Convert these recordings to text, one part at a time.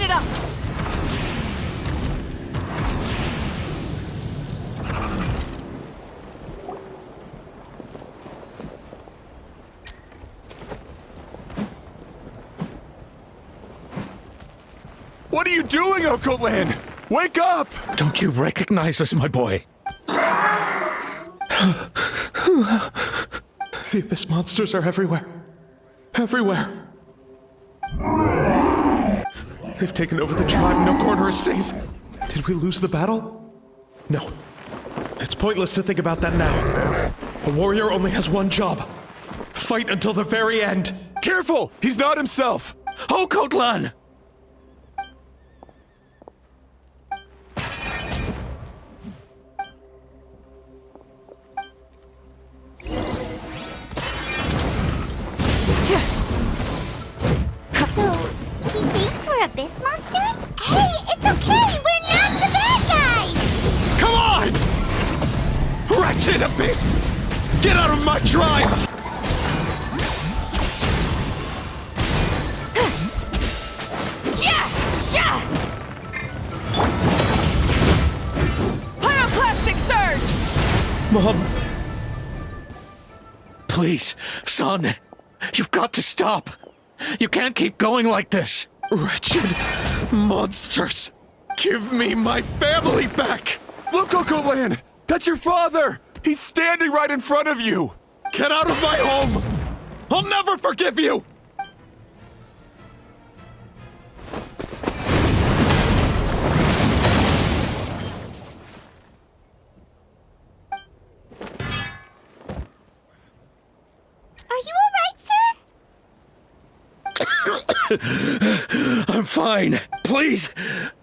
it up! What are you doing, Land? Wake up! Don't you recognize us, my boy? The abyss monsters are everywhere. Everywhere. They've taken over the tribe. No corner is safe. Did we lose the battle? No. It's pointless to think about that now. A warrior only has one job. Fight until the very end. Careful! He's not himself! Lan! So, he thinks we're abyss monsters? Hey, it's okay! We're not the bad guys! Come on! Wretched abyss! Get out of my tribe! Yeah! Sha! Pyroclastic surge! Mom, Please, son, you've got to stop. You can't keep going like this. wretched monsters. Give me my family back! Look, Land! That's your father! He's standing right in front of you! Get out of my home! I'll never forgive you! Are you alright, sir? I'm fine. Please,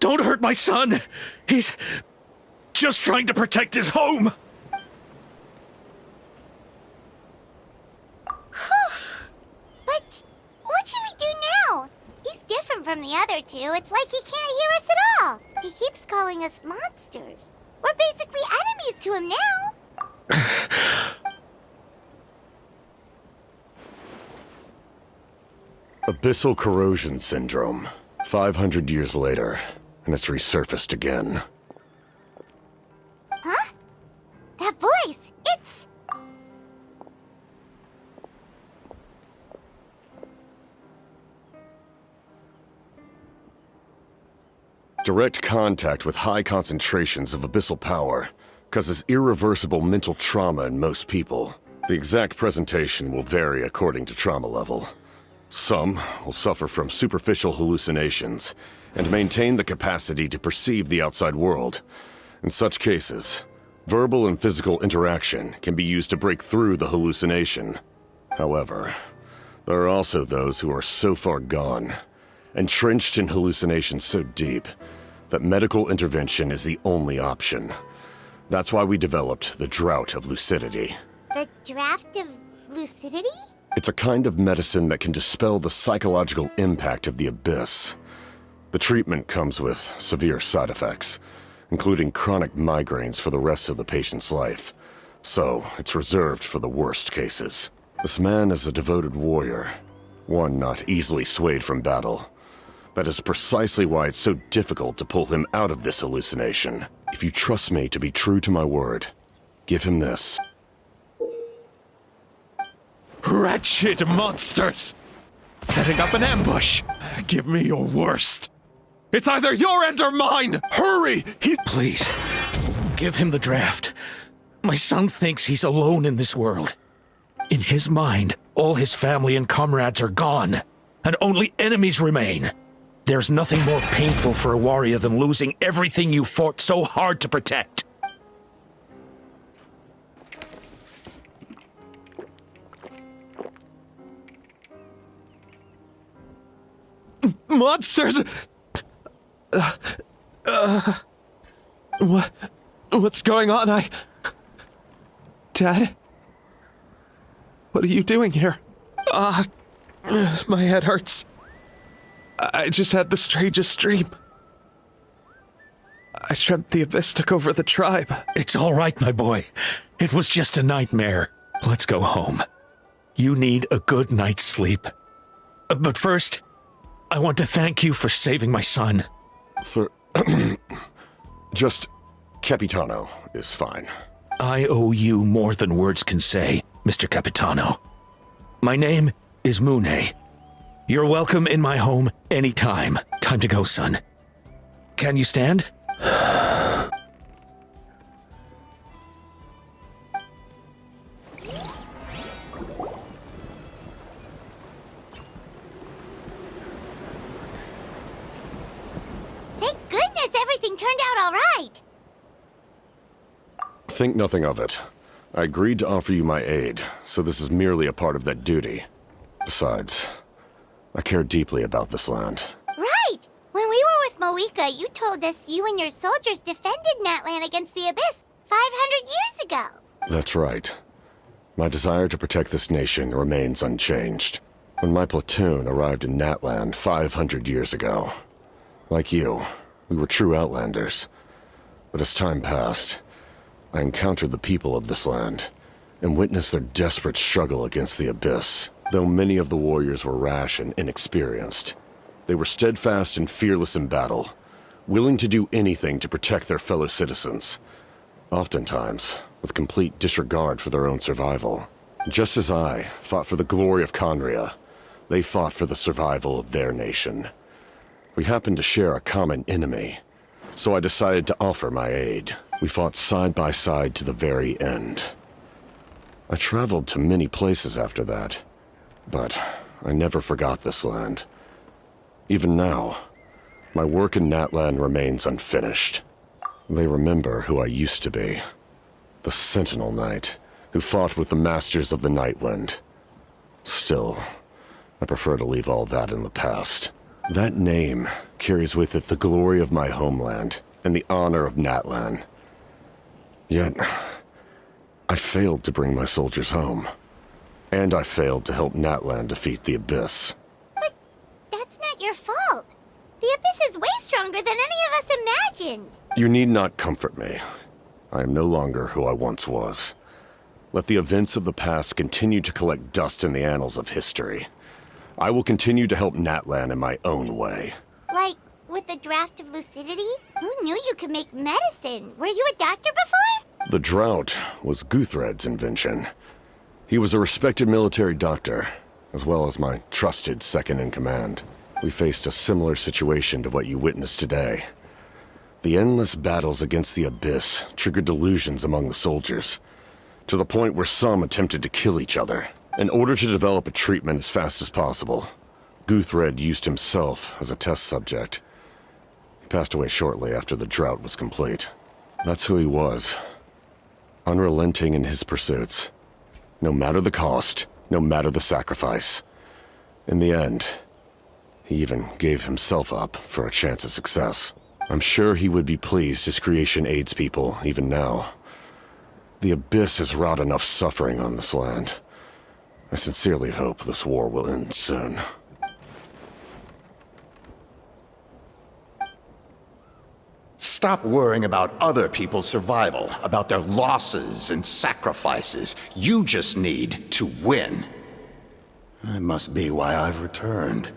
don't hurt my son. He's just trying to protect his home. But what should we do now? He's different from the other two. It's like he can't hear us at all. He keeps calling us monsters. We're basically enemies to him now. Abyssal corrosion syndrome. 500 years later, and it's resurfaced again. Huh? That voice! It's... Direct contact with high concentrations of abyssal power causes irreversible mental trauma in most people. The exact presentation will vary according to trauma level. Some will suffer from superficial hallucinations and maintain the capacity to perceive the outside world. In such cases, verbal and physical interaction can be used to break through the hallucination. However, there are also those who are so far gone, entrenched in hallucinations so deep, that medical intervention is the only option. That's why we developed the Drought of Lucidity. the draft of lucidity? It's a kind of medicine that can dispel the psychological impact of the abyss. The treatment comes with severe side effects, including chronic migraines for the rest of the patient's life. So, it's reserved for the worst cases. This man is a devoted warrior, one not easily swayed from battle. That is precisely why it's so difficult to pull him out of this hallucination. If you trust me to be true to my word, give him this. Wretched monsters! Setting up an ambush! Give me your worst! It's either your end or mine! Hurry! Please, give him the draft. My son thinks he's alone in this world. In his mind, all his family and comrades are gone, and only enemies remain. There's nothing more painful for a warrior than losing everything you fought so hard to protect. Monsters! What's going on? Dad? What are you doing here? My head hurts. I just had the strangest dream. I dreamt the abyss took over the tribe. It's all right, my boy. It was just a nightmare. Let's go home. You need a good night's sleep. But first, I want to thank you for saving my son. For... Just... Capitano is fine. I owe you more than words can say, Mr. Capitano. My name is Mune. You're welcome in my home anytime. Time to go, son. Can you stand? Thank goodness everything turned out all right. Think nothing of it. I agreed to offer you my aid, so this is merely a part of that duty. Besides, I care deeply about this land. Right! When we were with Moika, you told us you and your soldiers defended Natland against the Abyss 500 years ago. That's right. My desire to protect this nation remains unchanged. When my platoon arrived in Natland 500 years ago, like you, we were true outlanders. But as time passed, I encountered the people of this land and witnessed their desperate struggle against the Abyss. Though many of the warriors were rash and inexperienced, they were steadfast and fearless in battle, willing to do anything to protect their fellow citizens, oftentimes with complete disregard for their own survival. Just as I fought for the glory of Conria, they fought for the survival of their nation. We happened to share a common enemy, so I decided to offer my aid. We fought side by side to the very end. I traveled to many places after that, but I never forgot this land. Even now, my work in Natland remains unfinished. They remember who I used to be. The Sentinel Knight, who fought with the Masters of the Nightwind. Still, I prefer to leave all that in the past. That name carries with it the glory of my homeland and the honor of Natland. Yet, I failed to bring my soldiers home. And I failed to help Natland defeat the Abyss. But that's not your fault. The Abyss is way stronger than any of us imagined. You need not comfort me. I am no longer who I once was. Let the events of the past continue to collect dust in the annals of history. I will continue to help Natland in my own way. Like, with the draft of lucidity? Who knew you could make medicine? Were you a doctor before? The drought was Guthred's invention. He was a respected military doctor, as well as my trusted second-in-command. We faced a similar situation to what you witnessed today. The endless battles against the Abyss triggered delusions among the soldiers, to the point where some attempted to kill each other. In order to develop a treatment as fast as possible, Guthred used himself as a test subject. He passed away shortly after the drought was complete. That's who he was. Unrelenting in his pursuits. No matter the cost, no matter the sacrifice. In the end, he even gave himself up for a chance at success. I'm sure he would be pleased his creation aids people, even now. The Abyss has wrought enough suffering on this land. I sincerely hope this war will end soon. Stop worrying about other people's survival, about their losses and sacrifices. You just need to win. That must be why I've returned.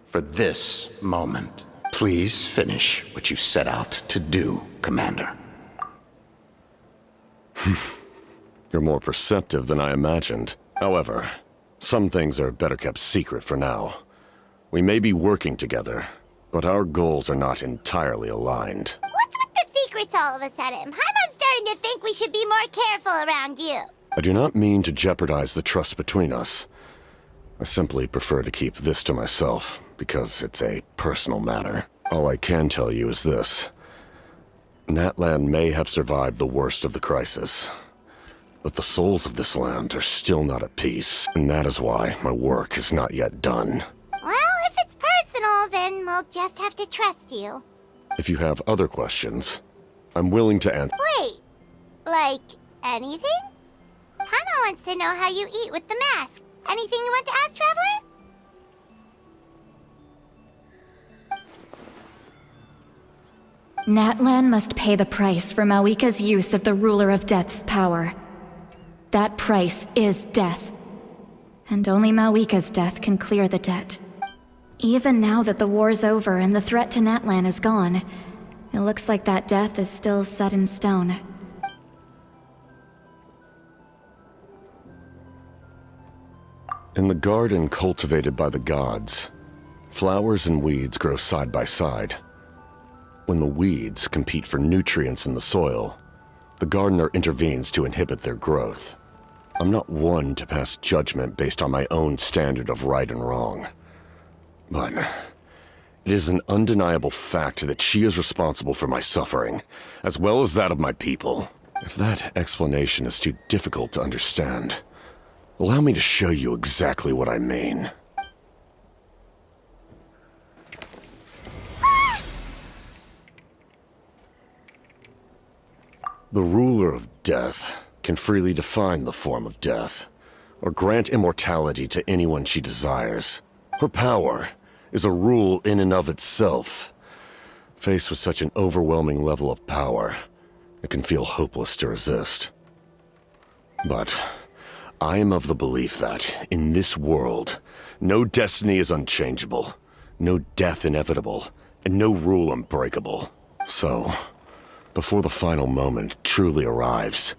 For this moment. Please finish what you set out to do, Commander. You're more perceptive than I imagined. However, some things are better kept secret for now. We may be working together, but our goals are not entirely aligned. What's with the secrets all of a sudden? I'm starting to think we should be more careful around you. I do not mean to jeopardize the trust between us. I simply prefer to keep this to myself, because it's a personal matter. All I can tell you is this. Natland may have survived the worst of the crisis, but the souls of this land are still not at peace, and that is why my work is not yet done. Well, if it's personal, then we'll just have to trust you. If you have other questions, I'm willing to answer. Wait, like anything? Paimon wants to know how you eat with the mask. Anything you want to ask, Traveler? Natland must pay the price for Mawika's use of the Ruler of Death's power. That price is death. And only Mawika's death can clear the debt. Even now that the war's over and the threat to Natlan is gone, it looks like that death is still set in stone. In the garden cultivated by the gods, flowers and weeds grow side by side. When the weeds compete for nutrients in the soil, the gardener intervenes to inhibit their growth. I'm not one to pass judgment based on my own standard of right and wrong. But it is an undeniable fact that she is responsible for my suffering, as well as that of my people. If that explanation is too difficult to understand, allow me to show you exactly what I mean. The ruler of death can freely define the form of death, or grant immortality to anyone she desires. Her power is a rule in and of itself. Faced with such an overwhelming level of power, it can feel hopeless to resist. But I am of the belief that, in this world, no destiny is unchangeable, no death inevitable, and no rule unbreakable. So, before the final moment truly arrives,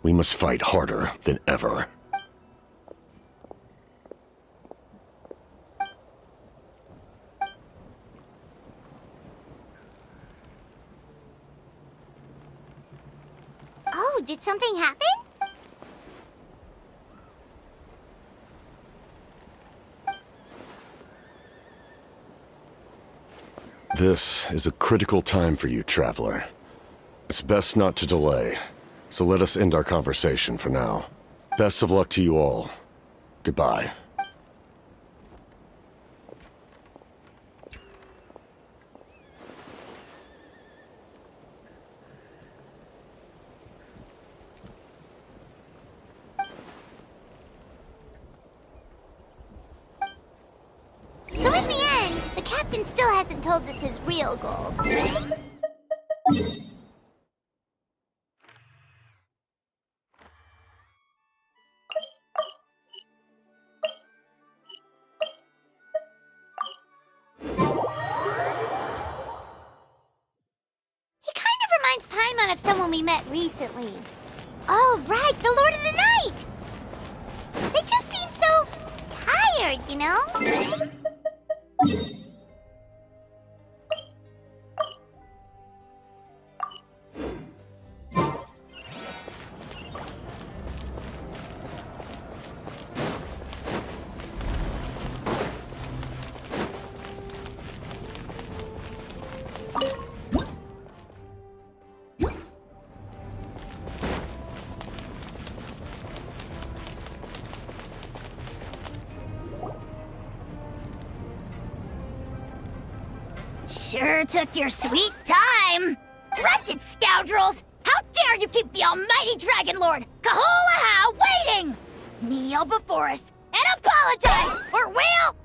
we must fight harder than ever. Oh, did something happen? This is a critical time for you, Traveler. It's best not to delay, so let us end our conversation for now. Best of luck to you all. Goodbye. So in the end, the captain still hasn't told us his real goal. Reminds Paimon of someone we met recently. Oh, right, the Lord of the Night! They just seem so tired, you know? Sure took your sweet time! Wretched scoundrels! How dare you keep the almighty Dragon Lord, Kahulaha, waiting! Kneel before us and apologize, or we'll...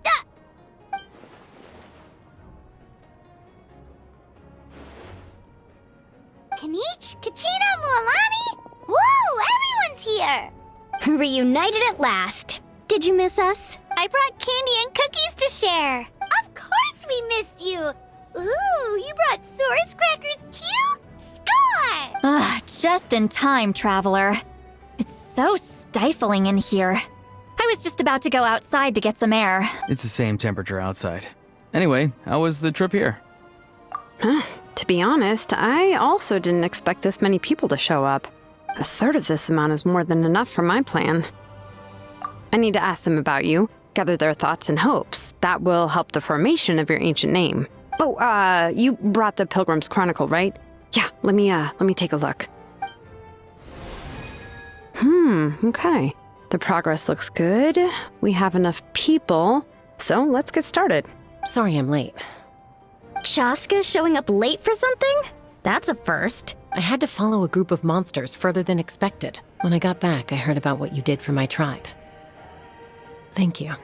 Kanich, Kachina, Mualani? Woo, everyone's here! Reunited at last. Did you miss us? I brought candy and cookies to share. Of course we missed you! Ooh, you brought Source crackers too? Score! Ah, just in time, Traveler. It's so stifling in here. I was just about to go outside to get some air. It's the same temperature outside. Anyway, how was the trip here? To be honest, I also didn't expect this many people to show up. A third of this amount is more than enough for my plan. I need to ask them about you, gather their thoughts and hopes. That will help the formation of your ancient name. Oh, you brought the Pilgrim's Chronicle, right? Yeah, let me take a look. Okay. The progress looks good. We have enough people, so let's get started. Sorry I'm late. Shaska showing up late for something? That's a first. I had to follow a group of monsters further than expected. When I got back, I heard about what you did for my tribe. Thank you.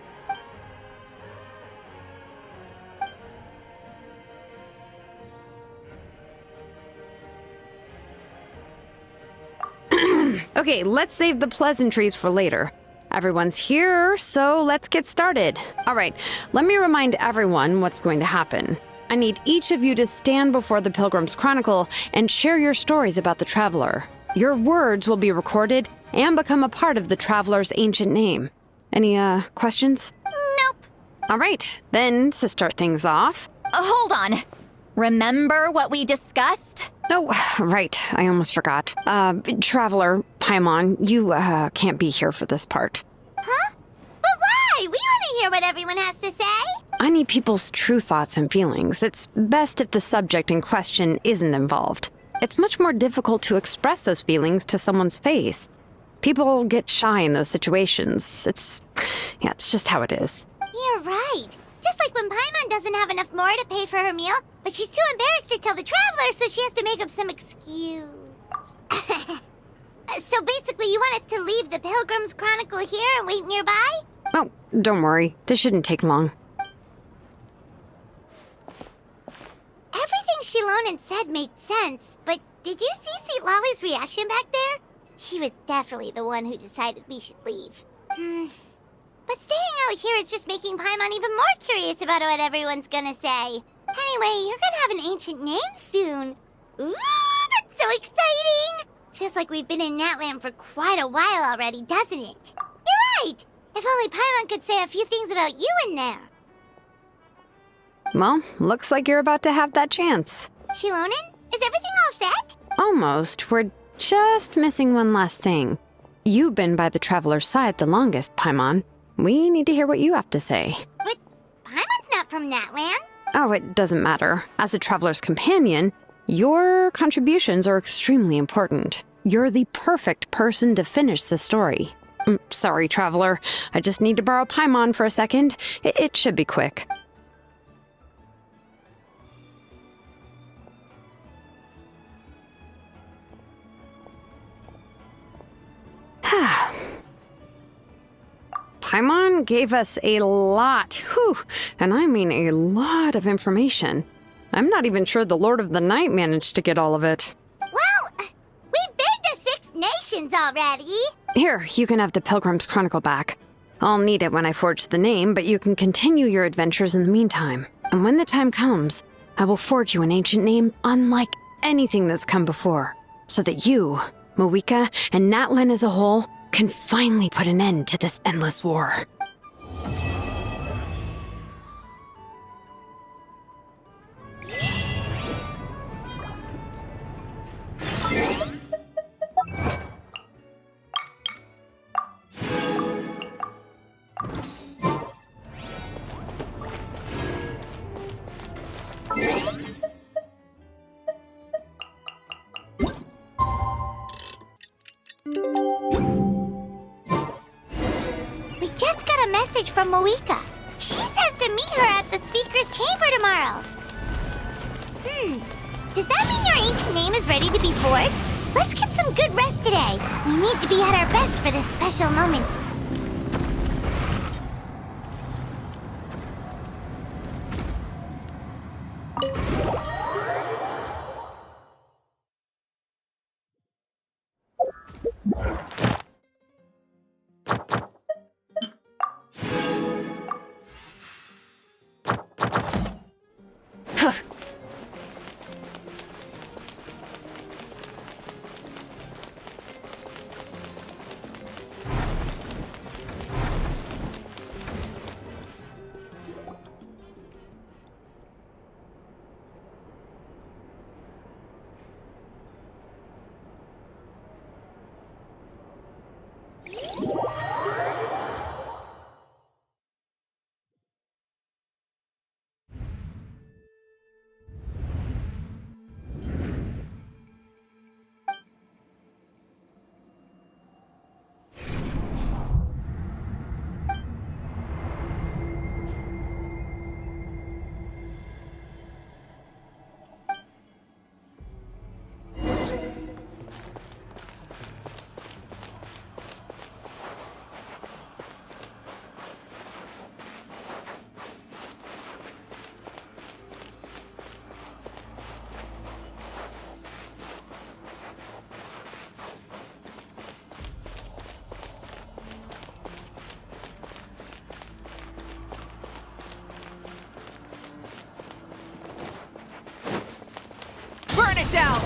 Okay, let's save the pleasantries for later. Everyone's here, so let's get started. All right, let me remind everyone what's going to happen. I need each of you to stand before the Pilgrim's Chronicle and share your stories about the Traveler. Your words will be recorded and become a part of the Traveler's ancient name. Any, questions? Nope. All right, then to start things off... Hold on. Remember what we discussed? Oh, right, I almost forgot. Traveler, Paimon, you, can't be here for this part. Huh? But why? We want to hear what everyone has to say. I need people's true thoughts and feelings. It's best if the subject in question isn't involved. It's much more difficult to express those feelings to someone's face. People get shy in those situations. It's just how it is. You're right. Just like when Paimon doesn't have enough more to pay for her meal, but she's too embarrassed to tell the Traveler, so she has to make up some excuse. So basically, you want us to leave the Pilgrim's Chronicle here and wait nearby? Oh, don't worry. This shouldn't take long. Everything Shilonen said made sense, but did you see St. Lolly's reaction back there? She was definitely the one who decided we should leave. But staying out here is just making Paimon even more curious about what everyone's gonna say. Anyway, you're gonna have an ancient name soon. Ooh, that's so exciting! Feels like we've been in Natland for quite a while already, doesn't it? You're right! If only Paimon could say a few things about you in there. Well, looks like you're about to have that chance. Shilonen, is everything all set? Almost. We're just missing one last thing. You've been by the Traveler's side the longest, Paimon. We need to hear what you have to say. But Paimon's not from Natland. Oh, it doesn't matter. As a Traveler's companion, your contributions are extremely important. You're the perfect person to finish the story. Sorry, Traveler. I just need to borrow Paimon for a second. It should be quick. Paimon gave us a lot, and I mean a lot of information. I'm not even sure the Lord of the Night managed to get all of it. Well, we've been to 6 nations already. Here, you can have the Pilgrim's Chronicle back. I'll need it when I forge the name, but you can continue your adventures in the meantime. And when the time comes, I will forge you an ancient name unlike anything that's come before, so that you, Moeka, and Natlan as a whole can finally put an end to this endless war. We just got a message from Moeka. She says to meet her at the Speaker's Chamber tomorrow. Does that mean your ancient name is ready to be forged? Let's get some good rest today. We need to be at our best for this special moment. it down!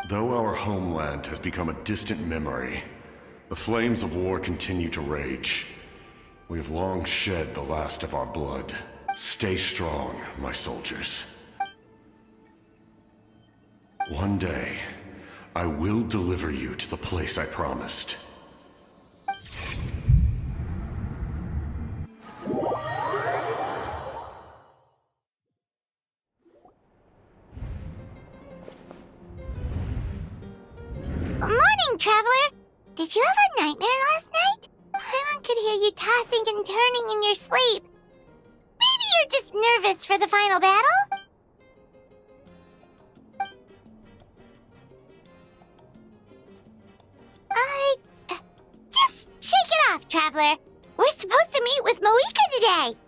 Though our homeland has become a distant memory, the flames of war continue to rage. We have long shed the last of our blood. Stay strong, my soldiers. One day, I will deliver you to the place I promised. Morning, Traveler! Did you have a nightmare last night? Paimon could hear you tossing and turning in your sleep. Maybe you're just nervous for the final battle? Just shake it off, Traveler. We're supposed to meet with Moika today.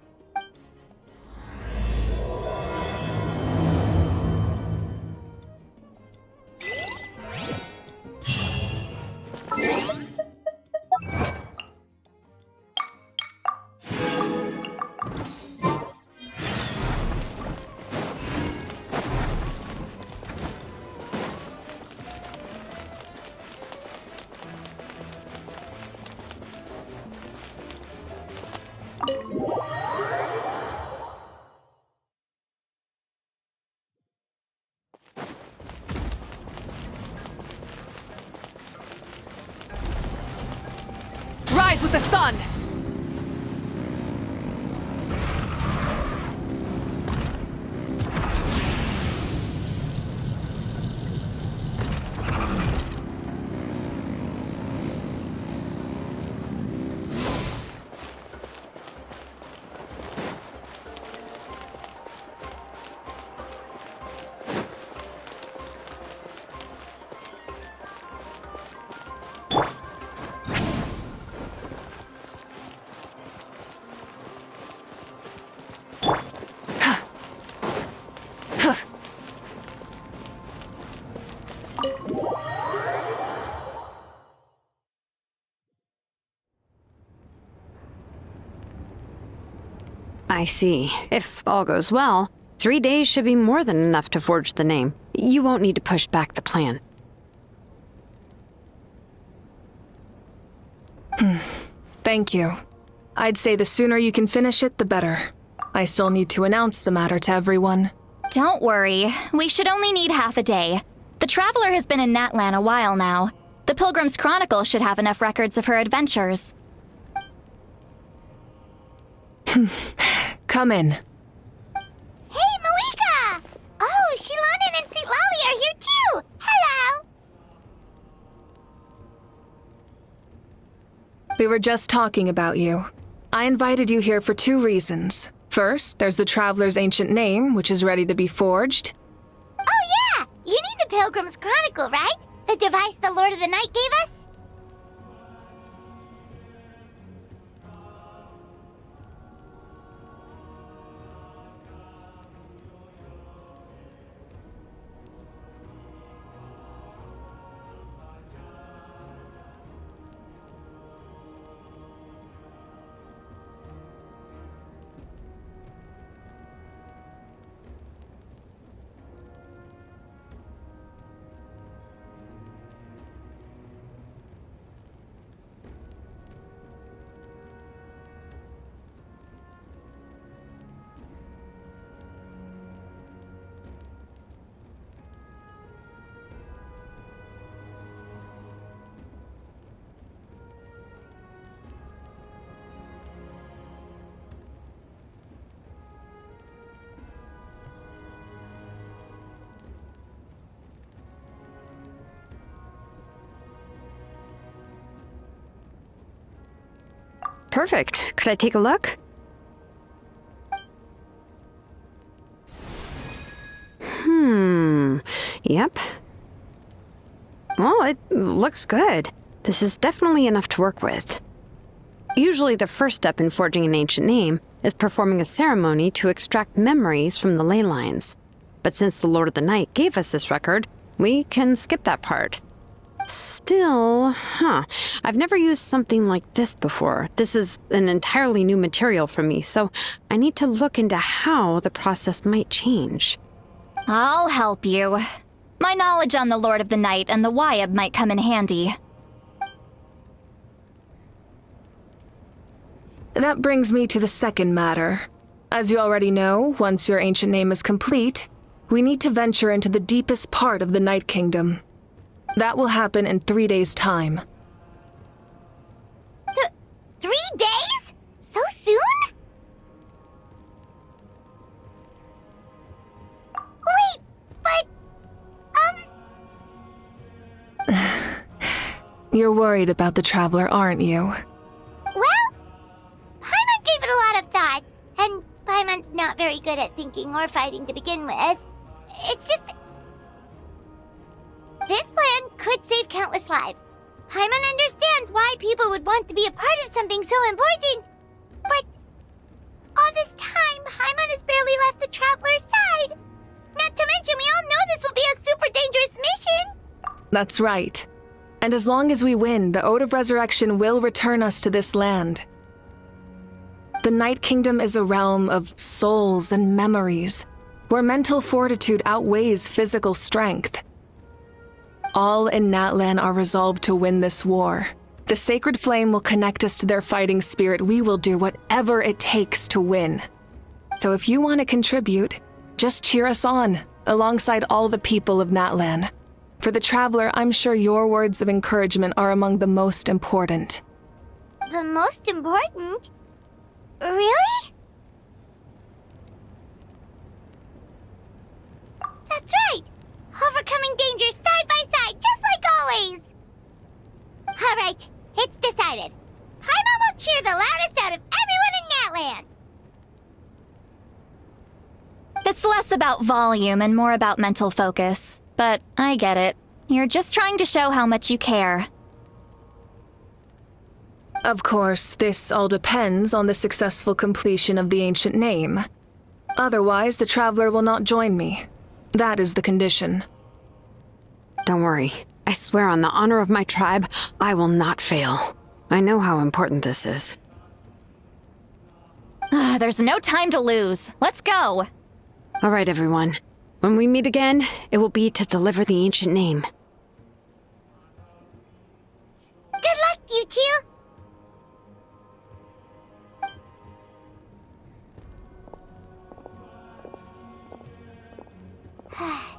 Rise with the sun! I see. If all goes well, 3 days should be more than enough to forge the name. You won't need to push back the plan. Thank you. I'd say the sooner you can finish it, the better. I still need to announce the matter to everyone. Don't worry. We should only need half a day. The Traveler has been in Natlan a while now. The Pilgrim's Chronicle should have enough records of her adventures. Come in. Hey, Moika! Oh, Shilonen and St. Lolly are here too! Hello! We were just talking about you. I invited you here for 2 reasons. First, there's the Traveler's ancient name, which is ready to be forged. Oh yeah! You need the Pilgrim's Chronicle, right? The device the Lord of the Night gave us? Perfect. Could I take a look? Yep. Well, it looks good. This is definitely enough to work with. Usually the first step in forging an ancient name is performing a ceremony to extract memories from the ley lines. But since the Lord of the Night gave us this record, we can skip that part. Still, I've never used something like this before. This is an entirely new material for me, so I need to look into how the process might change. I'll help you. My knowledge on the Lord of the Night and the Wyab might come in handy. That brings me to the second matter. As you already know, once your ancient name is complete, we need to venture into the deepest part of the Night Kingdom. That will happen in 3 days' time. 3 days? So soon? Wait, but... You're worried about the Traveler, aren't you? Well, Paimon gave it a lot of thought, and Paimon's not very good at thinking or fighting to begin with. It's just... This plan could save countless lives. Paimon understands why people would want to be a part of something so important. But all this time, Paimon has barely left the Traveler's side. Not to mention, we all know this will be a super dangerous mission. That's right. And as long as we win, the Ode of Resurrection will return us to this land. The Night Kingdom is a realm of souls and memories, where mental fortitude outweighs physical strength. All in Natlan are resolved to win this war. The sacred flame will connect us to their fighting spirit. We will do whatever it takes to win. So if you want to contribute, just cheer us on, alongside all the people of Natlan. For the Traveler, I'm sure your words of encouragement are among the most important. The most important? Really? That's right! Overcoming dangers side by side, just like always! Alright, it's decided. Paimon will cheer the loudest out of everyone in Natlan! It's less about volume and more about mental focus. But I get it. You're just trying to show how much you care. Of course, this all depends on the successful completion of the ancient name. Otherwise, the Traveler will not join me. That is the condition. Don't worry. I swear on the honor of my tribe, I will not fail. I know how important this is. There's no time to lose. Let's go. All right, everyone. When we meet again, it will be to deliver the ancient name. Good luck, you two!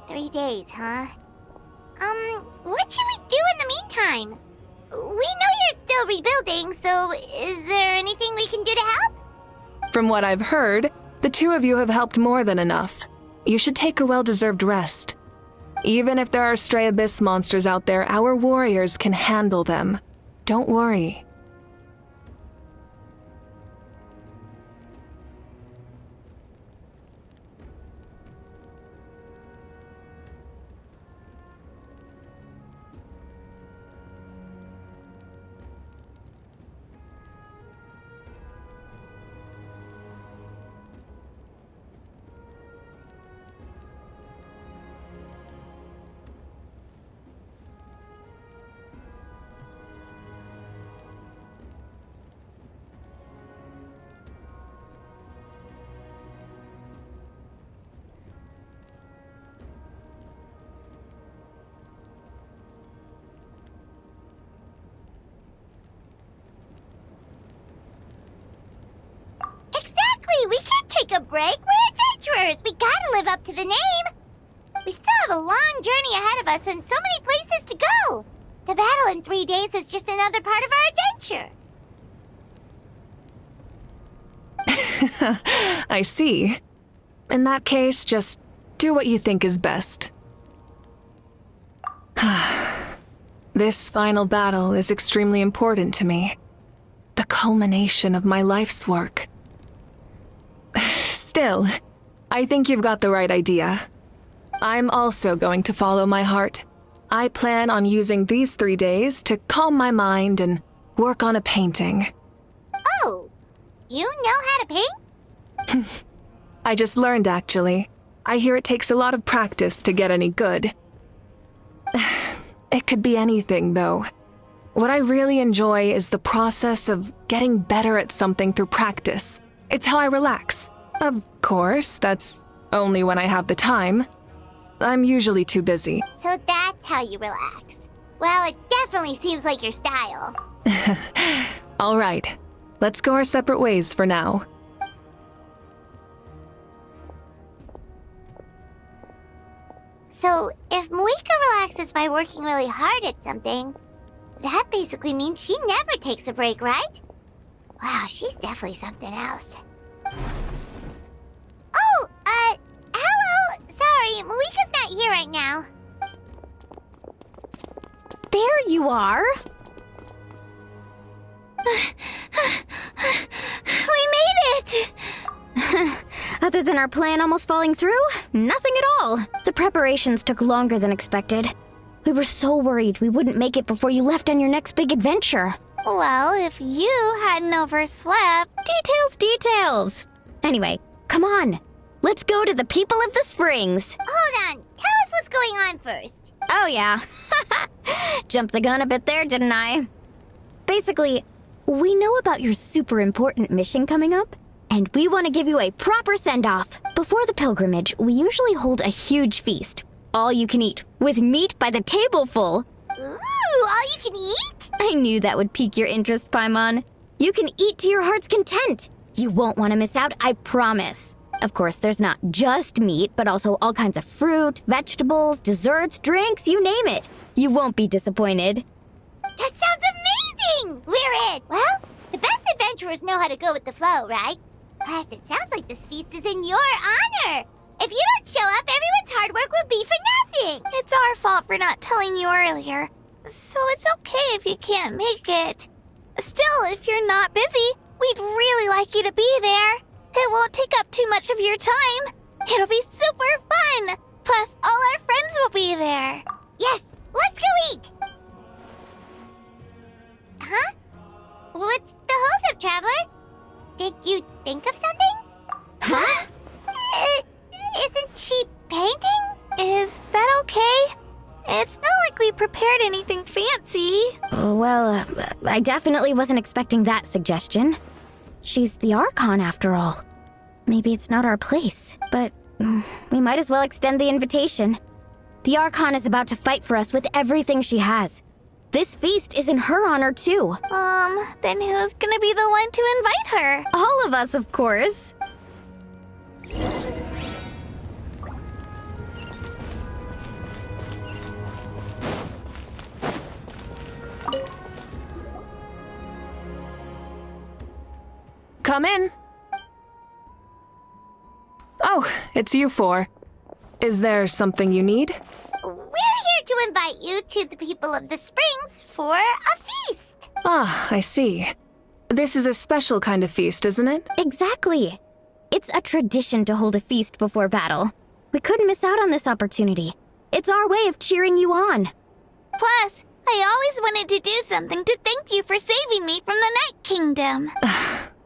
3 days, huh? What should we do in the meantime? We know you're still rebuilding, so is there anything we can do to help? From what I've heard, the two of you have helped more than enough. You should take a well-deserved rest. Even if there are stray abyss monsters out there, our warriors can handle them. Don't worry. We can't take a break. We're adventurers. We gotta live up to the name. We still have a long journey ahead of us and so many places to go. The battle in 3 days is just another part of our adventure. I see. In that case, just do what you think is best. This final battle is extremely important to me. the culmination of my life's work. Still, I think you've got the right idea. I'm also going to follow my heart. I plan on using these 3 days to calm my mind and work on a painting. Oh, you know how to paint? I just learned, actually. I hear it takes a lot of practice to get any good. It could be anything, though. What I really enjoy is the process of getting better at something through practice. It's how I relax. Of course, that's only when I have the time. I'm usually too busy. So that's how you relax. Well, it definitely seems like your style. All right, let's go our separate ways for now. So, if Moika relaxes by working really hard at something, that basically means she never takes a break, right? Wow, she's definitely something else. Oh, hello! Sorry, Moika's not here right now. There you are. We made it! Other than our plan almost falling through, nothing at all. The preparations took longer than expected. We were so worried we wouldn't make it before you left on your next big adventure. Well, if you hadn't overslept... Details! Anyway, come on. Let's go to the people of the springs. Hold on, tell us what's going on first. Oh yeah. Jumped the gun a bit there, didn't I? Basically, we know about your super important mission coming up, and we want to give you a proper send-off. Before the pilgrimage, we usually hold a huge feast. All you can eat, with meat by the tableful. Ooh, all you can eat? I knew that would pique your interest, Paimon. You can eat to your heart's content. You won't want to miss out, I promise. Of course, there's not just meat, but also all kinds of fruit, vegetables, desserts, drinks, you name it. You won't be disappointed. That sounds amazing! We're in! Well, the best adventurers know how to go with the flow, right? Plus, it sounds like this feast is in your honor. If you don't show up, everyone's hard work will be for nothing. It's our fault for not telling you earlier. So it's okay if you can't make it. Still, if you're not busy, we'd really like you to be there. It won't take up too much of your time. It'll be super fun. Plus, all our friends will be there. Yes, let's go eat! Huh? What's the holdup, Traveler? Did you think of something? Huh? Isn't she painting? Is that okay? It's not like we prepared anything fancy. Well, I definitely wasn't expecting that suggestion. She's the Archon, after all. Maybe it's not our place, but we might as well extend the invitation. The Archon is about to fight for us with everything she has. This feast is in her honor, too. Then who's gonna be the one to invite her? All of us, of course. Come in. Oh, it's you four. Is there something you need? We're here to invite you to the people of the springs for a feast. Ah, I see. This is a special kind of feast, isn't it? Exactly. It's a tradition to hold a feast before battle. We couldn't miss out on this opportunity. It's our way of cheering you on. Plus, I always wanted to do something to thank you for saving me from the Night Kingdom.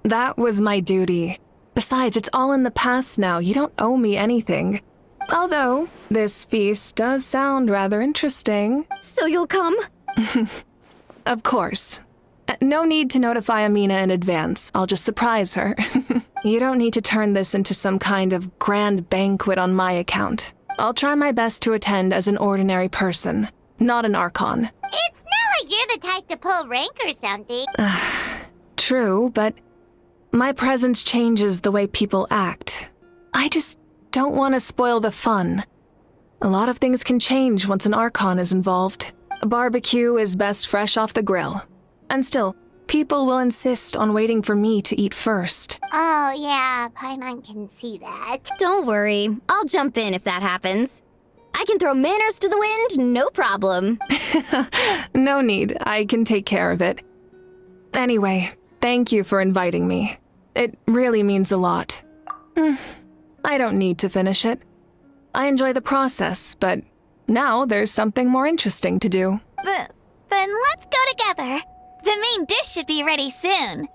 That was my duty. Besides, it's all in the past now. You don't owe me anything. Although, this feast does sound rather interesting. So you'll come? Of course. No need to notify Amina in advance. I'll just surprise her. You don't need to turn this into some kind of grand banquet on my account. I'll try my best to attend as an ordinary person, not an Archon. It's not like you're the type to pull rank or something. True, but my presence changes the way people act. I just don't want to spoil the fun. A lot of things can change once an Archon is involved. A barbecue is best fresh off the grill. And still, people will insist on waiting for me to eat first. Oh, yeah, Paimon can see that. Don't worry, I'll jump in if that happens. I can throw manners to the wind, no problem. No need, I can take care of it. Anyway, Thank you for inviting me. It really means a lot. I don't need to finish it. I enjoy the process, but now there's something more interesting to do. Then let's go together. The main dish should be ready soon.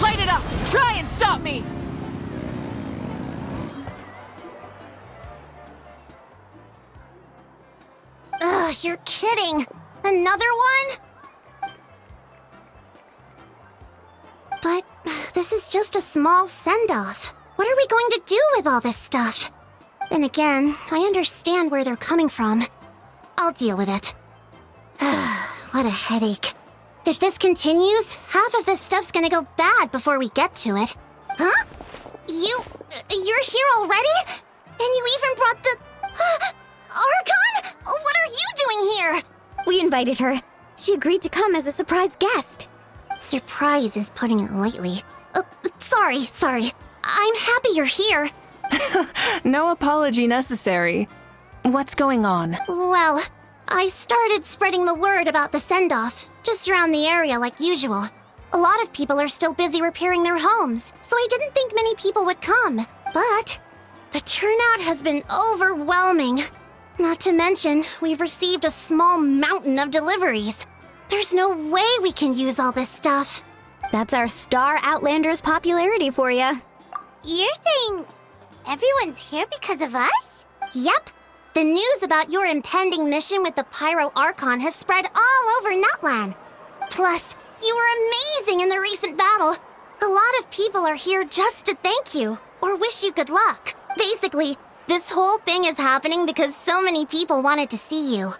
Light it up! Try and stop me! Ugh, you're kidding. Another one? But this is just a small send-off. What are we going to do with all this stuff? Then again, I understand where they're coming from. I'll deal with it. What a headache. If this continues, half of this stuff's gonna go bad before we get to it. Huh? You're here already? And you even brought the... Archon? What are you doing here? We invited her. She agreed to come as a surprise guest. Surprise is putting it lightly. Sorry. I'm happy you're here. No apology necessary. What's going on? Well, I started spreading the word about the send-off, just around the area like usual. A lot of people are still busy repairing their homes, so I didn't think many people would come. But the turnout has been overwhelming. Not to mention, we've received a small mountain of deliveries. There's no way we can use all this stuff. That's our Star Outlander's popularity for you. You're saying everyone's here because of us? Yep. The news about your impending mission with the Pyro Archon has spread all over Natland. Plus, you were amazing in the recent battle. A lot of people are here just to thank you, or wish you good luck. Basically, this whole thing is happening because so many people wanted to see you.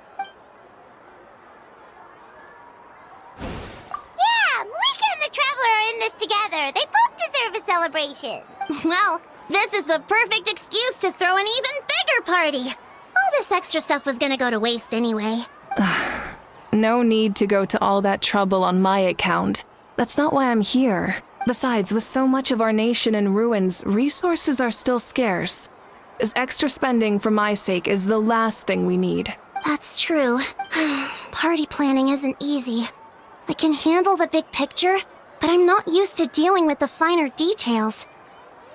Yeah, Mika and the Traveler are in this together. They both deserve a celebration. Well, this is the perfect excuse to throw an even bigger party. All this extra stuff was gonna go to waste anyway. No need to go to all that trouble on my account. That's not why I'm here. Besides, with so much of our nation in ruins, resources are still scarce. This extra spending for my sake is the last thing we need. That's true. Party planning isn't easy. I can handle the big picture, but I'm not used to dealing with the finer details.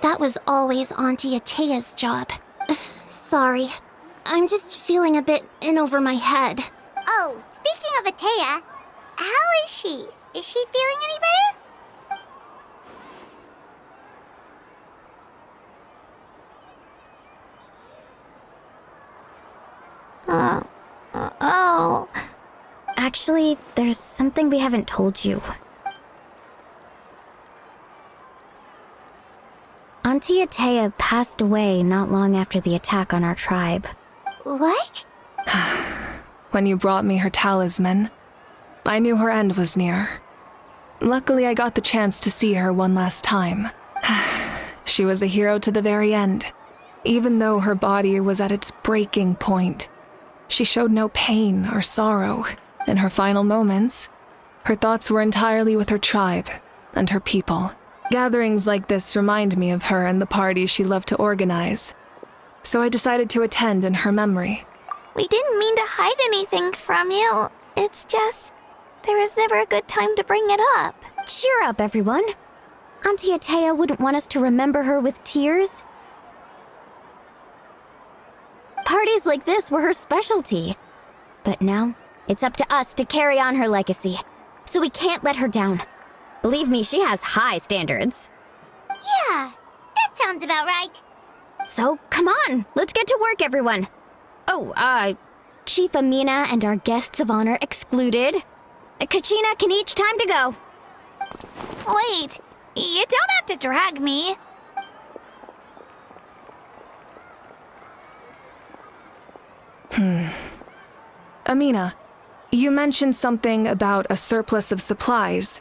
That was always Auntie Atea's job. Sorry. I'm just feeling a bit in over my head. Oh, speaking of Atea, how is she? Is she feeling any better? Oh. Actually, there's something we haven't told you. Auntie Atea passed away not long after the attack on our tribe. What? When you brought me her talisman, I knew her end was near. Luckily, I got the chance to see her one last time. She was a hero to the very end. Even though her body was at its breaking point, she showed no pain or sorrow. In her final moments, her thoughts were entirely with her tribe and her people. Gatherings like this remind me of her and the parties she loved to organize. So I decided to attend in her memory. We didn't mean to hide anything from you. It's just, there was never a good time to bring it up. Cheer up, everyone. Auntie Atea wouldn't want us to remember her with tears. Parties like this were her specialty. But now, it's up to us to carry on her legacy. So we can't let her down. Believe me, she has high standards. Yeah, that sounds about right. So, come on, let's get to work, everyone. Oh, Chief Amina and our guests of honor excluded. Kachina can each time to go. Wait, you don't have to drag me. Amina, you mentioned something about a surplus of supplies.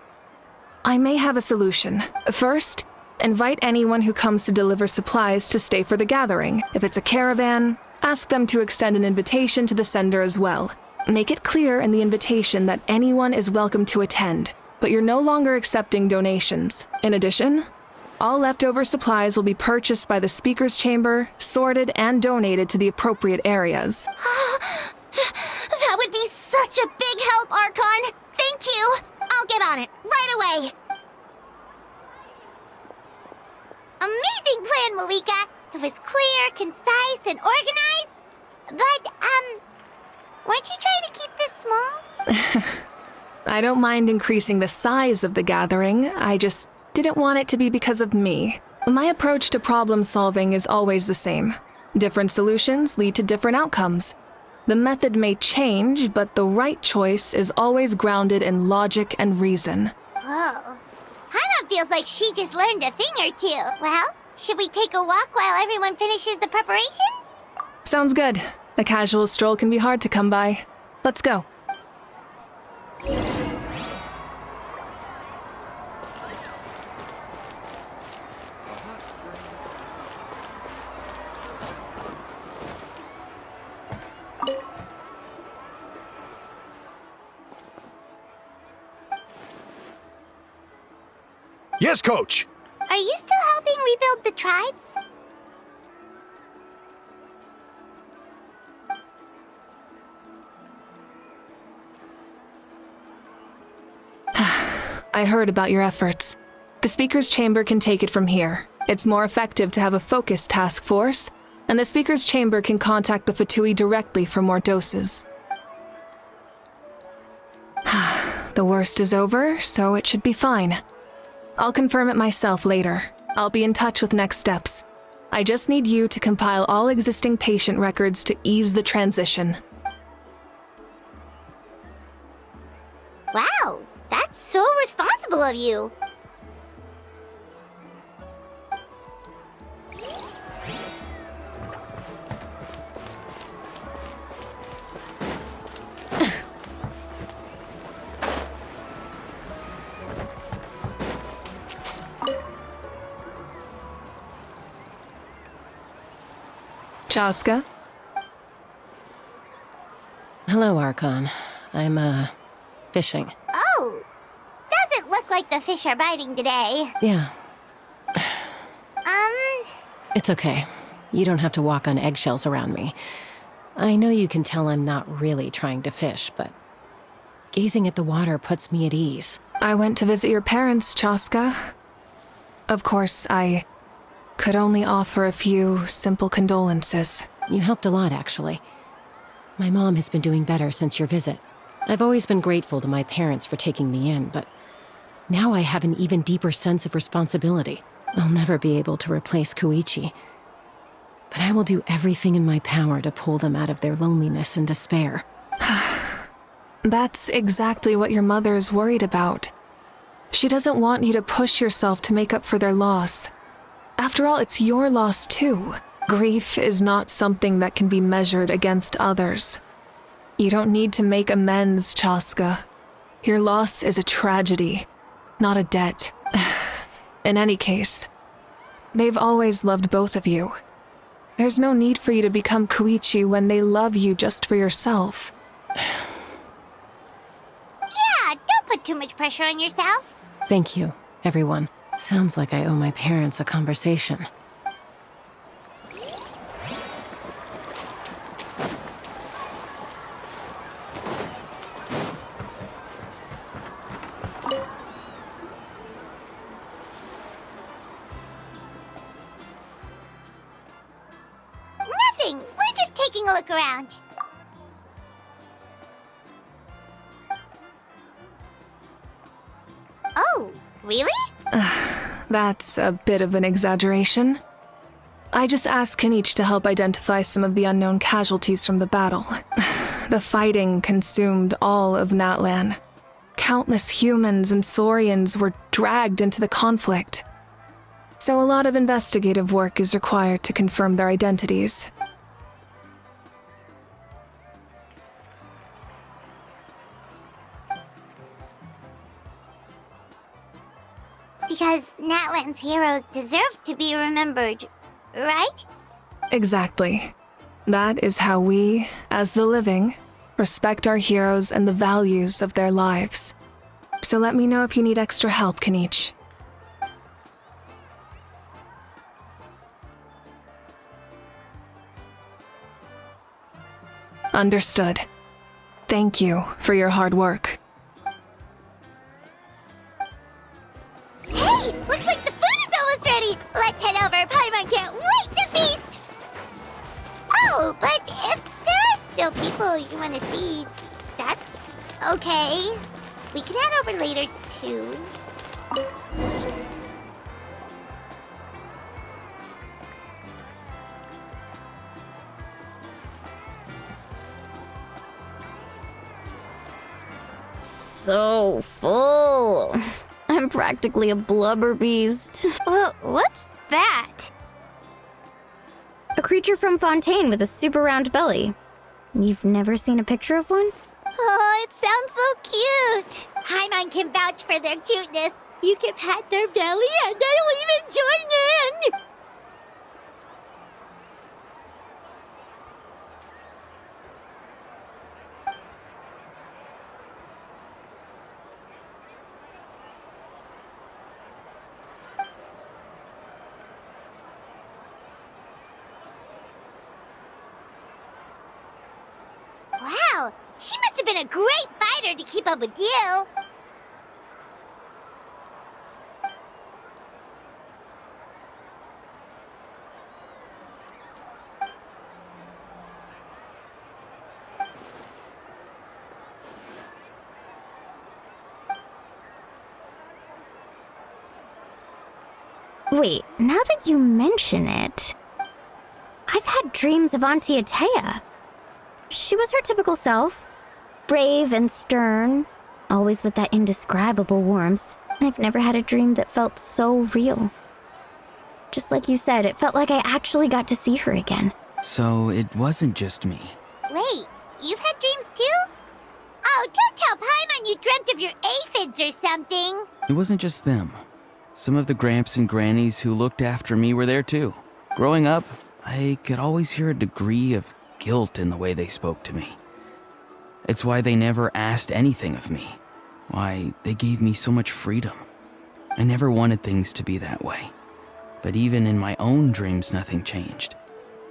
I may have a solution. First, invite anyone who comes to deliver supplies to stay for the gathering. If it's a caravan, ask them to extend an invitation to the sender as well. Make it clear in the invitation that anyone is welcome to attend, but you're no longer accepting donations. In addition, all leftover supplies will be purchased by the speaker's chamber, sorted, and donated to the appropriate areas. That would be such a big help, Archon! Thank you! I'll get on it, right away! Amazing plan, Malika! It was clear, concise, and organized. But, weren't you trying to keep this small? I don't mind increasing the size of the gathering, I just didn't want it to be because of me. My approach to problem solving is always the same. Different solutions lead to different outcomes. The method may change, but the right choice is always grounded in logic and reason. Whoa. Hana feels like she just learned a thing or two. Well, should we take a walk while everyone finishes the preparations? Sounds good. A casual stroll can be hard to come by. Let's go. Yes, Coach! Are you still helping rebuild the tribes? I heard about your efforts. The Speaker's Chamber can take it from here. It's more effective to have a focused task force, and the Speaker's Chamber can contact the Fatui directly for more doses. The worst is over, so it should be fine. I'll confirm it myself later. I'll be in touch with next steps. I just need you to compile all existing patient records to ease the transition. Wow, that's so responsible of you. Chaska? Hello, Archon. I'm, fishing. Oh! Doesn't look like the fish are biting today. Yeah. It's okay. You don't have to walk on eggshells around me. I know you can tell I'm not really trying to fish, but gazing at the water puts me at ease. I went to visit your parents, Chaska. Of course, I could only offer a few simple condolences. You helped a lot, actually. My mom has been doing better since your visit. I've always been grateful to my parents for taking me in, but now I have an even deeper sense of responsibility. I'll never be able to replace Koichi, but I will do everything in my power to pull them out of their loneliness and despair. That's exactly what your mother is worried about. She doesn't want you to push yourself to make up for their loss. After all, it's your loss too. Grief is not something that can be measured against others. You don't need to make amends, Chaska. Your loss is a tragedy, not a debt. In any case, they've always loved both of you. There's no need for you to become Koichi when they love you just for yourself. Yeah, don't put too much pressure on yourself. Thank you, everyone. Sounds like I owe my parents a conversation. Nothing! We're just taking a look around. Oh, really? That's a bit of an exaggeration. I just asked Kenichi to help identify some of the unknown casualties from the battle. The fighting consumed all of Natlan. Countless humans and Saurians were dragged into the conflict. So a lot of investigative work is required to confirm their identities. Because Natland's heroes deserve to be remembered, right? Exactly. That is how we, as the living, respect our heroes and the values of their lives. So let me know if you need extra help, Kenichi. Understood. Thank you for your hard work. Hey! Looks like the food is almost ready! Let's head over! Paimon can't wait to feast! Oh, but if there are still people you want to see, that's okay. We can head over later, too. So full. I'm practically a blubber beast. What's that? A creature from Fontaine with a super round belly. You've never seen a picture of one? Oh, it sounds so cute. Paimon can vouch for their cuteness. You can pat their belly and they'll even join in. Wow, she must have been a great fighter to keep up with you. Wait, now that you mention it, I've had dreams of Auntie Atea. She was her typical self, brave and stern, always with that indescribable warmth. I've never had a dream that felt so real. Just like you said, it felt like I actually got to see her again. So it wasn't just me. Wait, you've had dreams too? Oh, don't tell Paimon you dreamt of your aphids or something. It wasn't just them. Some of the Gramps and Grannies who looked after me were there too. Growing up, I could always hear a degree of guilt in the way they spoke to me. It's why they never asked anything of me. Why they gave me so much freedom. I never wanted things to be that way. But even in my own dreams, nothing changed.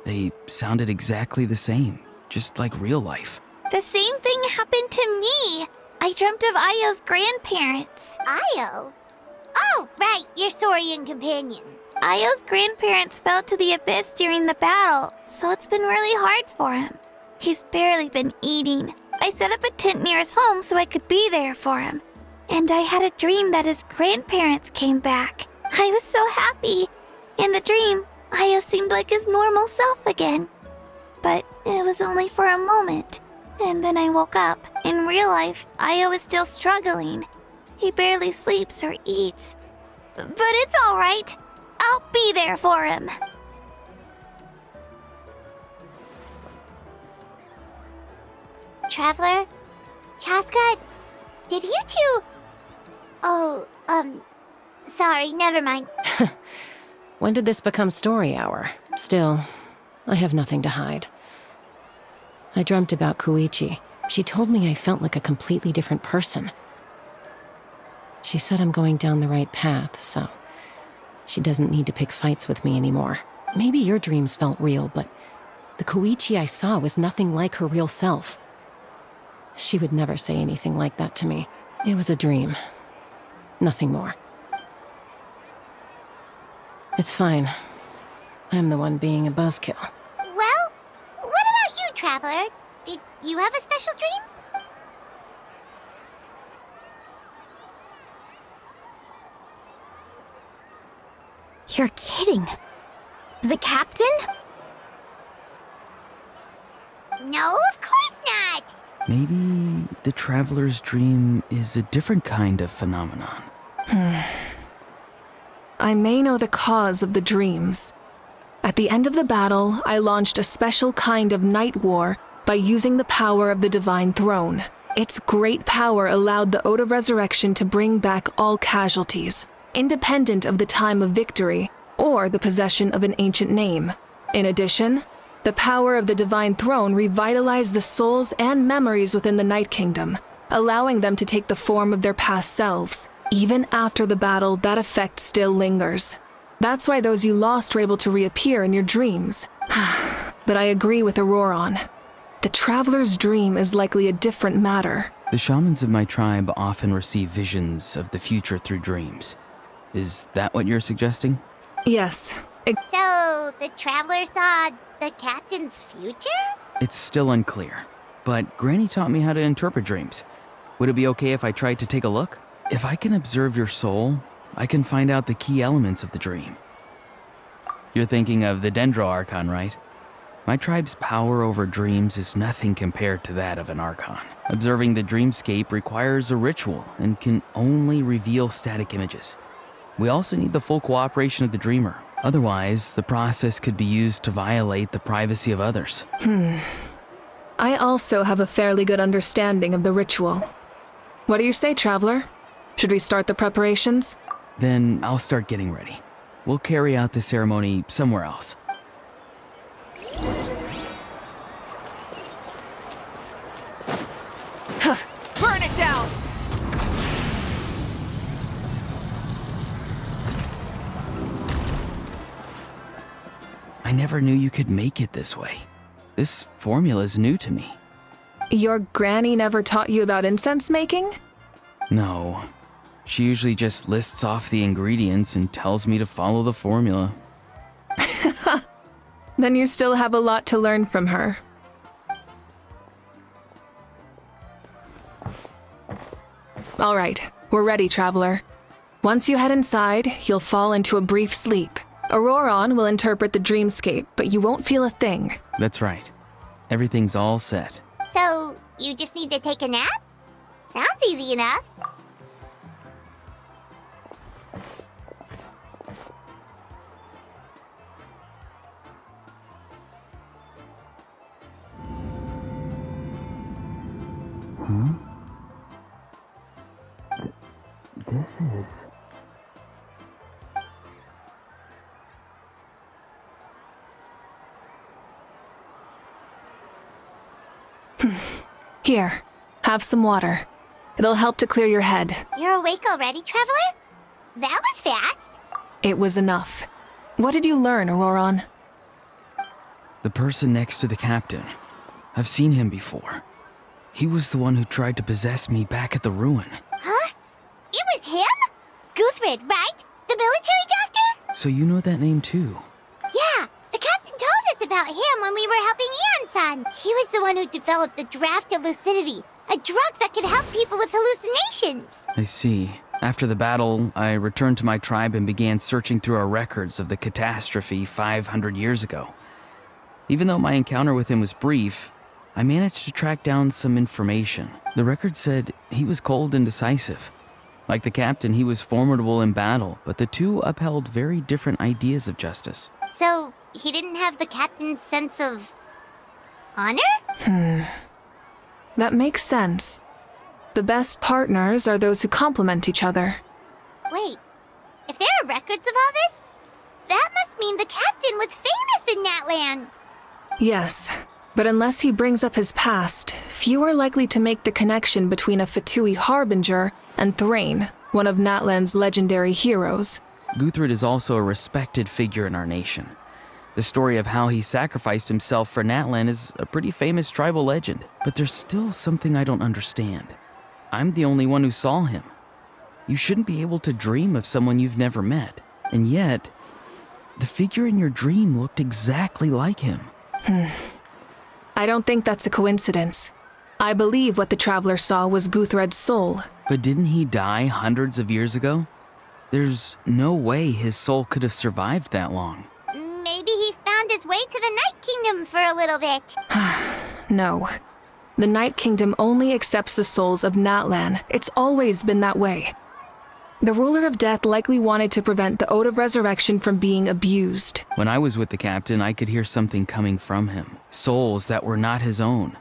They sounded exactly the same, just like real life. The same thing happened to me. I dreamt of Ayo's grandparents. Ayo? Oh, right, your Saurian companion. Ayo's grandparents fell to the abyss during the battle, so it's been really hard for him. He's barely been eating. I set up a tent near his home so I could be there for him. And I had a dream that his grandparents came back. I was so happy. In the dream, Ayo seemed like his normal self again. But it was only for a moment. And then I woke up. In real life, Ayo is still struggling. He barely sleeps or eats. But it's all right. I'll be there for him. Traveler? Chaska? Did you two... Oh, sorry, never mind. When did this become story hour? Still, I have nothing to hide. I dreamt about Koichi. She told me I felt like a completely different person. She said I'm going down the right path, so she doesn't need to pick fights with me anymore. Maybe your dreams felt real, but the Koichi I saw was nothing like her real self. She would never say anything like that to me. It was a dream. Nothing more. It's fine. I'm the one being a buzzkill. Well, what about you, Traveler? Did you have a special dream? You're kidding. The captain? No, of course not! Maybe the traveler's dream is a different kind of phenomenon. I may know the cause of the dreams. At the end of the battle, I launched a special kind of night war by using the power of the Divine Throne. Its great power allowed the Ode of Resurrection to bring back all casualties, independent of the time of victory or the possession of an ancient name. In addition, the power of the Divine Throne revitalized the souls and memories within the Night Kingdom, allowing them to take the form of their past selves. Even after the battle, that effect still lingers. That's why those you lost were able to reappear in your dreams. But I agree with Auroron. The traveler's dream is likely a different matter. The shamans of my tribe often receive visions of the future through dreams. Is that what you're suggesting? Yes. So, the traveler saw the captain's future? It's still unclear, but Granny taught me how to interpret dreams. Would it be okay if I tried to take a look? If I can observe your soul, I can find out the key elements of the dream. You're thinking of the Dendro Archon, right? My tribe's power over dreams is nothing compared to that of an Archon. Observing the dreamscape requires a ritual and can only reveal static images. We also need the full cooperation of the dreamer. Otherwise, the process could be used to violate the privacy of others. I also have a fairly good understanding of the ritual. What do you say, traveler? Should we start the preparations? Then I'll start getting ready. We'll carry out the ceremony somewhere else. Burn it down! I never knew you could make it this way. This formula is new to me. Your granny never taught you about incense making? No. She usually just lists off the ingredients and tells me to follow the formula. Then you still have a lot to learn from her. All right, we're ready, traveler. Once you head inside, you'll fall into a brief sleep. Auroron will interpret the dreamscape, but you won't feel a thing. That's right. Everything's all set. So, you just need to take a nap? Sounds easy enough. This is... Here, have some water. It'll help to clear your head. You're awake already, traveler? That was fast. It was enough. What did you learn, Auroron? The person next to the captain. I've seen him before. He was the one who tried to possess me back at the ruin. Huh? It was him? Guthred, right? The military doctor? So you know that name too? Yeah, the captain told us about him when we were helping Eon-san. He was the one who developed the draft of lucidity, a drug that could help people with hallucinations. I see. After the battle, I returned to my tribe and began searching through our records of the catastrophe 500 years ago. Even though my encounter with him was brief, I managed to track down some information. The record said he was cold and decisive. Like the captain, he was formidable in battle, but the two upheld very different ideas of justice. So, he didn't have the captain's sense of... honor? That makes sense. The best partners are those who complement each other. Wait, if there are records of all this, that must mean the captain was famous in Natland. Yes, but unless he brings up his past, few are likely to make the connection between a Fatui harbinger and Thrain, one of Natland's legendary heroes. Guthred is also a respected figure in our nation. The story of how he sacrificed himself for Natland is a pretty famous tribal legend, but there's still something I don't understand. I'm the only one who saw him. You shouldn't be able to dream of someone you've never met, and yet, the figure in your dream looked exactly like him. I don't think that's a coincidence. I believe what the traveler saw was Guthred's soul. But didn't he die hundreds of years ago? There's no way his soul could have survived that long. Maybe he found his way to the Night Kingdom for a little bit. No. The Night Kingdom only accepts the souls of Natlan. It's always been that way. The ruler of death likely wanted to prevent the Ode of Resurrection from being abused. When I was with the captain, I could hear something coming from him. Souls that were not his own.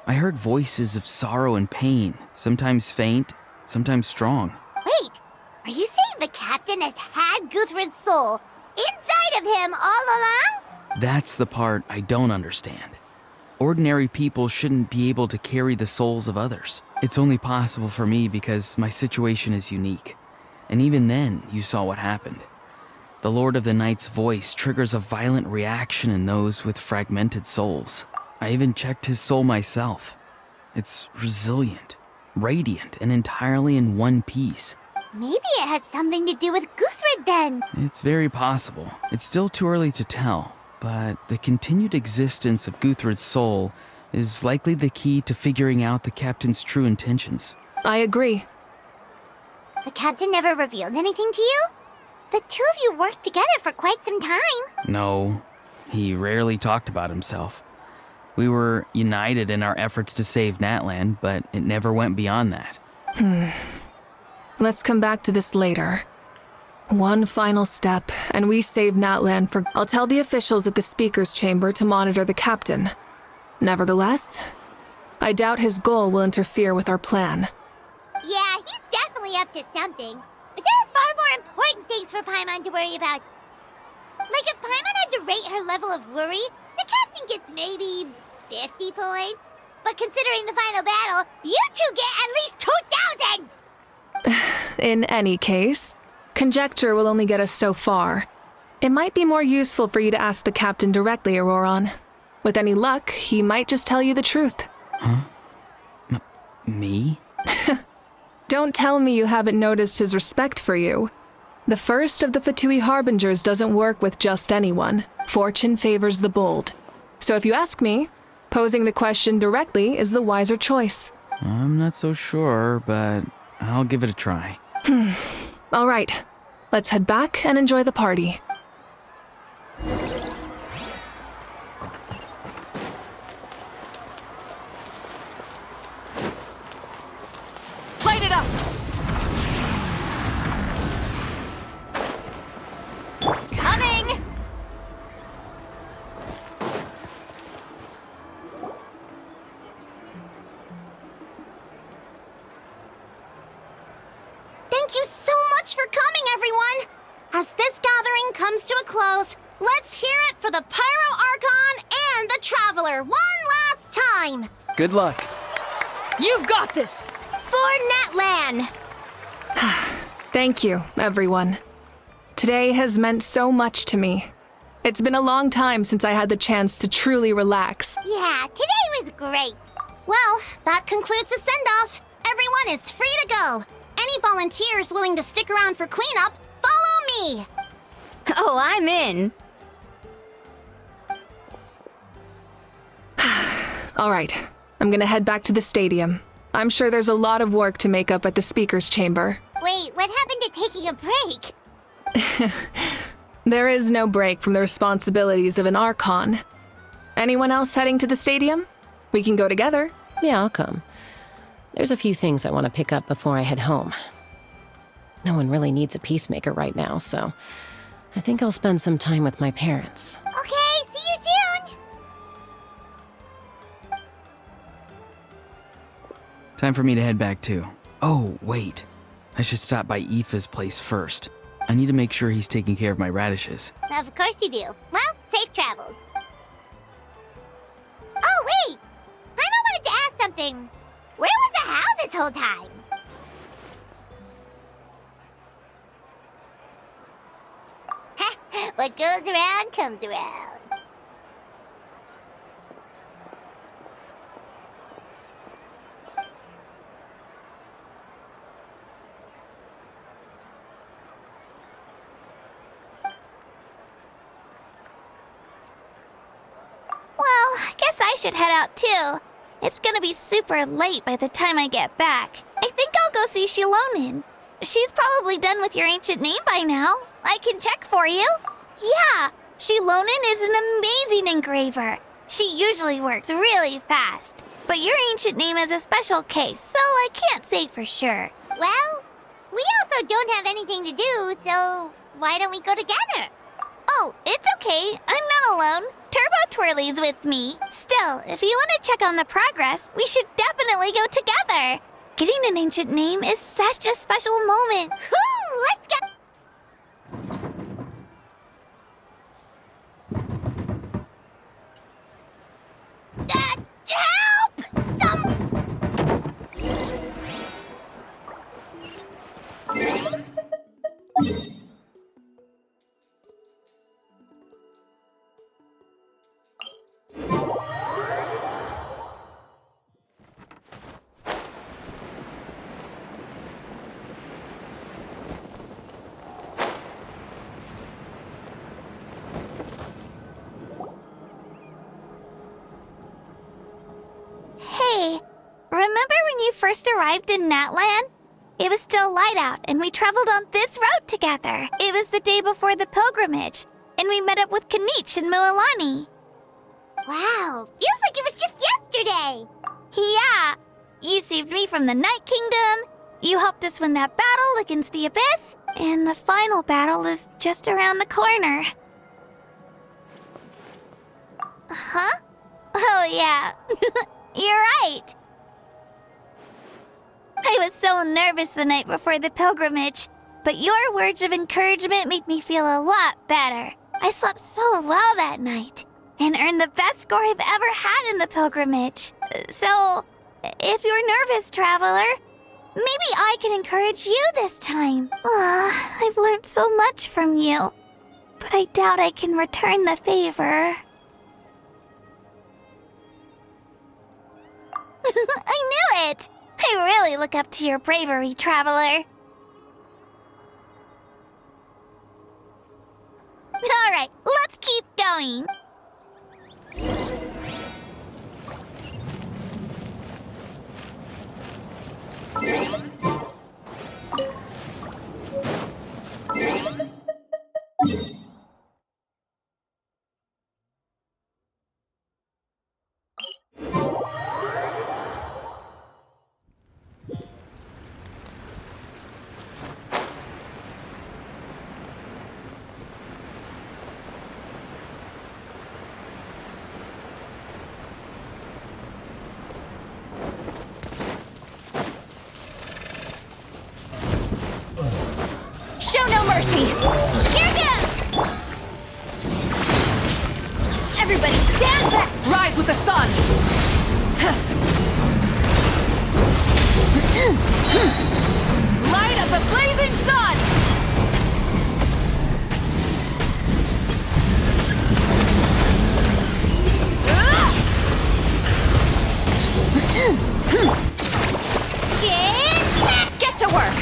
I heard voices of sorrow and pain, sometimes faint, sometimes strong. Wait, are you saying the captain has had Guthred's soul inside of him all along? That's the part I don't understand. Ordinary people shouldn't be able to carry the souls of others. It's only possible for me because my situation is unique. And even then, you saw what happened. The Lord of the Night's voice triggers a violent reaction in those with fragmented souls. I even checked his soul myself. It's resilient, radiant, and entirely in one piece. Maybe it had something to do with Guthred then. It's very possible. It's still too early to tell, but the continued existence of Guthred's soul is likely the key to figuring out the captain's true intentions. I agree. The captain never revealed anything to you? The two of you worked together for quite some time. No, he rarely talked about himself. We were united in our efforts to save Natland, but it never went beyond that. Let's come back to this later. One final step, and we save Natland for... I'll tell the officials at the speaker's chamber to monitor the captain. Nevertheless, I doubt his goal will interfere with our plan. Yeah, he's definitely up to something. But there are far more important things for Paimon to worry about. Like if Paimon had to rate her level of worry, the captain gets maybe 50 points. But considering the final battle, you two get at least 2,000! In any case, conjecture will only get us so far. It might be more useful for you to ask the captain directly, Auroron. With any luck, he might just tell you the truth. Huh? Me? Don't tell me you haven't noticed his respect for you. The first of the Fatui Harbingers doesn't work with just anyone. Fortune favors the bold. So if you ask me, posing the question directly is the wiser choice. I'm not so sure, but I'll give it a try. All right, let's head back and enjoy the party. Light it up! Coming! Thank you so much for coming, everyone! As this gathering comes to a close, let's hear it for the Pyro Archon and the Traveler one last time! Good luck. You've got this! For Natlan! Thank you, everyone. Today has meant so much to me. It's been a long time since I had the chance to truly relax. Yeah, today was great. Well, that concludes the send-off. Everyone is free to go. Any volunteers willing to stick around for cleanup, follow me! Oh, I'm in. All right, I'm gonna head back to the stadium. I'm sure there's a lot of work to make up at the speaker's chamber. Wait, what happened to taking a break? There is no break from the responsibilities of an Archon. Anyone else heading to the stadium? We can go together. Yeah, I'll come. There's a few things I want to pick up before I head home. No one really needs a peacemaker right now, so I think I'll spend some time with my parents. Okay, see you soon! Time for me to head back too. Oh, wait. I should stop by Aoife's place first. I need to make sure he's taking care of my radishes. Of course you do. Well, safe travels. Oh, wait! Paimon wanted to ask something. Where was the How this whole time? What goes around comes around. Well, I guess I should head out too. It's gonna be super late by the time I get back. I think I'll go see Shilonin. She's probably done with your ancient name by now. I can check for you. Yeah, Shilonen is an amazing engraver. She usually works really fast. But your ancient name is a special case, so I can't say for sure. Well, we also don't have anything to do, so why don't we go together? Oh, it's okay. I'm not alone. Turbo Twirly's with me. Still, if you want to check on the progress, we should definitely go together. Getting an ancient name is such a special moment. Whoo! Let's go! Help! Hey, remember when you first arrived in Natland? It was still light out, and we traveled on this road together. It was the day before the pilgrimage, and we met up with Kanich and Mualani. Wow, feels like it was just yesterday. Yeah, you saved me from the Night Kingdom, you helped us win that battle against the Abyss, and the final battle is just around the corner. Huh? Oh yeah, you're right. I was so nervous the night before the pilgrimage, but your words of encouragement made me feel a lot better. I slept so well that night, and earned the best score I've ever had in the pilgrimage. So, if you're nervous, traveler, maybe I can encourage you this time. I've learned so much from you, but I doubt I can return the favor. I knew it! I really look up to your bravery, traveler. Alright, let's keep going. Show no mercy! Here goes! Everybody stand back! Rise with the sun! Light of the blazing sun! Get to work!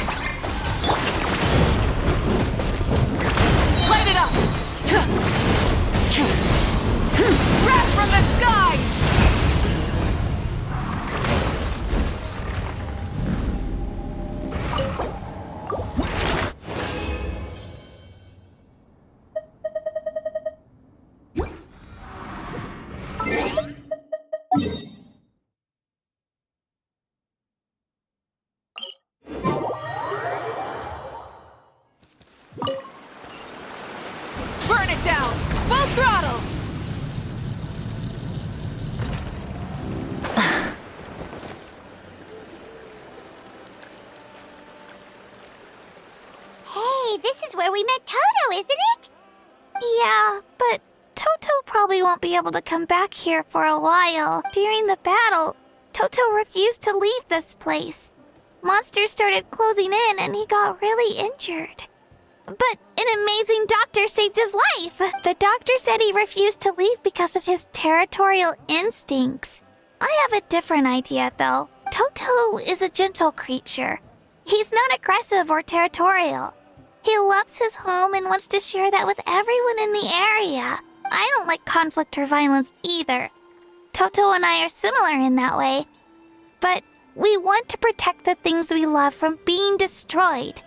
Light it up! Wrath from the skies! Burn it down! Full throttle! Hey, this is where we met Toto, isn't it? Yeah, but Toto probably won't be able to come back here for a while. During the battle, Toto refused to leave this place. Monsters started closing in and he got really injured. But an amazing doctor saved his life. The doctor said he refused to leave because of his territorial instincts. I have a different idea, though. Toto is a gentle creature. He's not aggressive or territorial. He loves his home and wants to share that with everyone in the area. I don't like conflict or violence either. Toto and I are similar in that way. But we want to protect the things we love from being destroyed.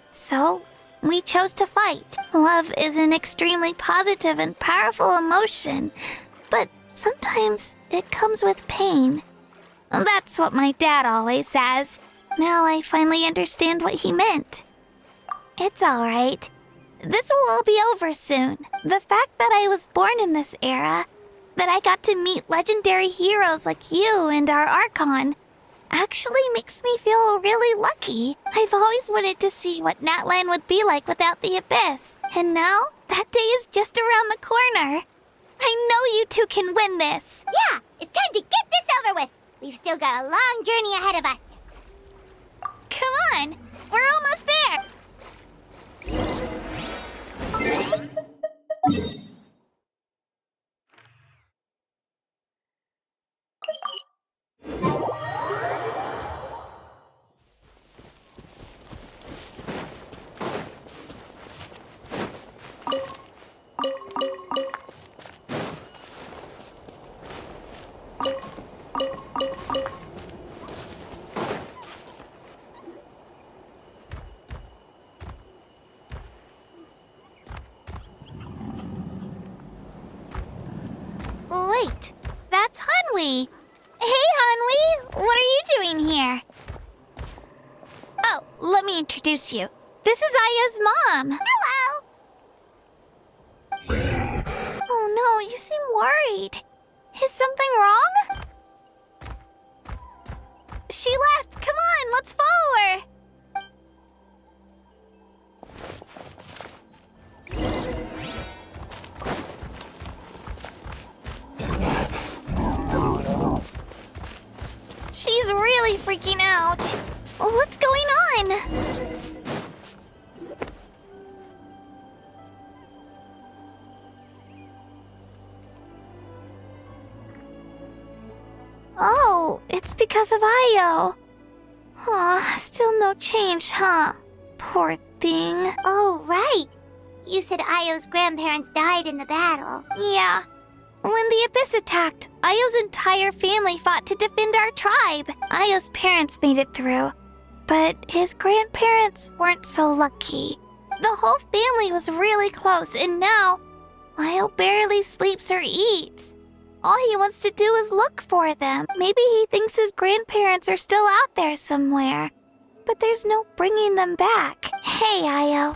So, We chose to fight. Love is an extremely positive and powerful emotion, but sometimes it comes with pain. That's what my dad always says. Now I finally understand what he meant. It's alright. This will all be over soon. The fact that I was born in this era, that I got to meet legendary heroes like you and our Archon, actually makes me feel really lucky. I've always wanted to see what Natland would be like without the Abyss. And now, that day is just around the corner. I know you two can win this. Yeah, it's time to get this over with. We've still got a long journey ahead of us. Come on, we're almost there. Wait, that's Hanwi. Hey, Hanwi, what are you doing here? Oh, let me introduce you. This is Aya's mom. Hello! Oh no, you seem worried. Is something wrong? She left. Come on, let's follow her. She's really freaking out. What's going on? Oh, it's because of Io. Aw, still no change, huh? Poor thing. Oh, right. You said Io's grandparents died in the battle. Yeah. When the Abyss attacked, Io's entire family fought to defend our tribe. Io's parents made it through, but his grandparents weren't so lucky. The whole family was really close, and now Io barely sleeps or eats. All he wants to do is look for them. Maybe he thinks his grandparents are still out there somewhere, but there's no bringing them back. Hey, Io.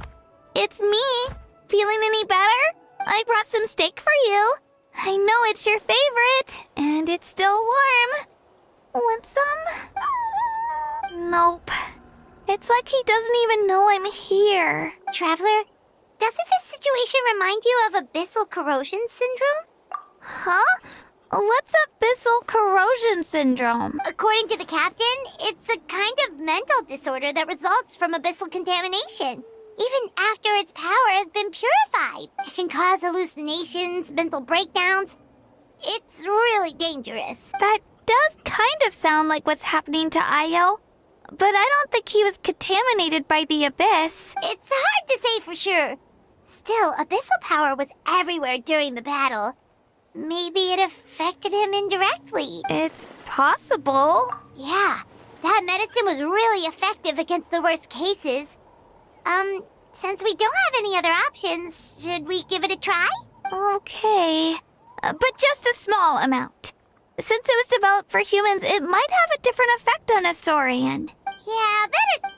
It's me. Feeling any better? I brought some steak for you. I know it's your favorite, and it's still warm. Want some? Nope. It's like he doesn't even know I'm here. Traveler, doesn't this situation remind you of abyssal corrosion syndrome? Huh? What's abyssal corrosion syndrome? According to the captain, it's a kind of mental disorder that results from abyssal contamination. Even after its power has been purified, it can cause hallucinations, mental breakdowns. It's really dangerous. That does kind of sound like what's happening to Io, but I don't think he was contaminated by the Abyss. It's hard to say for sure. Still, abyssal power was everywhere during the battle. Maybe it affected him indirectly. It's possible. Yeah, that medicine was really effective against the worst cases. Since we don't have any other options, should we give it a try? Okay. But just a small amount. Since it was developed for humans, it might have a different effect on a Saurian. Yeah, better...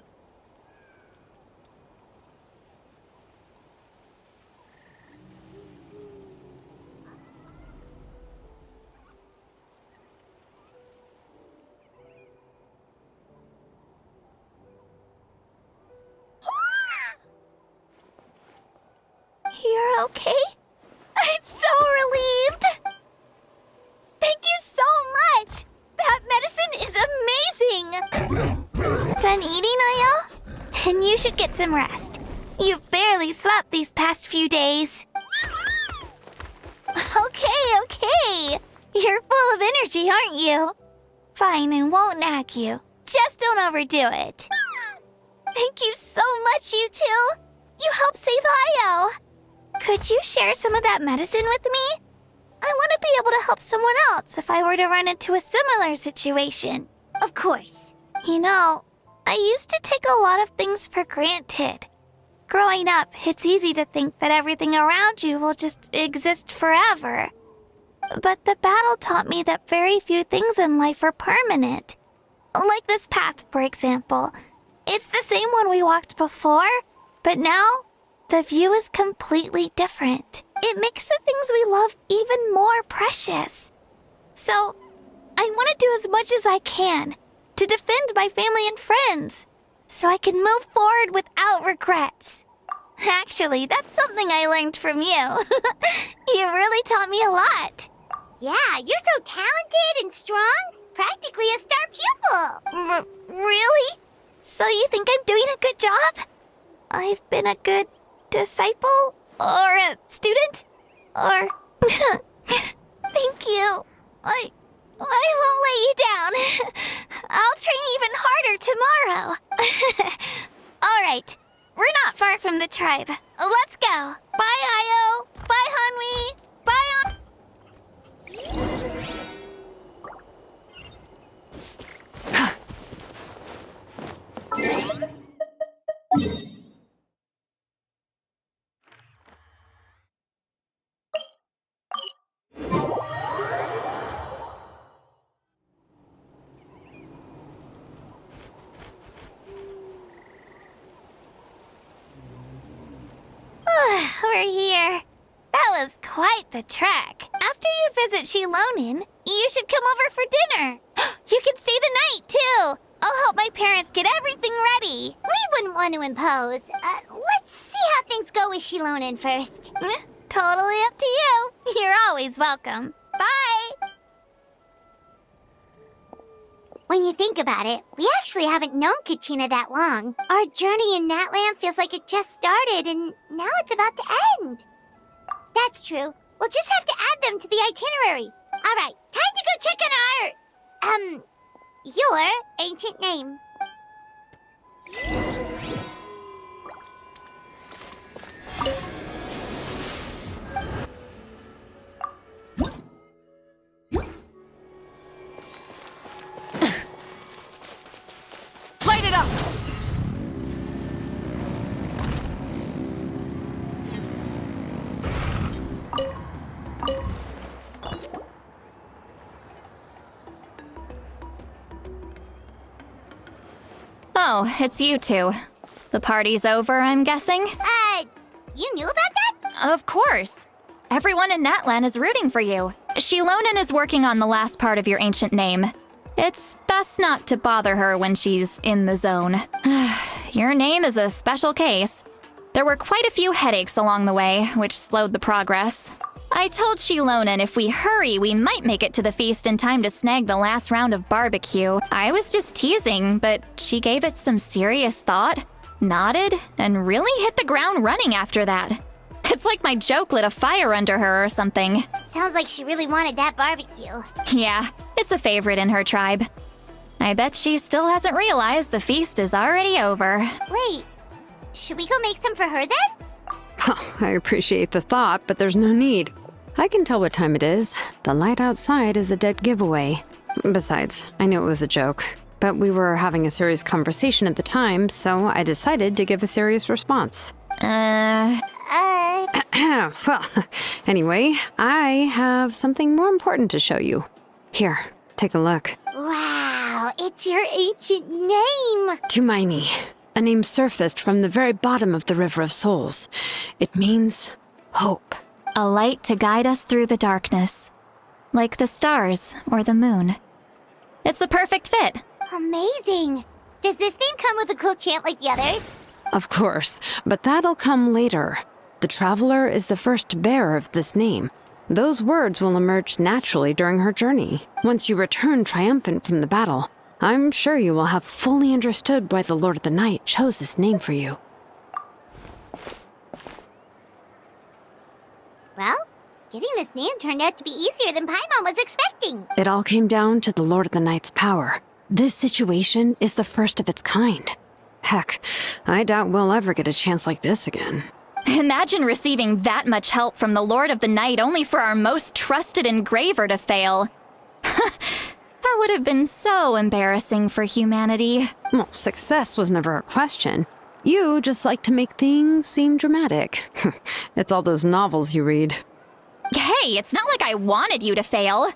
You're okay? I'm so relieved! Thank you so much! That medicine is amazing! Done eating, Io? Then you should get some rest. You've barely slept these past few days. Okay. You're full of energy, aren't you? Fine, I won't nag you. Just don't overdo it. Thank you so much, you two! You helped save Io! Could you share some of that medicine with me? I want to be able to help someone else if I were to run into a similar situation. Of course. You know, I used to take a lot of things for granted. Growing up, it's easy to think that everything around you will just exist forever. But the battle taught me that very few things in life are permanent. Like this path, for example. It's the same one we walked before, but now the view is completely different. It makes the things we love even more precious. So, I want to do as much as I can to defend my family and friends, so I can move forward without regrets. Actually, that's something I learned from you. You really taught me a lot. Yeah, you're so talented and strong. Practically a star pupil. Really? So you think I'm doing a good job? I've been a good disciple? Or a student? Or... Thank you. I won't let you down. I'll train even harder tomorrow. All right. We're not far from the tribe. Let's go. Bye, Io. Bye, Hanwi. Bye, We're here. That was quite the trek. After you visit Shilonin, you should come over for dinner. You can stay the night, too. I'll help my parents get everything ready. We wouldn't want to impose. Let's see how things go with Shilonin first. Totally up to you. You're always welcome. Bye. When you think about it, we actually haven't known Kachina that long. Our journey in Natland feels like it just started, and now it's about to end. That's true. We'll just have to add them to the itinerary. All right, time to go check on our... your ancient name. Light it up! Oh, it's you two. The party's over, I'm guessing? You knew about that? Of course. Everyone in Natland is rooting for you. Shilonin is working on the last part of your ancient name. It's best not to bother her when she's in the zone. Your name is a special case. There were quite a few headaches along the way, which slowed the progress. I told Shilonin if we hurry, we might make it to the feast in time to snag the last round of barbecue. I was just teasing, but she gave it some serious thought, nodded, and really hit the ground running after that. It's like my joke lit a fire under her or something. Sounds like she really wanted that barbecue. Yeah, it's a favorite in her tribe. I bet she still hasn't realized the feast is already over. Wait, should we go make some for her then? I appreciate the thought, but there's no need. I can tell what time it is. The light outside is a dead giveaway. Besides, I knew it was a joke, but we were having a serious conversation at the time, so I decided to give a serious response. Well, anyway, I have something more important to show you. Here, take a look. Wow, it's your ancient name! Tumaini, a name surfaced from the very bottom of the River of Souls. It means hope. A light to guide us through the darkness, like the stars or the moon. It's a perfect fit. Amazing! Does this name come with a cool chant like the others? Of course, but that'll come later. The Traveler is the first bearer of this name. Those words will emerge naturally during her journey. Once you return triumphant from the battle, I'm sure you will have fully understood why the Lord of the Night chose this name for you. Well, getting this name turned out to be easier than Paimon was expecting. It all came down to the Lord of the Night's power. This situation is the first of its kind. Heck, I doubt we'll ever get a chance like this again. Imagine receiving that much help from the Lord of the Night only for our most trusted engraver to fail. That would have been so embarrassing for humanity. Well, success was never a question. You just like to make things seem dramatic. It's all those novels you read. Hey, it's not like I wanted you to fail.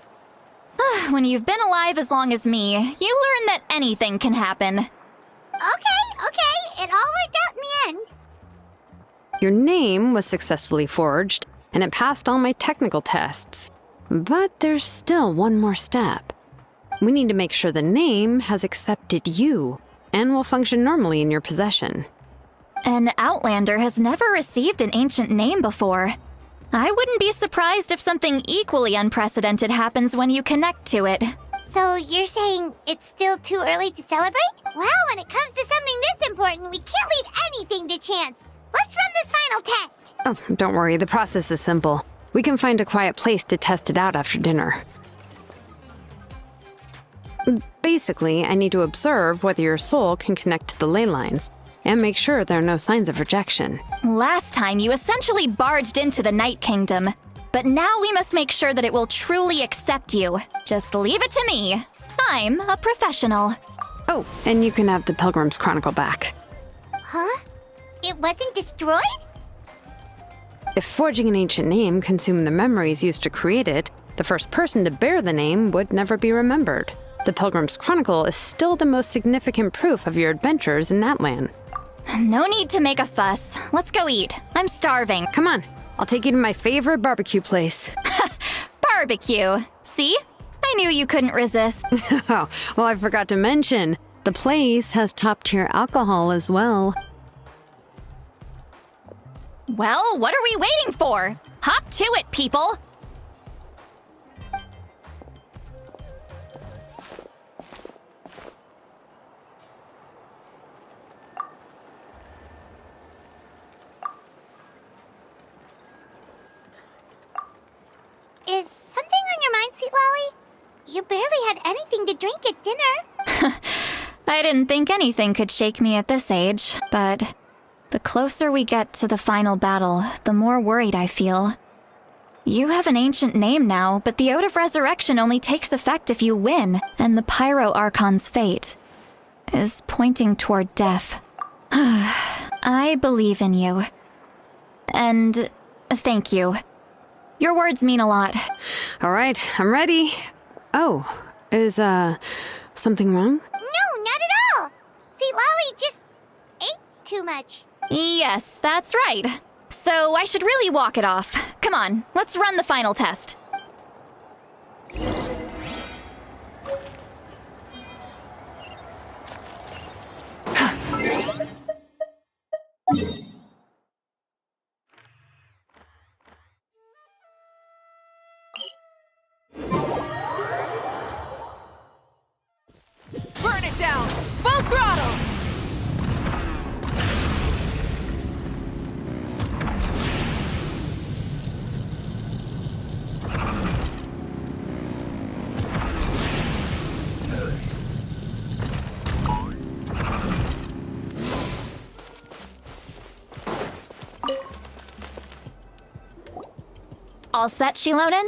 When you've been alive as long as me, you learn that anything can happen. Okay. It all worked out in the end. Your name was successfully forged, and it passed all my technical tests. But there's still one more step. We need to make sure the name has accepted you and will function normally in your possession. An Outlander has never received an ancient name before. I wouldn't be surprised if something equally unprecedented happens when you connect to it. So you're saying it's still too early to celebrate? Well, when it comes to something this important, we can't leave anything to chance. Let's run this final test. Oh, don't worry, the process is simple. We can find a quiet place to test it out after dinner. Basically, I need to observe whether your soul can connect to the ley lines, and make sure there are no signs of rejection. Last time, you essentially barged into the Night Kingdom. But now we must make sure that it will truly accept you. Just leave it to me. I'm a professional. Oh, and you can have the Pilgrim's Chronicle back. Huh? It wasn't destroyed? If forging an ancient name consumed the memories used to create it, the first person to bear the name would never be remembered. The Pilgrim's Chronicle is still the most significant proof of your adventures in Natland. No need to make a fuss. Let's go eat. I'm starving. Come on, I'll take you to my favorite barbecue place. Barbecue. See? I knew you couldn't resist. Oh, well, I forgot to mention, the place has top-tier alcohol as well. Well, what are we waiting for? Hop to it, people! Is something on your mind, Sweet Lolly? You barely had anything to drink at dinner. I didn't think anything could shake me at this age, but the closer we get to the final battle, the more worried I feel. You have an ancient name now, but the Ode of Resurrection only takes effect if you win, and the Pyro Archon's fate is pointing toward death. I believe in you. And thank you. Your words mean a lot. All right, I'm ready. Oh, is, something wrong? No, not at all. Sweet Lolly just ate too much. Yes, that's right. So I should really walk it off. Come on, let's run the final test. Burn it down! Full throttle! All set, Shilonen?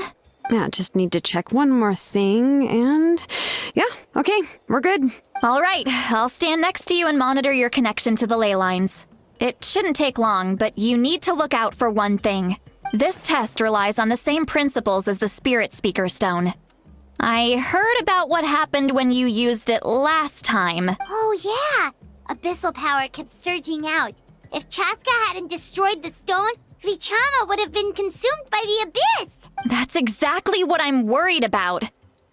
Yeah, just need to check one more thing, and yeah, okay, we're good. All right, I'll stand next to you and monitor your connection to the ley lines. It shouldn't take long, but you need to look out for one thing. This test relies on the same principles as the Spirit Speaker Stone. I heard about what happened when you used it last time. Oh yeah, abyssal power kept surging out. If Chaska hadn't destroyed the stone, Vichama would have been consumed by the abyss! That's exactly what I'm worried about.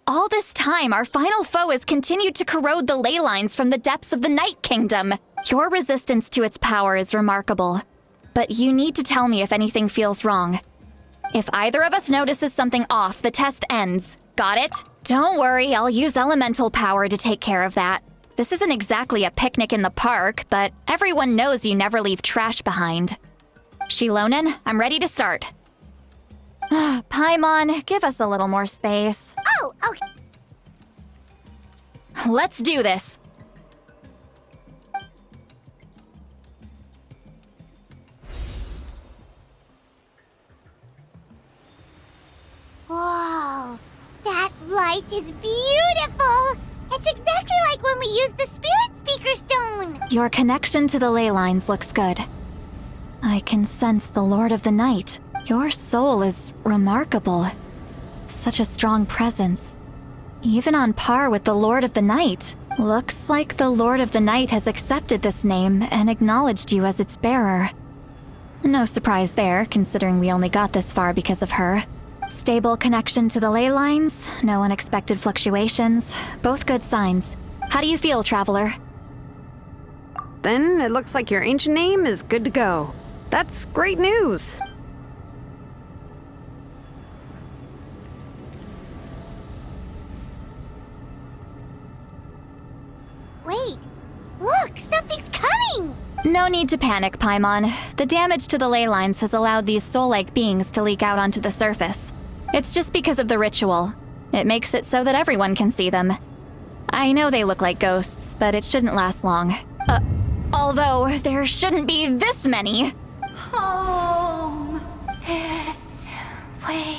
All this time, our final foe has continued to corrode the ley lines from the depths of the Night Kingdom. Your resistance to its power is remarkable. But you need to tell me if anything feels wrong. If either of us notices something off, the test ends. Got it? Don't worry, I'll use elemental power to take care of that. This isn't exactly a picnic in the park, but everyone knows you never leave trash behind. Shilonen, I'm ready to start. Paimon, give us a little more space. Oh, okay. Let's do this. Whoa, that light is beautiful! It's exactly like when we used the Spirit Speaker Stone! Your connection to the ley lines looks good. I can sense the Lord of the Night. Your soul is remarkable. Such a strong presence. Even on par with the Lord of the Night. Looks like the Lord of the Night has accepted this name and acknowledged you as its bearer. No surprise there, considering we only got this far because of her. Stable connection to the ley lines, no unexpected fluctuations, both good signs. How do you feel, Traveler? Then it looks like your ancient name is good to go. That's great news. Wait, look, something's coming! No need to panic, Paimon. The damage to the ley lines has allowed these soul-like beings to leak out onto the surface. It's just because of the ritual. It makes it so that everyone can see them. I know they look like ghosts, but it shouldn't last long. Although, there shouldn't be this many. Home. This way.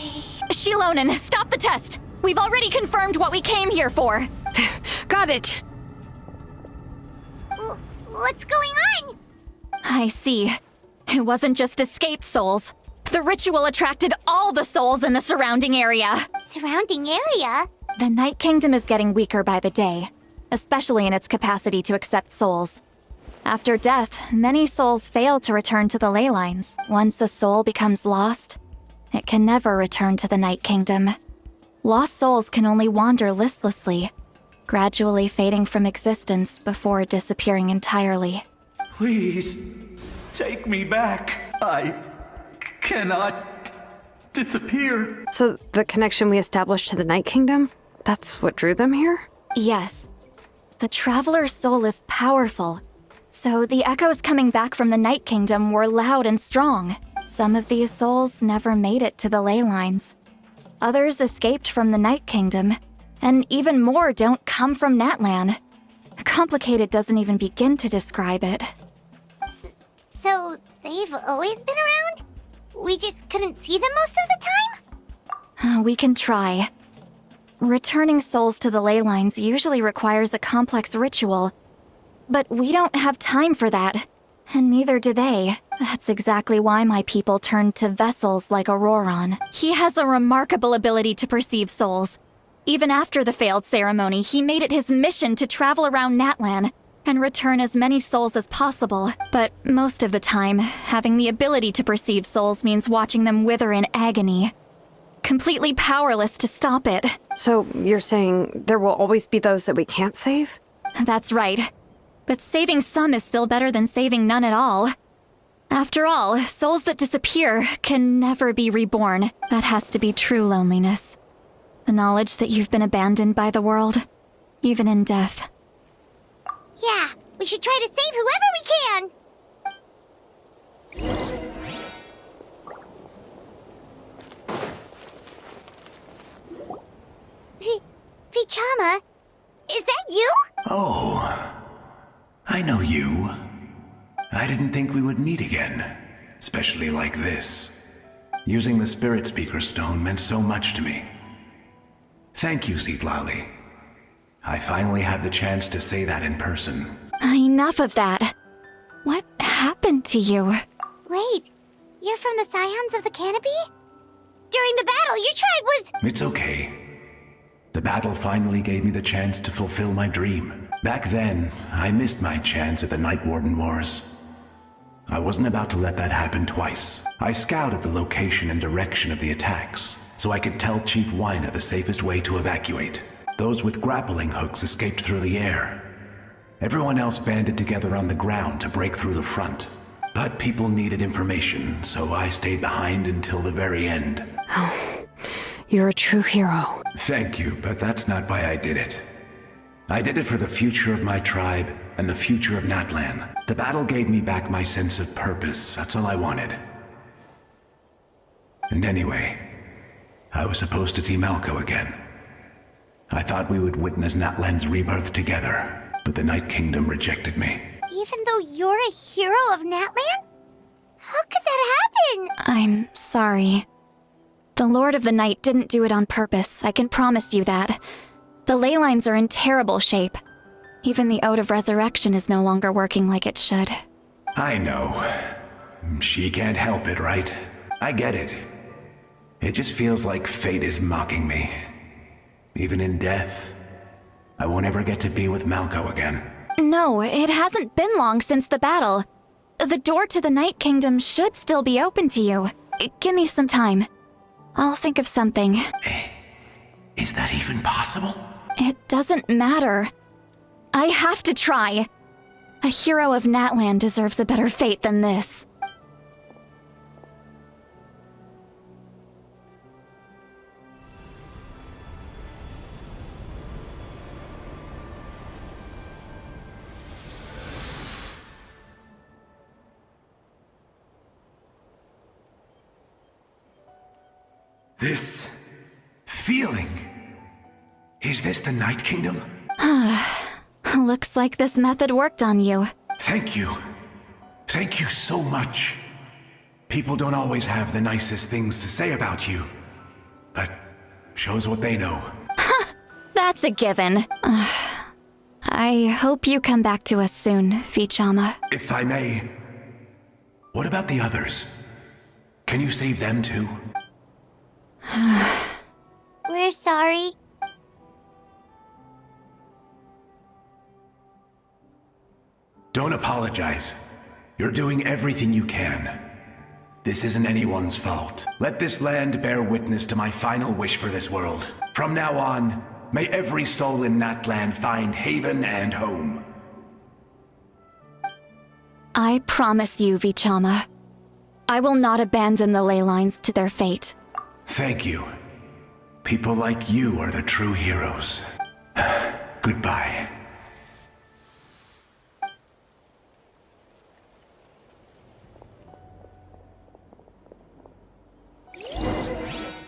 Shilonen, stop the test! We've already confirmed what we came here for. Got it. What's going on? I see. It wasn't just escaped souls. The ritual attracted all the souls in the surrounding area. Surrounding area? The Night Kingdom is getting weaker by the day, especially in its capacity to accept souls. After death, many souls fail to return to the ley lines. Once a soul becomes lost, it can never return to the Night Kingdom. Lost souls can only wander listlessly, gradually fading from existence before disappearing entirely. Please, take me back. I cannot disappear. So the connection we established to the Night Kingdom, that's what drew them here? Yes. The Traveler's soul is powerful, so the echoes coming back from the Night Kingdom were loud and strong. Some of these souls never made it to the ley lines. Others escaped from the Night Kingdom, and even more don't come from Natland. Complicated doesn't even begin to describe it. So, they've always been around? We just couldn't see them most of the time? We can try. Returning souls to the ley lines usually requires a complex ritual, but we don't have time for that, and neither do they. That's exactly why my people turned to vessels like Auroron. He has a remarkable ability to perceive souls. Even after the failed ceremony, he made it his mission to travel around Natland and return as many souls as possible. But most of the time, having the ability to perceive souls means watching them wither in agony. Completely powerless to stop it. So you're saying there will always be those that we can't save? That's right. But saving some is still better than saving none at all. After all, souls that disappear can never be reborn. That has to be true loneliness. The knowledge that you've been abandoned by the world, even in death. Yeah, we should try to save whoever we can! Vichama, is that you? Oh, I know you. I didn't think we would meet again, especially like this. Using the Spirit Speaker Stone meant so much to me. Thank you, Citlali. I finally have the chance to say that in person. Enough of that. What happened to you? Wait, you're from the Scions of the Canopy? During the battle, your tribe was— It's okay. The battle finally gave me the chance to fulfill my dream. Back then, I missed my chance at the Night Warden Wars. I wasn't about to let that happen twice. I scouted the location and direction of the attacks, so I could tell Chief Wyna the safest way to evacuate. Those with grappling hooks escaped through the air. Everyone else banded together on the ground to break through the front. But people needed information, so I stayed behind until the very end. Oh, you're a true hero. Thank you, but that's not why I did it. I did it for the future of my tribe and the future of Natland. The battle gave me back my sense of purpose, that's all I wanted. And anyway, I was supposed to see Malco again. I thought we would witness Natland's rebirth together, but the Night Kingdom rejected me. Even though you're a hero of Natland? How could that happen? I'm sorry. The Lord of the Night didn't do it on purpose, I can promise you that. The ley lines are in terrible shape. Even the Ode of Resurrection is no longer working like it should. I know. She can't help it, right? I get it. It just feels like fate is mocking me. Even in death, I won't ever get to be with Malco again. No, it hasn't been long since the battle. The door to the Night Kingdom should still be open to you. Give me some time. I'll think of something. Is that even possible? It doesn't matter. I have to try. A hero of Natland deserves a better fate than this. This feeling. Is this the Night Kingdom? Looks like this method worked on you. Thank you. Thank you so much. People don't always have the nicest things to say about you, but shows what they know. That's a given. I hope you come back to us soon, Vichama. If I may, what about the others? Can you save them too? We're sorry. Don't apologize. You're doing everything you can. This isn't anyone's fault. Let this land bear witness to my final wish for this world. From now on, may every soul in Natland find haven and home. I promise you, Vichama. I will not abandon the ley lines to their fate. Thank you. People like you are the true heroes. Goodbye.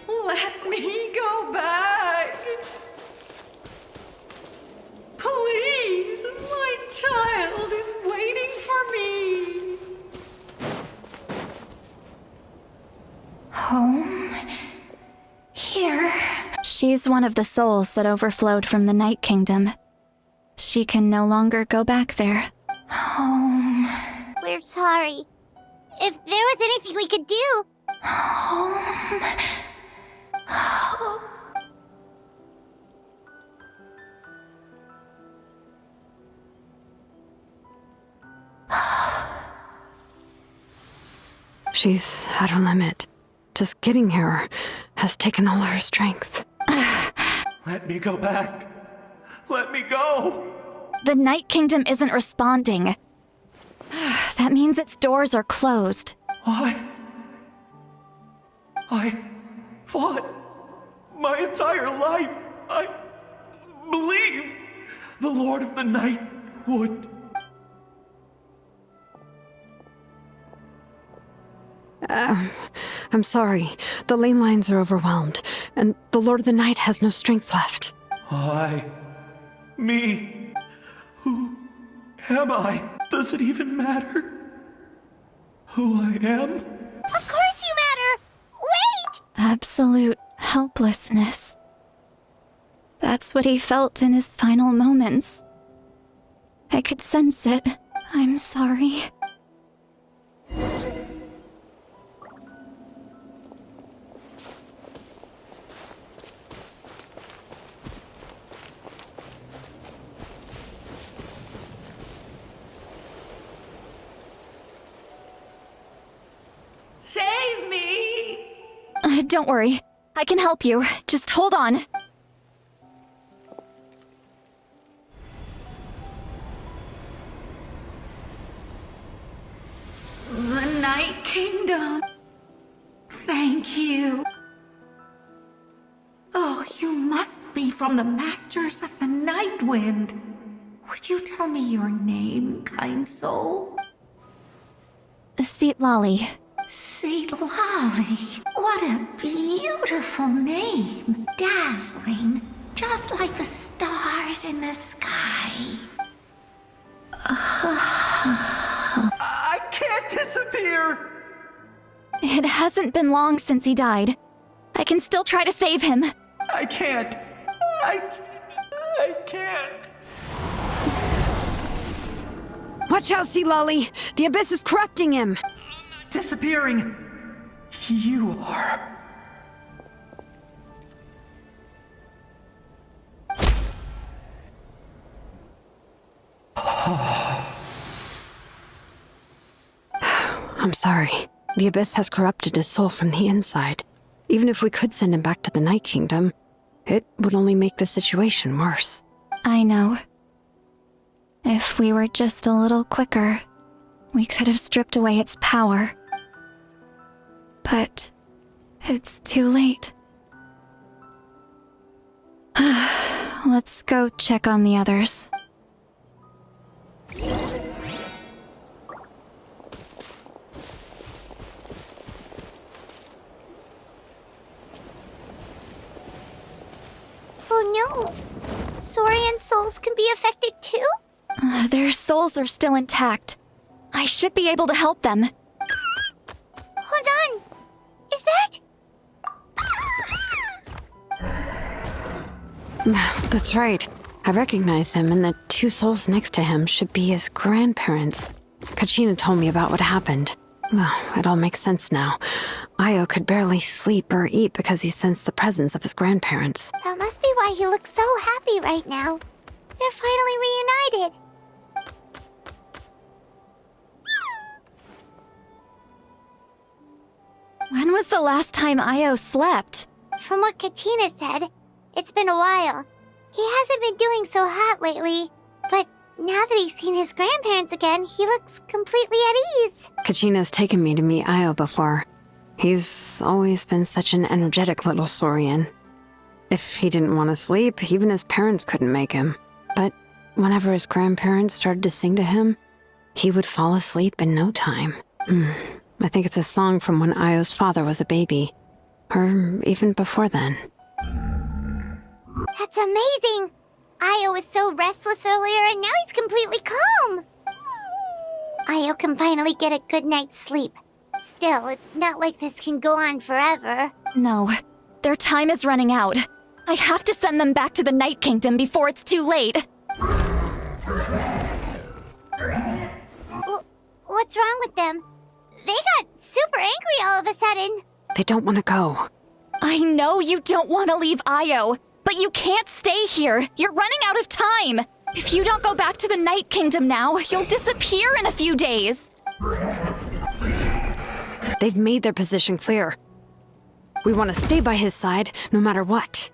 Let me go back. Please, my child is waiting for me. Home? Here? She's one of the souls that overflowed from the Night Kingdom. She can no longer go back there. Home. We're sorry. If there was anything we could do. Home. She's at her limit. Just getting here has taken all her strength. Let me go back. Let me go. The Night Kingdom isn't responding. That means its doors are closed. I fought my entire life. I believed the Lord of the Night would. I'm sorry. The ley lines are overwhelmed, and the Lord of the Night has no strength left. Me. Who am I? Does it even matter who I am? Of course you matter! Wait! Absolute helplessness. That's what he felt in his final moments. I could sense it. I'm sorry. Save me! Don't worry. I can help you. Just hold on. The Night Kingdom. Thank you. Oh, you must be from the Masters of the Night Wind. Would you tell me your name, kind soul? Seatlali. Seatlali. What a beautiful name. Dazzling. Just like the stars in the sky. I can't disappear! It hasn't been long since he died. I can still try to save him. I can't. I can't. Watch out, Sea Lolly! The Abyss is corrupting him! Disappearing. You are. I'm sorry. The Abyss has corrupted his soul from the inside. Even if we could send him back to the Night Kingdom, it would only make the situation worse. I know. If we were just a little quicker, we could have stripped away its power. But it's too late. Let's go check on the others. Oh no! Saurian souls can be affected too? Their souls are still intact. I should be able to help them. Hold on! Is that? That's right. I recognize him, and the two souls next to him should be his grandparents. Kachina told me about what happened. Well, it all makes sense now. Io could barely sleep or eat because he sensed the presence of his grandparents. That must be why he looks so happy right now. They're finally reunited. When was the last time Io slept? From what Kachina said, it's been a while. He hasn't been doing so hot lately, but now that he's seen his grandparents again, he looks completely at ease. Kachina's taken me to meet Io before. He's always been such an energetic little saurian. If he didn't want to sleep, even his parents couldn't make him. But whenever his grandparents started to sing to him, he would fall asleep in no time. I think it's a song from when Io's father was a baby. Or even before then. That's amazing! Io was so restless earlier and now he's completely calm! Io can finally get a good night's sleep. Still, it's not like this can go on forever. No, their time is running out. I have to send them back to the Night Kingdom before it's too late. What's wrong with them? They got super angry all of a sudden. They don't want to go. I know you don't want to leave Io, but you can't stay here. You're running out of time. If you don't go back to the Night Kingdom now, you'll disappear in a few days. They've made their position clear. We want to stay by his side, no matter what.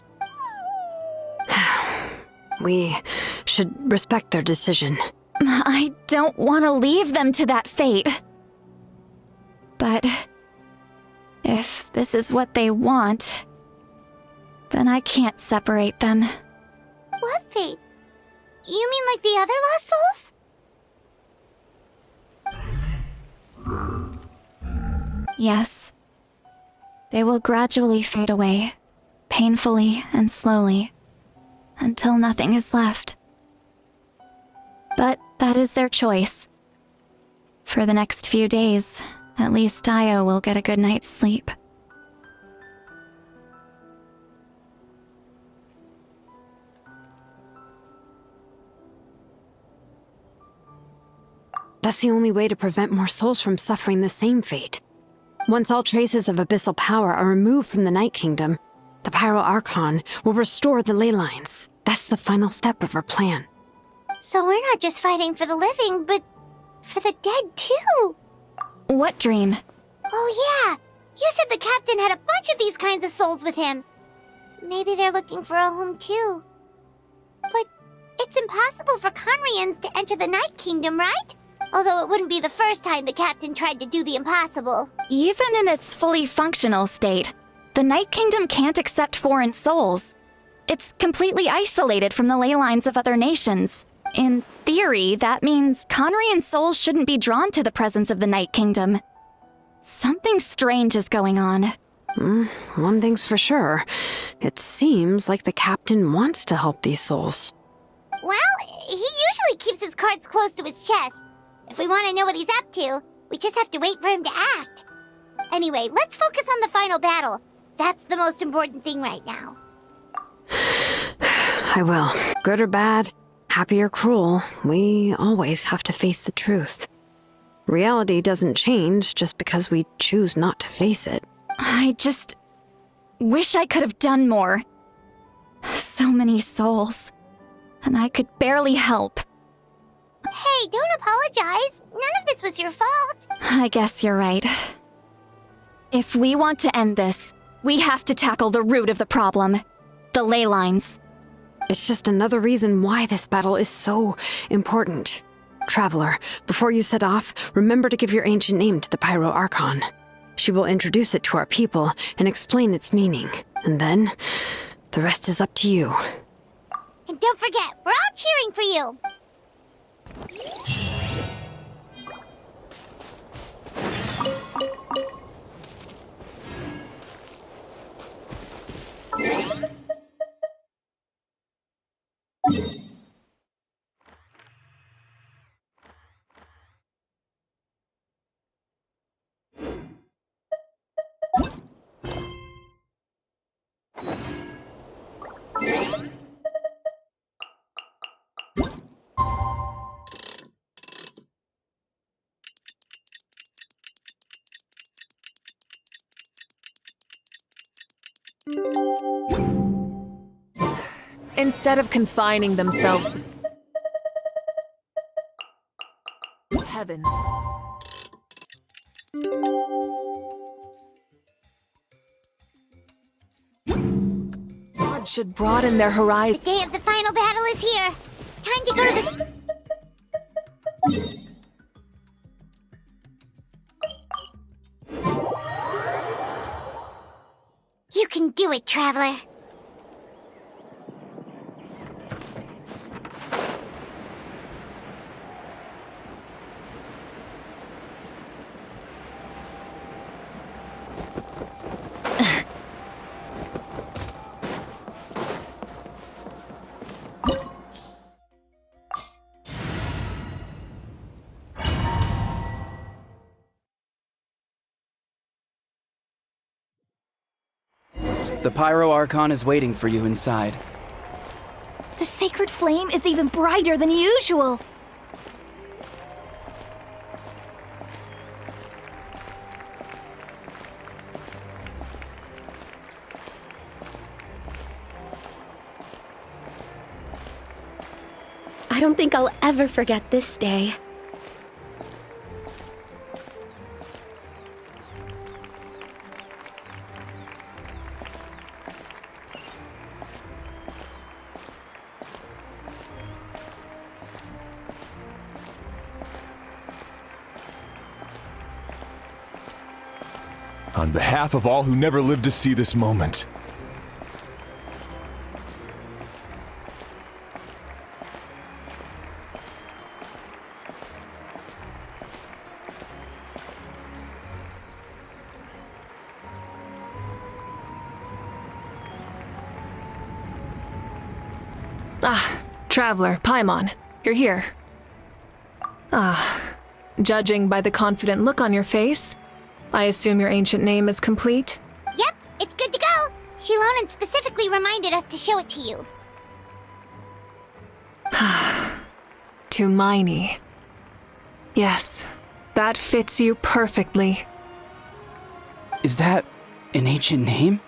We should respect their decision. I don't want to leave them to that fate. But if this is what they want, then I can't separate them. What fate? You mean like the other lost souls? Yes. They will gradually fade away, painfully and slowly, until nothing is left. But that is their choice. For the next few days, at least Io will get a good night's sleep. That's the only way to prevent more souls from suffering the same fate. Once all traces of abyssal power are removed from the Night Kingdom, the pyro acon will restore the ley lines. That's the final step of our plan. So we're not just fighting for the living, but for the dead too. What dream? Oh yeah, you said the captain had a bunch of these kinds of souls with him. Maybe they're looking for a home too. But it's impossible for Conrians to enter the Night Kingdom, right? Although it wouldn't be the first time the captain tried to do the impossible. Even in its fully functional state, the Night Kingdom can't accept foreign souls. It's completely isolated from the ley lines of other nations. In theory, that means Conrian souls shouldn't be drawn to the presence of the Night Kingdom. Something strange is going on. One thing's for sure. It seems like the captain wants to help these souls. Well, he usually keeps his cards close to his chest. If we want to know what he's up to, we just have to wait for him to act. Anyway, let's focus on the final battle. That's the most important thing right now. I will. Good or bad, happy or cruel, we always have to face the truth. Reality doesn't change just because we choose not to face it. I just wish I could have done more. So many souls, and I could barely help. Hey, don't apologize. None of this was your fault. I guess you're right. If we want to end this, we have to tackle the root of the problem. The ley lines. It's just another reason why this battle is so important. Traveler, before you set off, remember to give your ancient name to the pyro acon. She will introduce it to our people and explain its meaning. And then, the rest is up to you. And don't forget, we're all cheering for you. Instead of confining themselves to heavens, God should broaden their horizon. The day of the final battle is here. Time to go to the... You can do it, Traveler. The pyro archon is waiting for you inside. The sacred flame is even brighter than usual. I don't think I'll ever forget this day. On behalf of all who never lived to see this moment. Traveler, Paimon, you're here. Judging by the confident look on your face, I assume your ancient name is complete? Yep, it's good to go. Shilonen specifically reminded us to show it to you. Tumaini. Yes, that fits you perfectly. Is that an ancient name?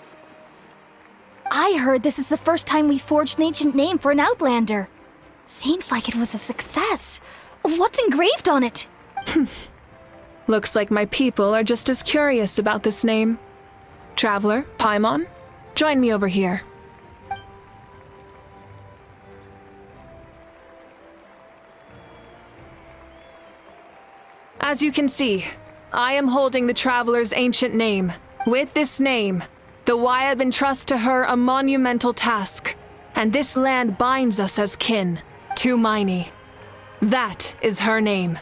I heard this is the first time we forged an ancient name for an Outlander. Seems like it was a success. What's engraved on it? Looks like my people are just as curious about this name. Traveler, Paimon, join me over here. As you can see, I am holding the Traveler's ancient name. With this name, the Wyab entrust to her a monumental task, and this land binds us as kin, Tumaini. That is her name.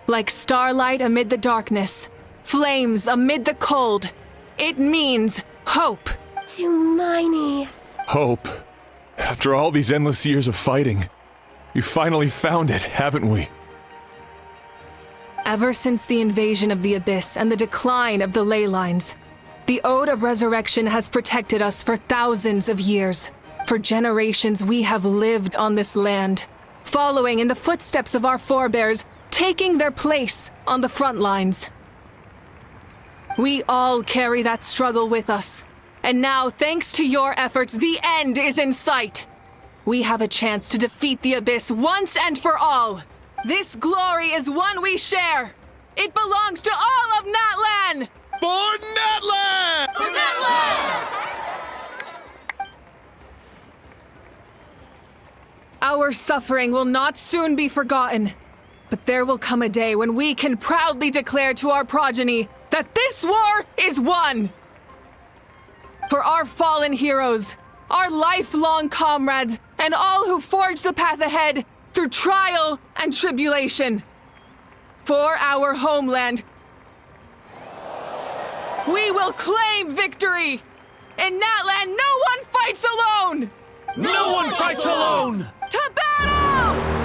Like starlight amid the darkness, flames amid the cold, it means hope. Tumaini. Hope. After all these endless years of fighting, we finally found it, haven't we? Ever since the invasion of the Abyss and the decline of the ley lines, the Ode of Resurrection has protected us for thousands of years. For generations, we have lived on this land, following in the footsteps of our forebears, taking their place on the front lines. We all carry that struggle with us. And now, thanks to your efforts, the end is in sight. We have a chance to defeat the Abyss once and for all. This glory is one we share. It belongs to all of Natlan! For Natland! For Natlan! Our suffering will not soon be forgotten. But there will come a day when we can proudly declare to our progeny that this war is won! For our fallen heroes, our lifelong comrades, and all who forge the path ahead through trial and tribulation. For our homeland, we will claim victory! In Natland, no one fights alone! No one fights alone! To battle!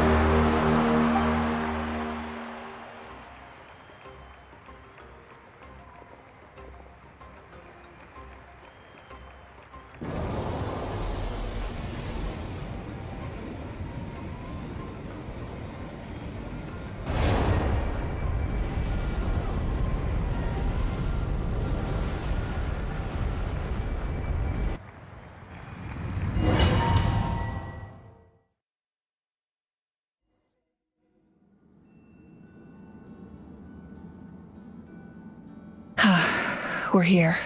We're here.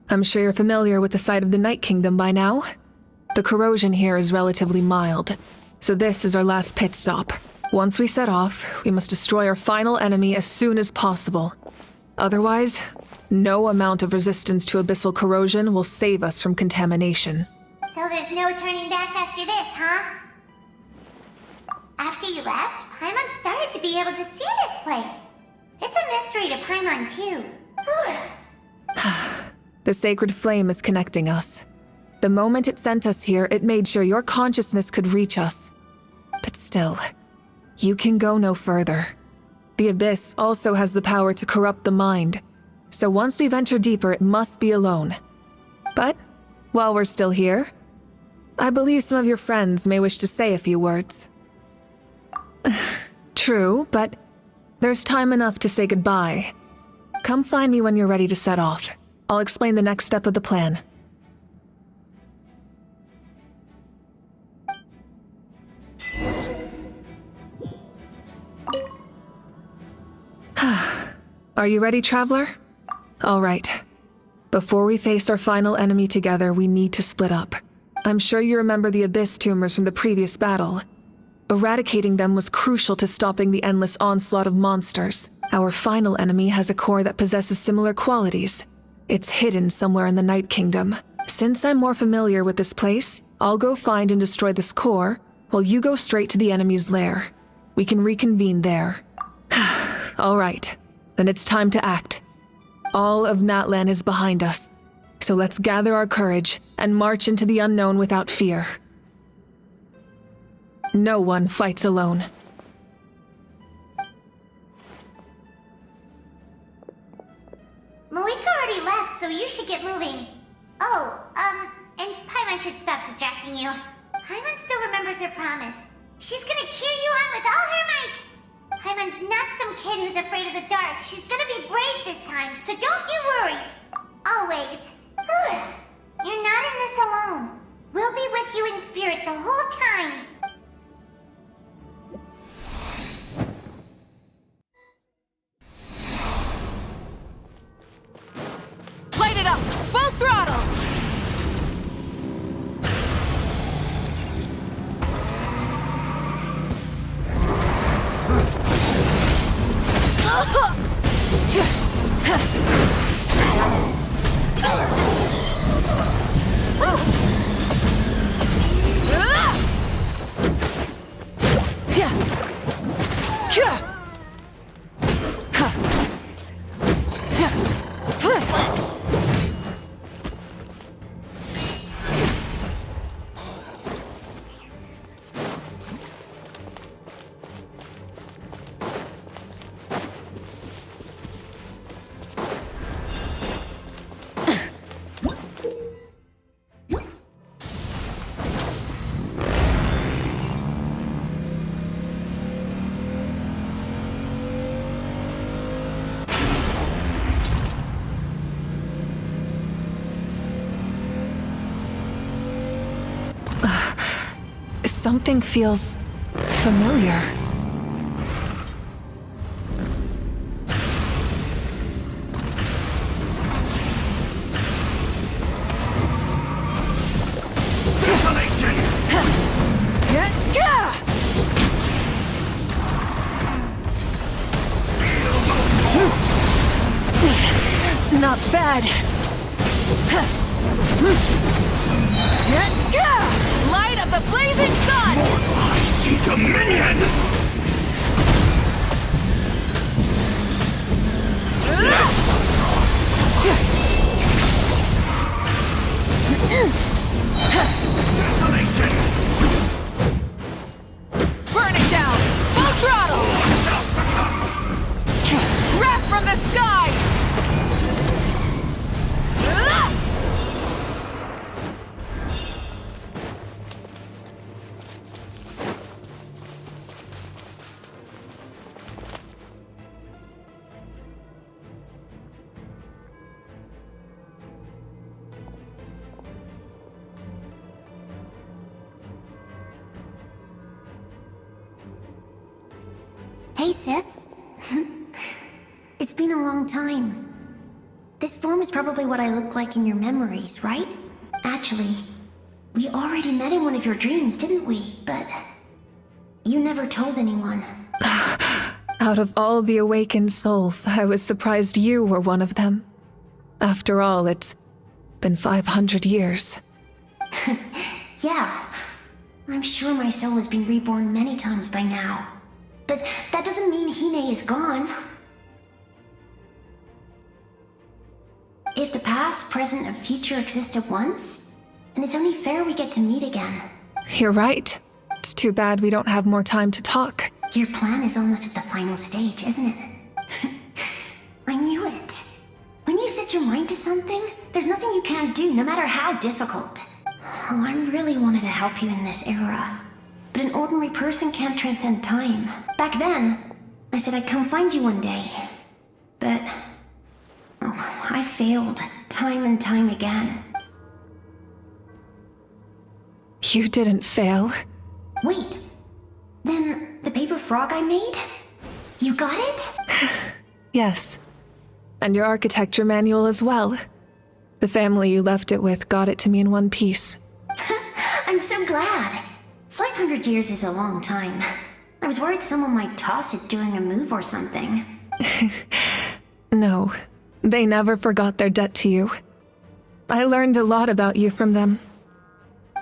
I'm sure you're familiar with the site of the Night Kingdom by now. The corrosion here is relatively mild, so this is our last pit stop. Once we set off, we must destroy our final enemy as soon as possible. Otherwise, no amount of resistance to abyssal corrosion will save us from contamination. So there's no turning back after this, huh? After you left, Paimon started to be able to see this place. It's a mystery to Paimon, too. The sacred flame is connecting us. The moment it sent us here, it made sure your consciousness could reach us. But still, you can go no further. The Abyss also has the power to corrupt the mind, so once we venture deeper, it must be alone. But, while we're still here, I believe some of your friends may wish to say a few words. True, but there's time enough to say goodbye. Come find me when you're ready to set off. I'll explain the next step of the plan. Are you ready, traveler? All right. Before we face our final enemy together, we need to split up. I'm sure you remember the Abyss tumors from the previous battle. Eradicating them was crucial to stopping the endless onslaught of monsters. Our final enemy has a core that possesses similar qualities. It's hidden somewhere in the Night Kingdom. Since I'm more familiar with this place, I'll go find and destroy this core, while you go straight to the enemy's lair. We can reconvene there. All right, then it's time to act. All of Natlan is behind us, so let's gather our courage and march into the unknown without fear. No one fights alone. Malika already left, so you should get moving. Oh, and Paimon should stop distracting you. Paimon still remembers her promise. She's gonna cheer you on with all her might. Paimon's not some kid who's afraid of the dark. She's gonna be brave this time, so don't you worry. Always. You're not in this alone. We'll be with you in spirit the whole time. Light it up! Full throttle! Something feels familiar. Not bad. Light of the blazing sun! I see dominion! Burn it down! Full throttle! Wrath from the sky! Hey, sis. It's been a long time. This form is probably what I look like in your memories, right? Actually, we already met in one of your dreams, didn't we? But you never told anyone. Out of all the awakened souls, I was surprised you were one of them. After all, it's been 500 years. Yeah. I'm sure my soul has been reborn many times by now. But that doesn't mean Hine is gone. If the past, present, and future exist at once, then it's only fair we get to meet again. You're right. It's too bad we don't have more time to talk. Your plan is almost at the final stage, isn't it? I knew it. When you set your mind to something, there's nothing you can't do, no matter how difficult. Oh, I really wanted to help you in this era. But an ordinary person can't transcend time. Back then, I said I'd come find you one day. But I failed, time and time again. You didn't fail. Wait, then the paper frog I made? You got it? Yes. And your architecture manual as well. The family you left it with got it to me in one piece. I'm so glad. 500 years is a long time. I was worried someone might toss it during a move or something. No, they never forgot their debt to you. I learned a lot about you from them.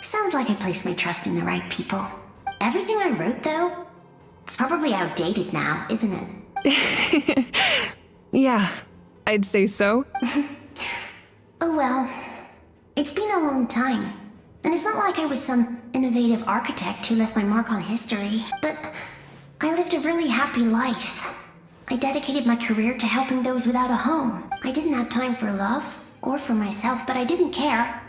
Sounds like I placed my trust in the right people. Everything I wrote, though, it's probably outdated now, isn't it? Yeah, I'd say so. Oh well. It's been a long time. And it's not like I was some innovative architect who left my mark on history, but I lived a really happy life. I dedicated my career to helping those without a home. I didn't have time for love, or for myself, but I didn't care.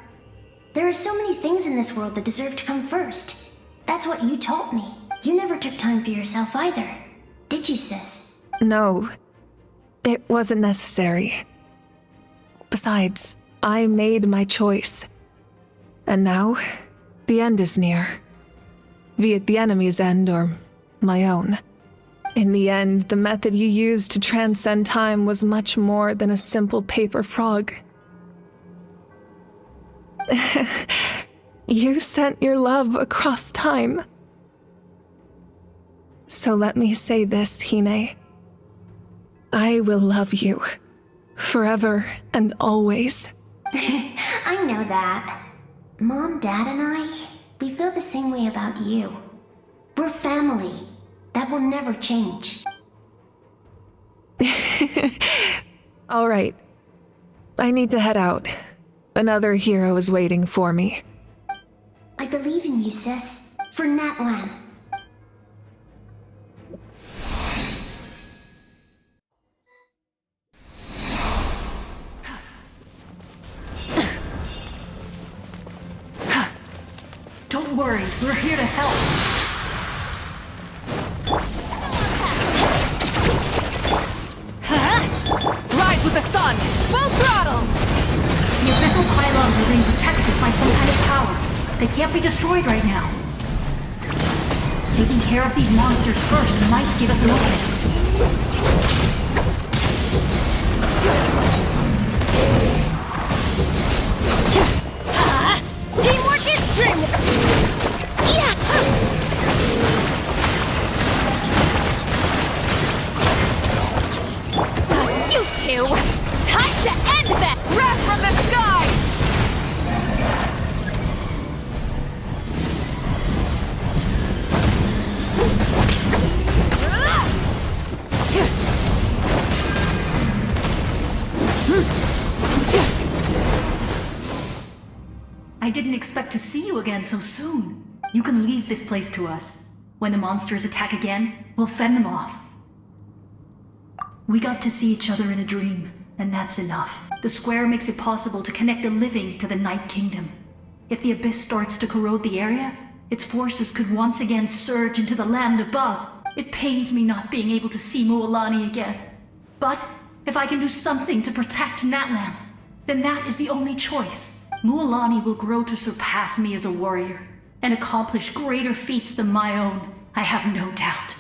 There are so many things in this world that deserve to come first. That's what you taught me. You never took time for yourself either. Did you, sis? No, it wasn't necessary. Besides, I made my choice. And now, the end is near. Be it the enemy's end or my own. In the end, the method you used to transcend time was much more than a simple paper frog. You sent your love across time. So let me say this, Hine. I will love you. Forever and always. I know that. Mom, Dad, and I, we feel the same way about you. We're family. That will never change. All right. I need to head out. Another hero is waiting for me. I believe in you, sis. For Natland. Don't worry, we're here to help. Rise with the sun! Full throttle! The abyssal pylons are being protected by some kind of power. They can't be destroyed right now. Taking care of these monsters first might give us an opening. Teamwork is dreamwork! Yeah! You two! Time to end that! Wrath from the sky! I didn't expect to see you again so soon. You can leave this place to us. When the monsters attack again, we'll fend them off. We got to see each other in a dream, and that's enough. The square makes it possible to connect the living to the Night Kingdom. If the abyss starts to corrode the area, its forces could once again surge into the land above. It pains me not being able to see Mualani again. But if I can do something to protect Natland, then that is the only choice. Mualani will grow to surpass me as a warrior, and accomplish greater feats than my own, I have no doubt.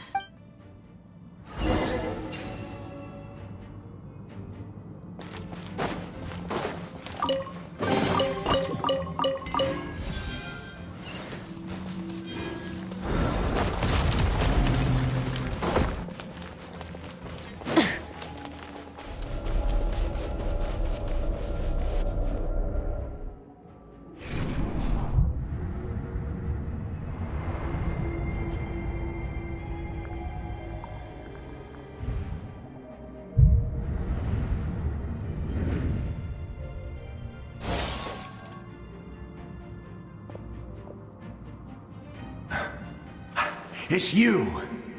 It's you!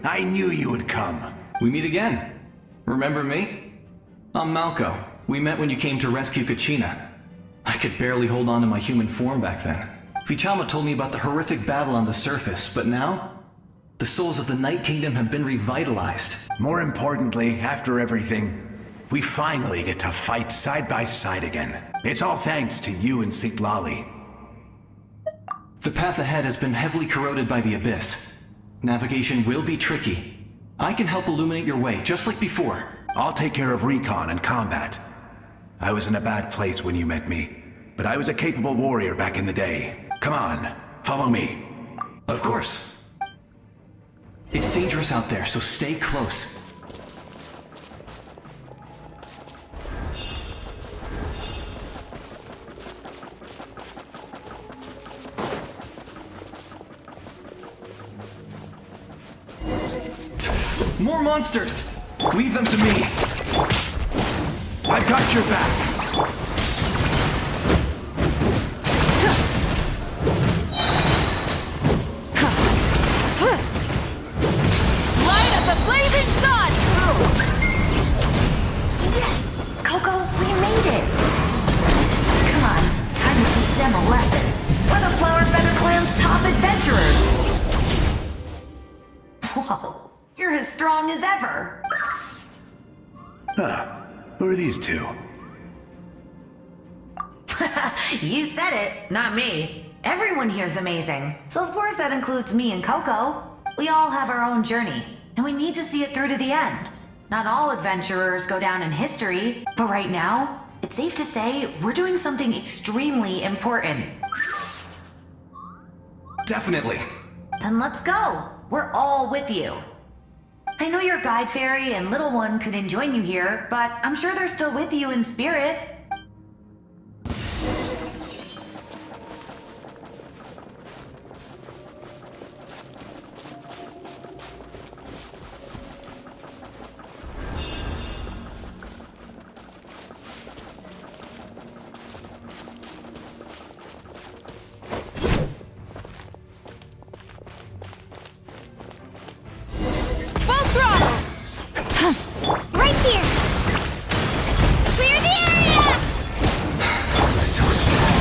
I knew you would come. We meet again. Remember me? I'm Malco. We met when you came to rescue Kachina. I could barely hold on to my human form back then. Vichama told me about the horrific battle on the surface, but now, the souls of the Night Kingdom have been revitalized. More importantly, after everything, we finally get to fight side by side again. It's all thanks to you and Sitlali. The path ahead has been heavily corroded by the abyss. Navigation will be tricky. I can help illuminate your way, just like before. I'll take care of recon and combat. I was in a bad place when you met me, but I was a capable warrior back in the day. Come on, follow me. Of course. It's dangerous out there, so stay close. More monsters! Leave them to me! I've got your back! Light up the blazing sun! Yes! Coco, we made it! Come on, time to teach them a lesson. We're the Flower Feather Clan's top adventurers! Whoa! You're as strong as ever! Huh. Who are these two? You said it, not me. Everyone here's amazing. So of course that includes me and Coco. We all have our own journey, and we need to see it through to the end. Not all adventurers go down in history, but right now, it's safe to say we're doing something extremely important. Definitely. Then let's go. We're all with you. I know your guide fairy and little one couldn't join you here, but I'm sure they're still with you in spirit. Right here! Clear the area! So strong.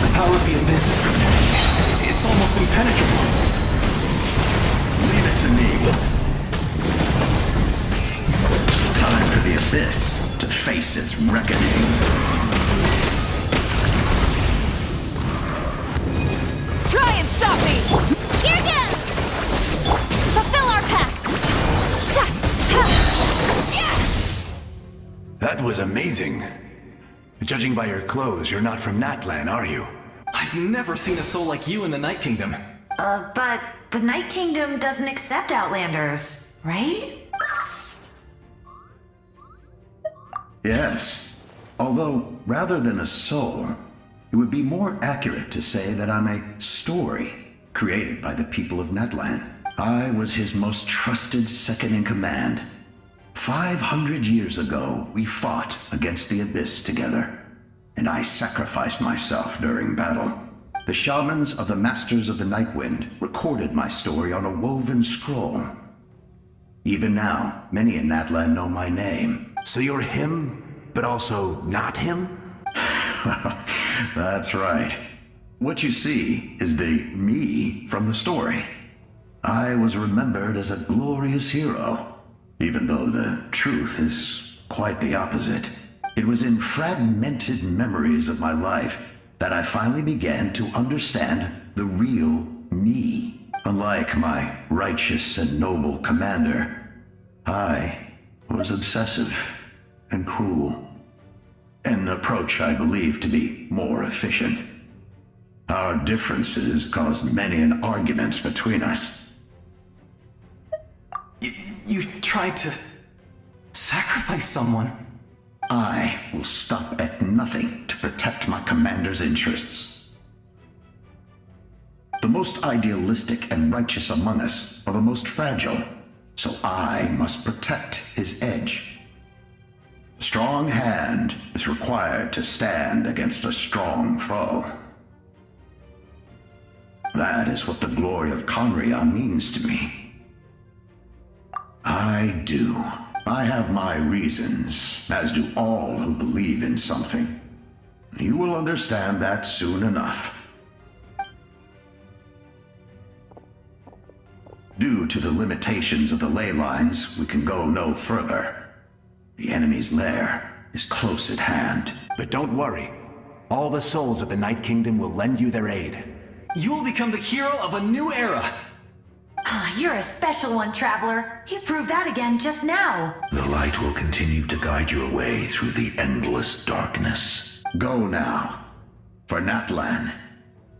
The power of the abyss is protecting it. It's almost impenetrable. Leave it to me. Time for the abyss to face its reckoning. Try and stop me! Here goes! was amazing. Judging by your clothes, you're not from Natland, are you? I've never seen a soul like you in the Night Kingdom. But the Night Kingdom doesn't accept Outlanders, right? Yes. Although, rather than a soul, it would be more accurate to say that I'm a story created by the people of Natland. I was his most trusted second-in-command. 500 years ago, we fought against the Abyss together, and I sacrificed myself during battle. The shamans of the Masters of the Nightwind recorded my story on a woven scroll. Even now, many in Natland know my name. So you're him, but also not him? That's right. What you see is the me from the story. I was remembered as a glorious hero, even though the truth is quite the opposite. It was in fragmented memories of my life that I finally began to understand the real me. Unlike my righteous and noble commander, I was obsessive and cruel. An approach I believe to be more efficient. Our differences caused many an arguments between us. You tried to sacrifice someone. I will stop at nothing to protect my commander's interests. The most idealistic and righteous among us are the most fragile, so I must protect his edge. A strong hand is required to stand against a strong foe. That is what the glory of Conria means to me. I do. I have my reasons, as do all who believe in something. You will understand that soon enough. Due to the limitations of the ley lines, we can go no further. The enemy's lair is close at hand. But don't worry. All the souls of the Night Kingdom will lend you their aid. You will become the hero of a new era. You're a special one, Traveler. You proved that again just now. The light will continue to guide your way through the endless darkness. Go now, for Natland,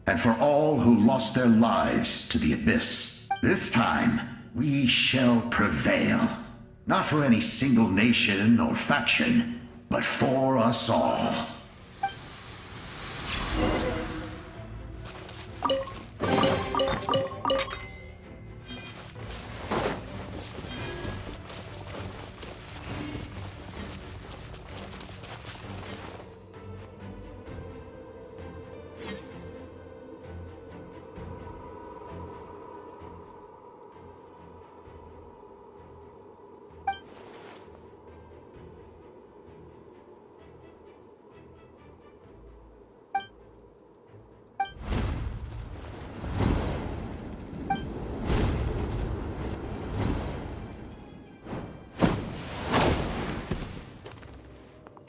and for all who lost their lives to the Abyss. This time, we shall prevail. Not for any single nation or faction, but for us all.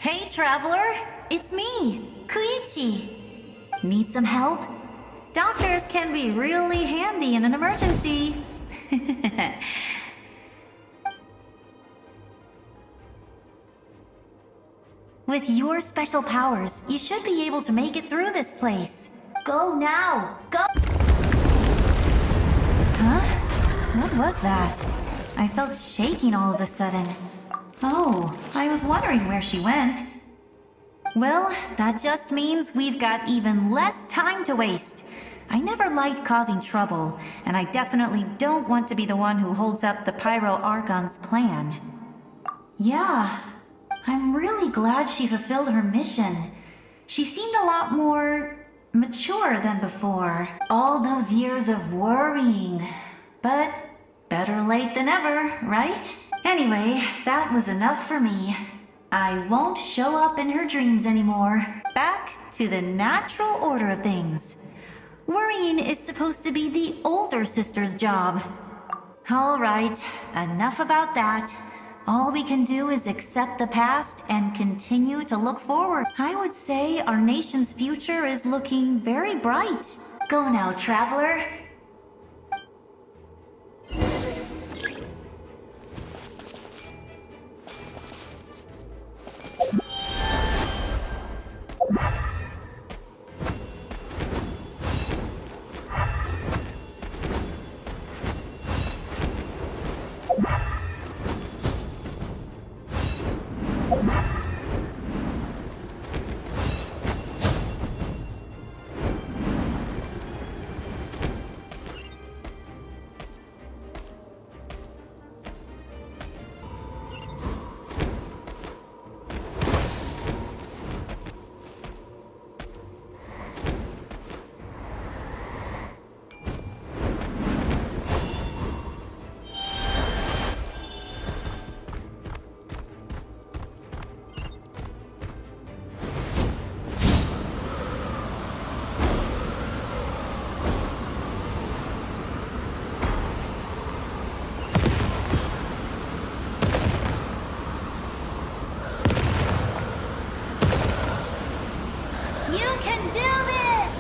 Hey, Traveler! It's me, Koichi. Need some help? Doctors can be really handy in an emergency. With your special powers, you should be able to make it through this place. Go now! Go! Huh? What was that? I felt shaking all of a sudden. Oh, I was wondering where she went. Well, that just means we've got even less time to waste. I never liked causing trouble, and I definitely don't want to be the one who holds up the Pyro Archon's plan. Yeah, I'm really glad she fulfilled her mission. She seemed a lot more mature than before. All those years of worrying. But better late than ever, right? Anyway, that was enough for me. I won't show up in her dreams anymore. Back to the natural order of things. Worrying is supposed to be the older sister's job. All right, enough about that. All we can do is accept the past and continue to look forward. I would say our nation's future is looking very bright. Go now, Traveler. can do this!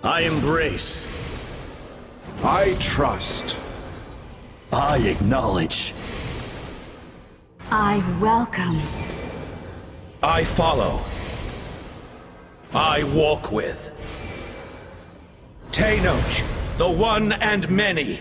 I embrace. I trust. I acknowledge. I welcome. I follow. I walk with. Tenoch, the one and many.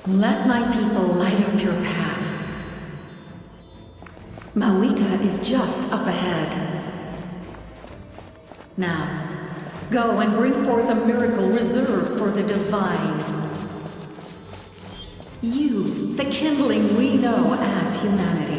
Let my people light up your path. Mawika is just up ahead. Now, go and bring forth a miracle reserved for the divine. You, the kindling we know as humanity.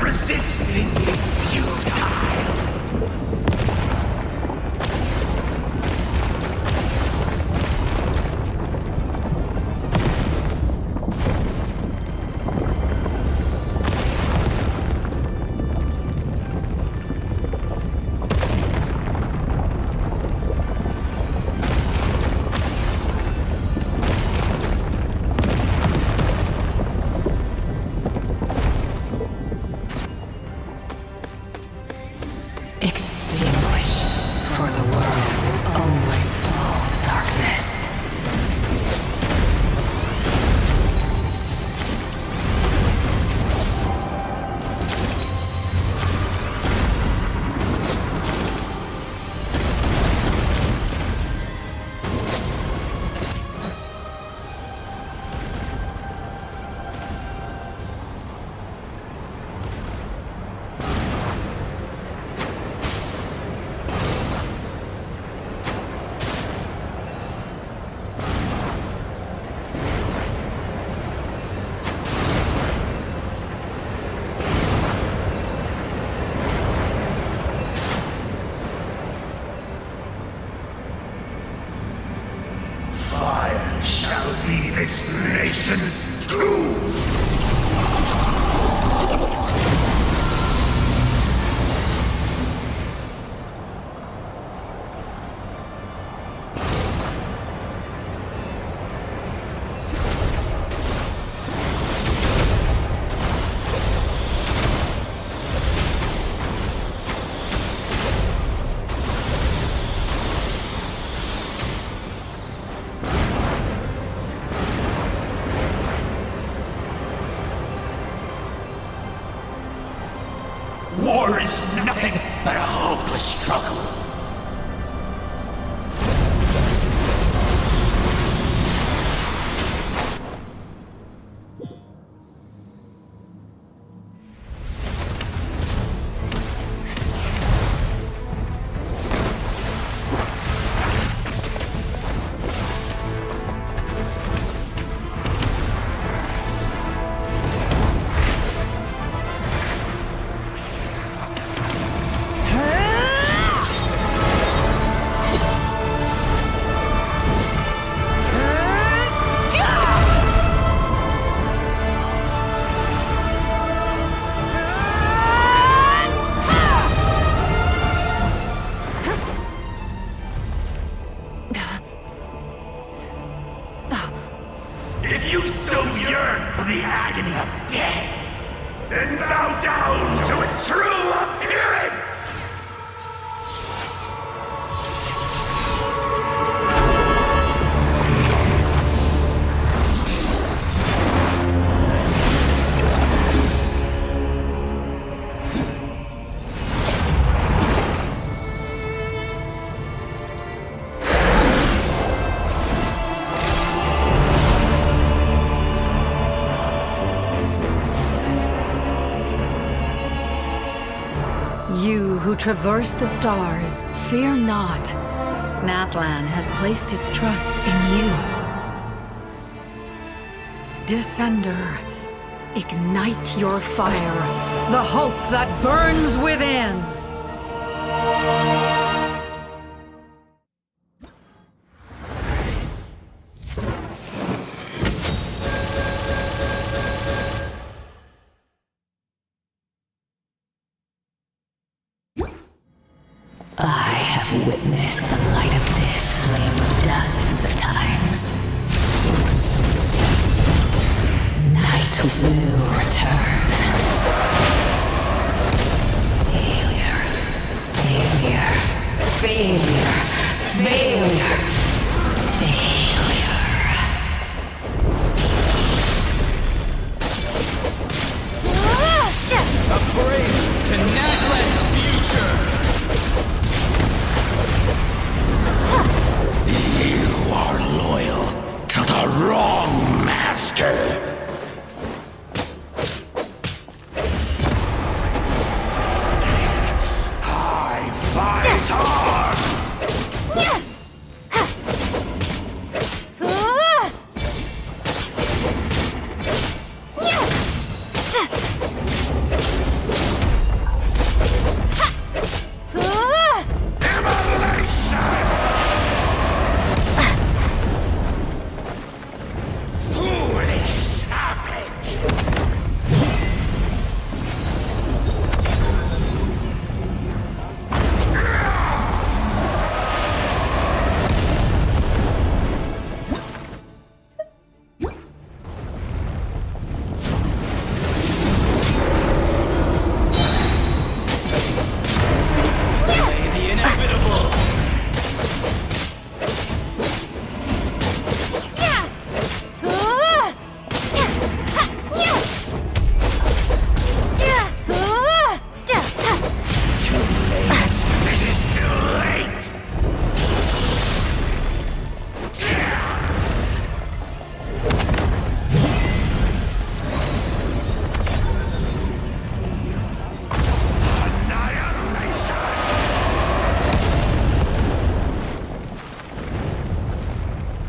Resistance is futile. Fire shall be this nation's tomb! War is nothing but a hopeless struggle. You so yearn for the agony of death, and bow down to its true appearance! You who traverse the stars, fear not. Natlan has placed its trust in you. Descender, ignite your fire, the hope that burns within. I have witnessed the light of this flame dozens of times. Night will return. Failure. Failure. Failure. Failure. Failure. A praise to Natland's future! You are loyal to the wrong master. I fight hard.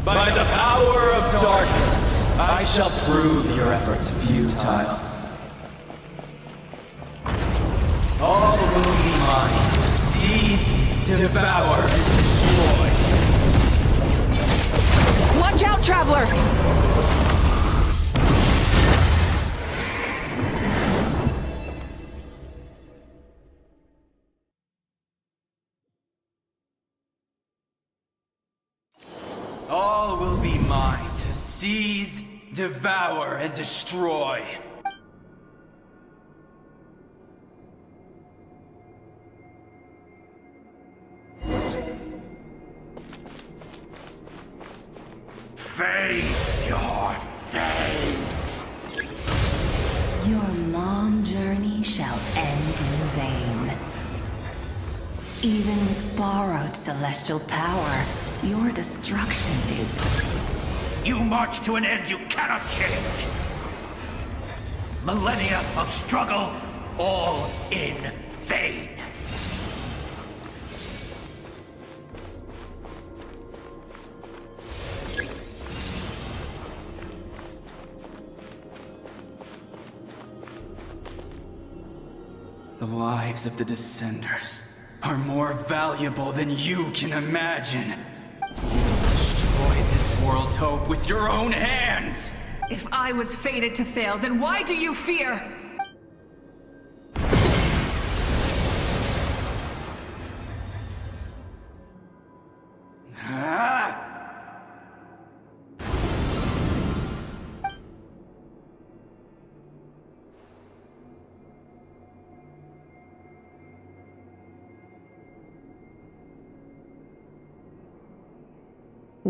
By the power of darkness, I shall prove your efforts futile. All will be mine to seize, devour, destroy. Watch out, Traveler! All will be mine to seize, devour, and destroy. Face your fate. Your long journey shall end in vain. Even with borrowed celestial power, your destruction is... You march to an end you cannot change. Millennia of struggle, all in vain. The lives of the Descenders are more valuable than you can imagine. You will destroy this world's hope with your own hands! If I was fated to fail, then why do you fear?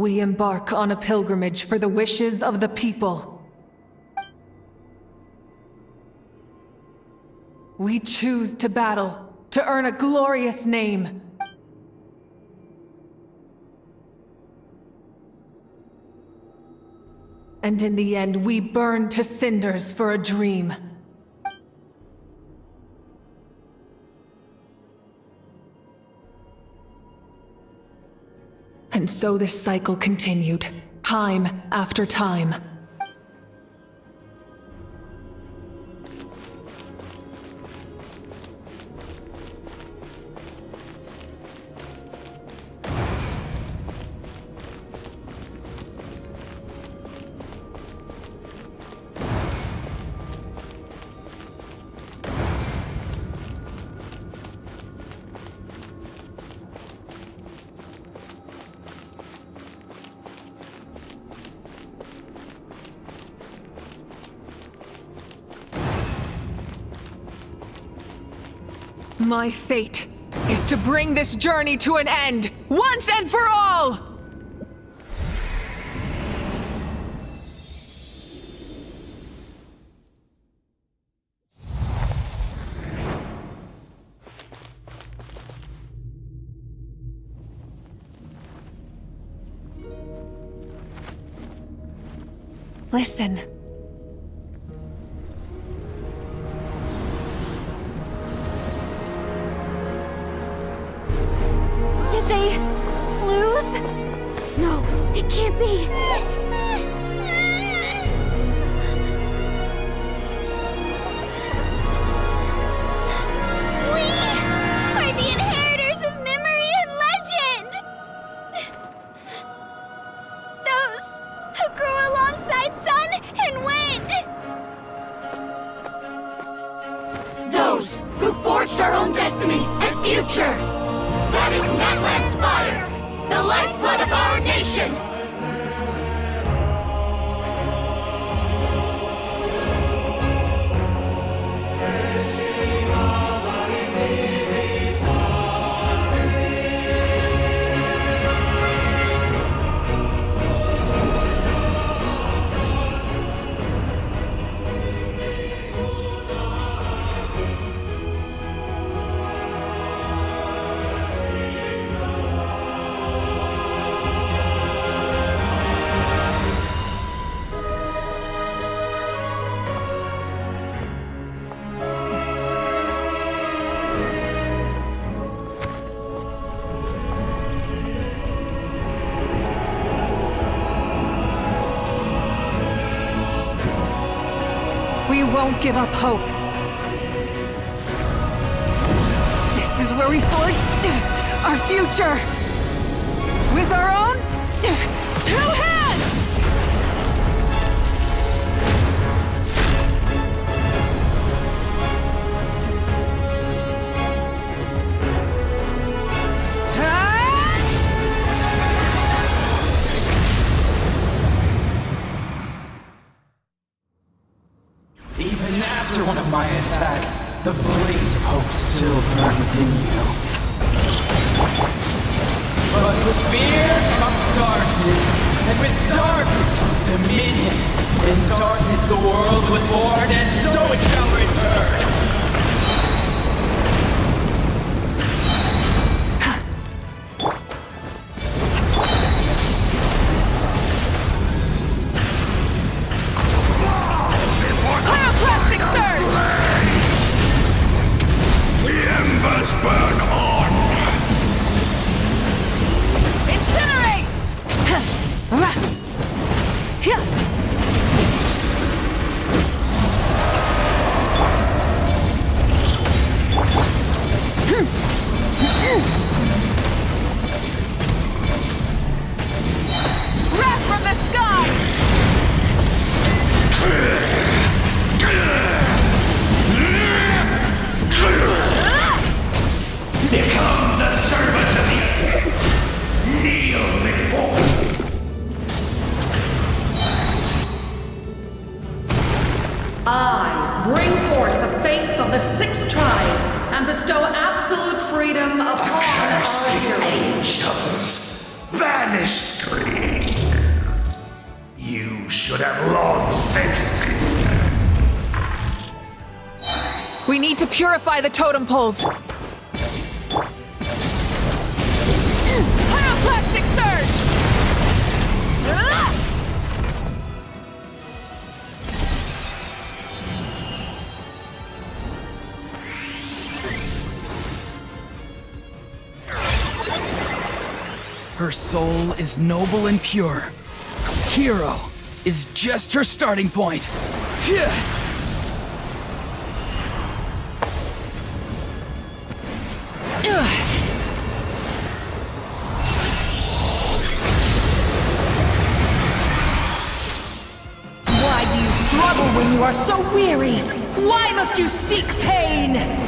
We embark on a pilgrimage for the wishes of the people. We choose to battle, to earn a glorious name. And in the end, we burn to cinders for a dream. And so this cycle continued, time after time. My fate is to bring this journey to an end, once and for all! Listen. Did they lose? No, it can't be. We are the inheritors of memory and legend! Those who grew alongside sun and wind! Those who forged our own destiny and future! That is Natland's fire, the lifeblood of our nation! We won't give up hope. This is where we forge our future. With our own 2 hands! Even after one of my attacks, the blaze of hope still burned within you. But with fear comes darkness, and with darkness comes dominion. In darkness the world was born, and so it shall return. Pyroclastic surge! The embers burn on! Incinerate! Wrath from the sky! Here comes the servant of the earth! Kneel before me! I bring forth the faith of the 6 tribes and bestow absolute freedom upon our Accursed heroes. angels! vanished green. You should have long since been dead. We need to purify the totem poles. Pyroclastic surge! Her soul is noble and pure. Hero is just her starting point. Phew. Why do you struggle when you are so weary? Why must you seek pain?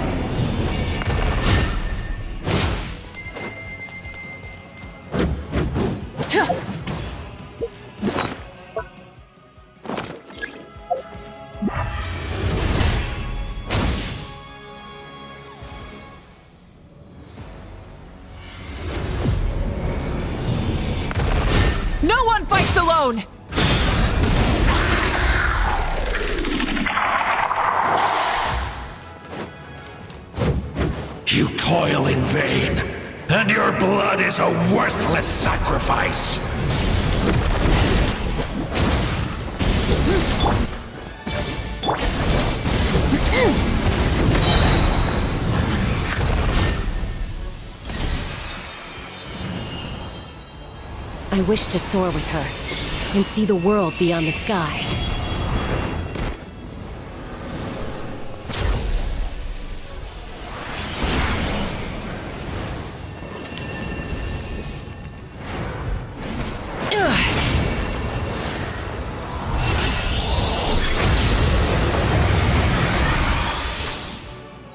No one fights alone! You toil in vain, and your blood is a worthless sacrifice. I wish to soar with her and see the world beyond the sky.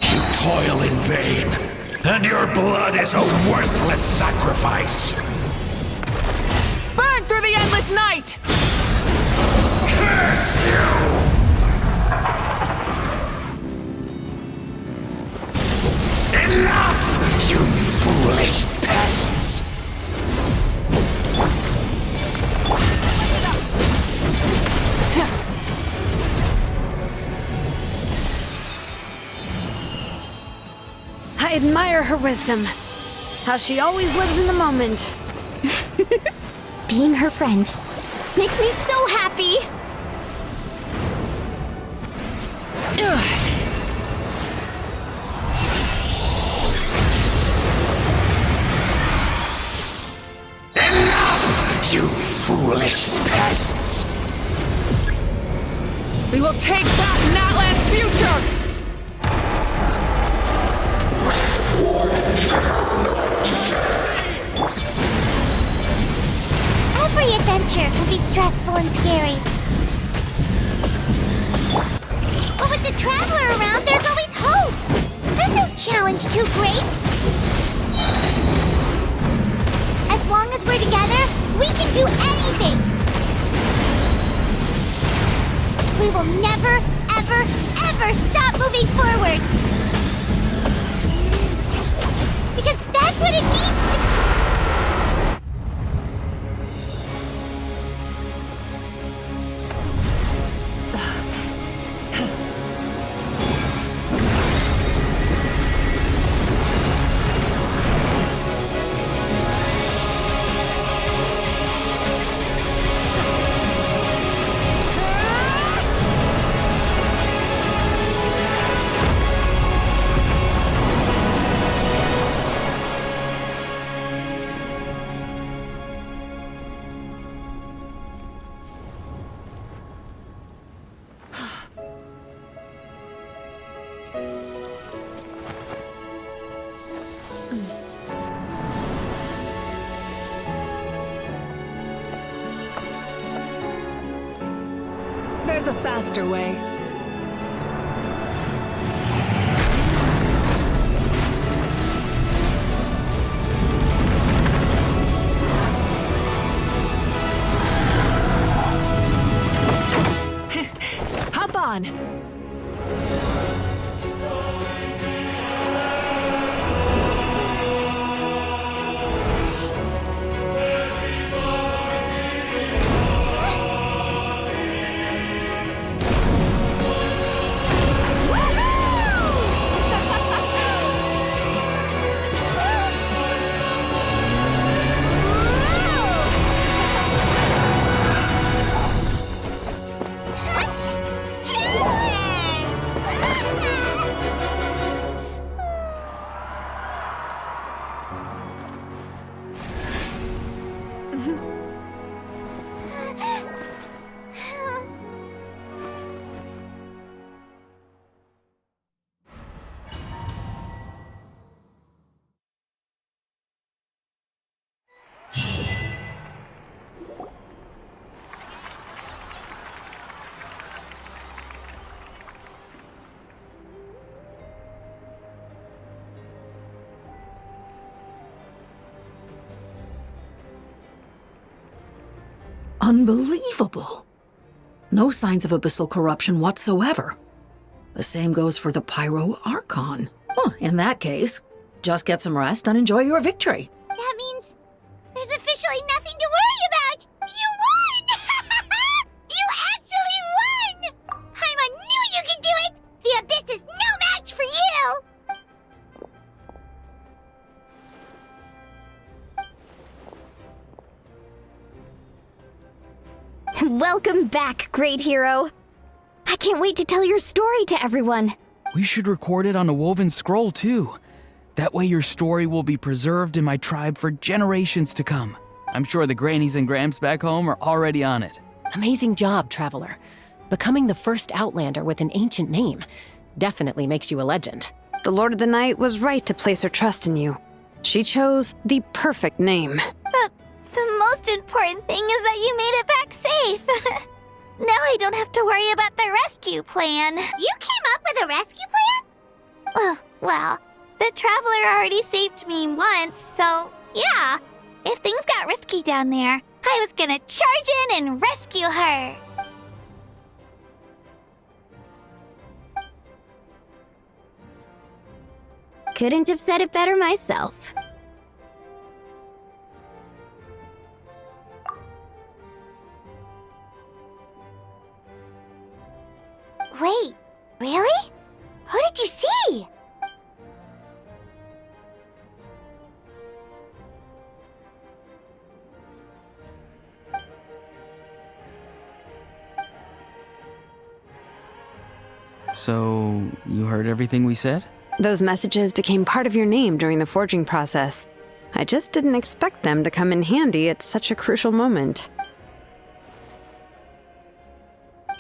You toil in vain, and your blood is a worthless sacrifice. Burn through the endless night! Curse you! Enough, you foolish pests! I admire her wisdom. How she always lives in the moment. Being her friend makes me so happy! Enough, you foolish pests! We will take back Natland's future! Every adventure can be stressful and scary. But with the Traveler around, there's always hope! There's no challenge too great! As long as we're together, we can do anything! We will never, ever, ever stop moving forward! Because that's what it means to... There's a faster way. Hop on! Unbelievable. No signs of abyssal corruption whatsoever. The same goes for the pyro acon. Huh, in that case, just get some rest and enjoy your victory. That means there's officially nothing to worry about! You won! You actually won! Paimon knew you could do it! The Abyss is no match for you! Welcome back, great hero. I can't wait to tell your story to everyone. We should record it on a woven scroll, too. That way your story will be preserved in my tribe for generations to come. I'm sure the grannies and gramps back home are already on it. Amazing job, Traveler. Becoming the first Outlander with an ancient name definitely makes you a legend. The Lord of the Night was right to place her trust in you. She chose the perfect name. The most important thing is that you made it back safe. Now I don't have to worry about the rescue plan. You came up with a rescue plan? Well, the Traveler already saved me once, so yeah. If things got risky down there, I was gonna charge in and rescue her. Couldn't have said it better myself. Wait, really? Who did you see? So, you heard everything we said? Those messages became part of your name during the forging process. I just didn't expect them to come in handy at such a crucial moment.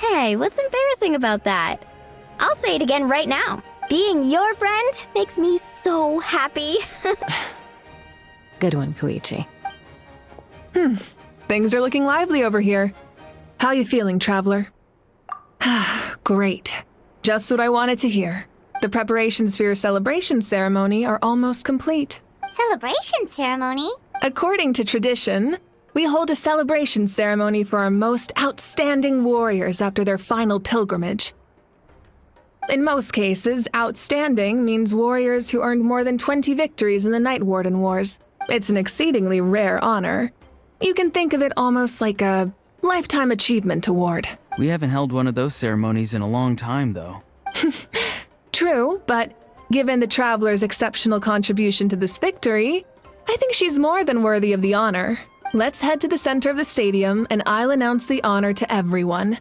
Hey, what's embarrassing about that? I'll say it again right now. Being your friend makes me so happy. Good one, Koichi. Things are looking lively over here. How you feeling, Traveler? Great. Just what I wanted to hear. The preparations for your celebration ceremony are almost complete. Celebration ceremony? According to tradition, we hold a celebration ceremony for our most outstanding warriors after their final pilgrimage. In most cases, outstanding means warriors who earned more than 20 victories in the Night Warden Wars. It's an exceedingly rare honor. You can think of it almost like a lifetime achievement award. We haven't held one of those ceremonies in a long time, though. True, but given the Traveler's exceptional contribution to this victory, I think she's more than worthy of the honor. Let's head to the center of the stadium and I'll announce the honor to everyone.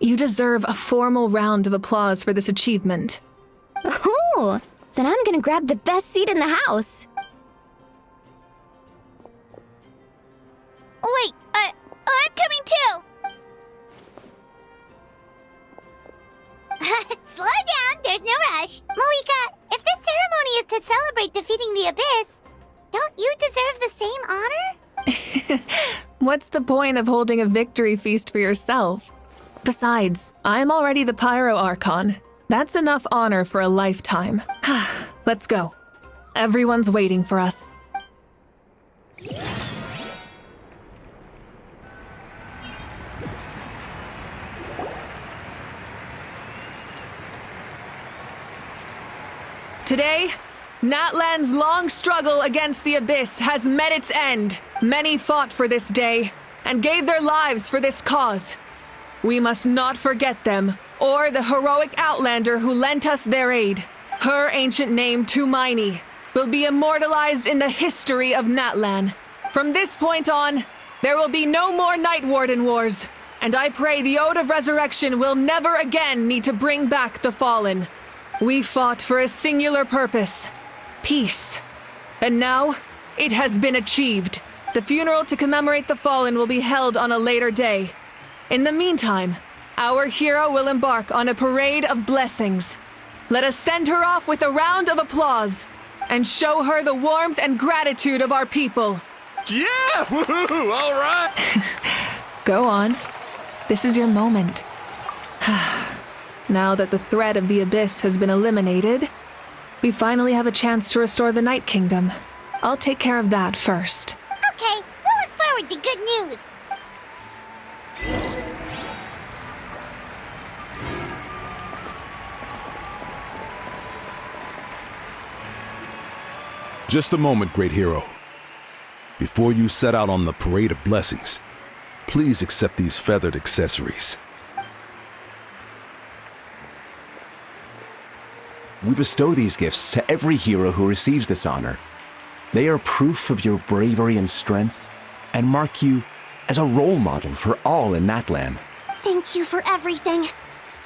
You deserve a formal round of applause for this achievement. Ooh, then I'm gonna grab the best seat in the house. Wait, I'm coming too! Slow down, there's no rush. Moika, if this ceremony is to celebrate defeating the Abyss, don't you deserve the same honor? What's the point of holding a victory feast for yourself? Besides, I'm already the Pyro Archon. That's enough honor for a lifetime. Let's go. Everyone's waiting for us. Today, Natland's long struggle against the Abyss has met its end. Many fought for this day and gave their lives for this cause. We must not forget them, or the heroic Outlander who lent us their aid. Her ancient name, Tumaini, will be immortalized in the history of Natlan. From this point on, there will be no more Night Warden Wars, and I pray the Ode of Resurrection will never again need to bring back the fallen. We fought for a singular purpose, peace. And now, it has been achieved. The funeral to commemorate the fallen will be held on a later day. In the meantime, our hero will embark on a parade of blessings. Let us send her off with a round of applause and show her the warmth and gratitude of our people. Yeah! Woohoo! All right! Go on. This is your moment. Now that the threat of the Abyss has been eliminated, we finally have a chance to restore the Night Kingdom. I'll take care of that first. Okay, we'll look forward to good news. Just a moment, great hero. Before you set out on the parade of blessings, please accept these feathered accessories. We bestow these gifts to every hero who receives this honor. They are proof of your bravery and strength, and mark you as a role model for all in Natland. Thank you for everything.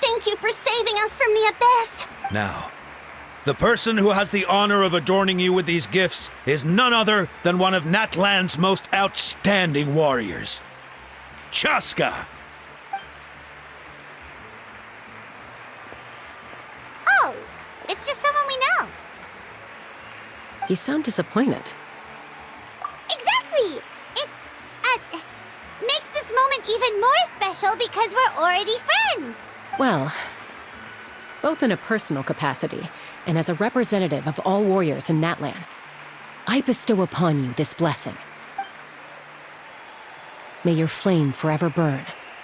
Thank you for saving us from the abyss. Now, the person who has the honor of adorning you with these gifts is none other than one of Natland's most outstanding warriors, Chaska. Oh, it's just someone we know. You sound disappointed. Exactly! It, makes this moment even more special because we're already friends. Well, both in a personal capacity and as a representative of all warriors in Natland, I bestow upon you this blessing. May your flame forever burn,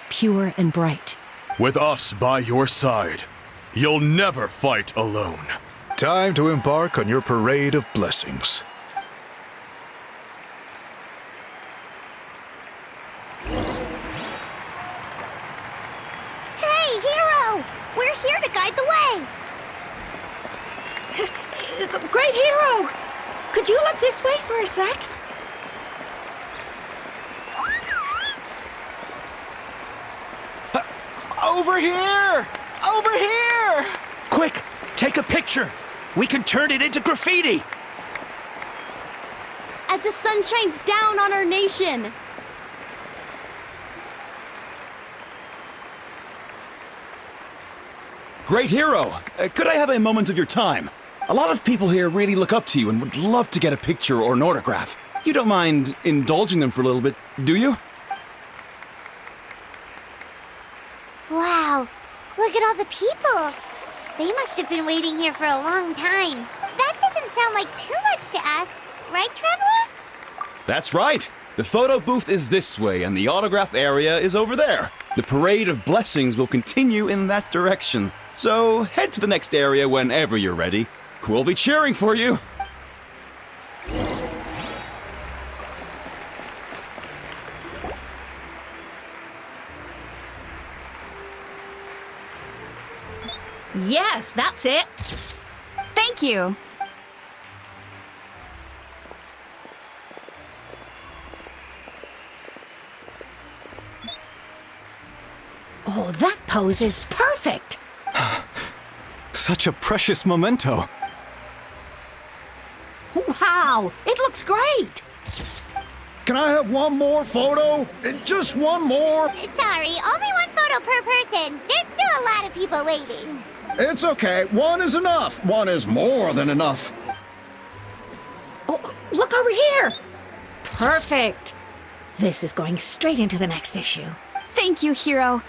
pure and bright. With us by your side, you'll never fight alone. Time to embark on your parade of blessings. Hey, hero! We're here to guide the way. Great hero! Could you look this way for a sec? Over here! Over here! Quick, take a picture. We can turn it into graffiti. As the sun shines down on our nation. Great hero! Could I have a moment of your time? A lot of people here really look up to you and would love to get a picture or an autograph. You don't mind indulging them for a little bit, do you? Wow, look at all the people. They must have been waiting here for a long time. That doesn't sound like too much to ask, right, Traveler? That's right. The photo booth is this way and the autograph area is over there. The parade of blessings will continue in that direction. So head to the next area whenever you're ready. We'll be cheering for you. Yes, that's it. Thank you. Oh, that pose is perfect. Such a precious memento. Wow, it looks great. Can I have one more photo? Just one more? Sorry, only one photo per person. There's still a lot of people waiting. It's okay. One is enough. One is more than enough. Oh, look over here. Perfect. This is going straight into the next issue. Thank you, hero.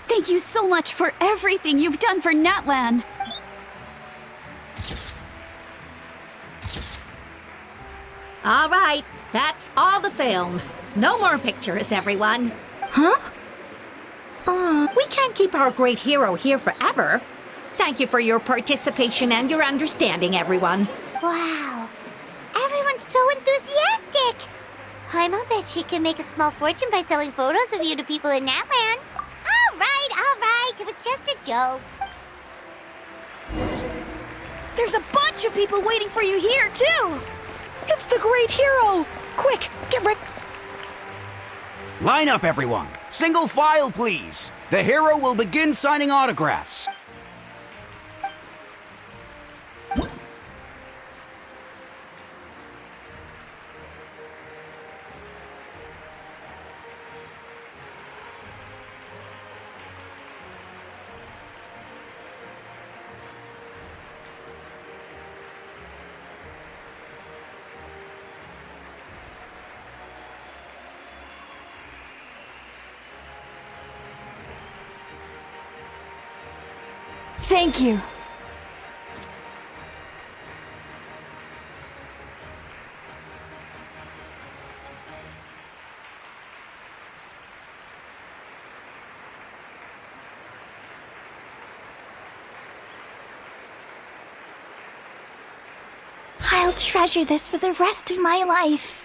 Thank you so much for everything you've done for Natland. All right, that's all the film. No more pictures, everyone. Huh? We can't keep our great hero here forever. Thank you for your participation and your understanding, everyone. Wow, everyone's so enthusiastic. I'll bet she can make a small fortune by selling photos of you to people in Natland. All right, it was just a joke. There's a bunch of people waiting for you here, too. It's the great hero. Quick, get ready. Line up, everyone. Single file, please. The hero will begin signing autographs. Thank you. I'll treasure this for the rest of my life.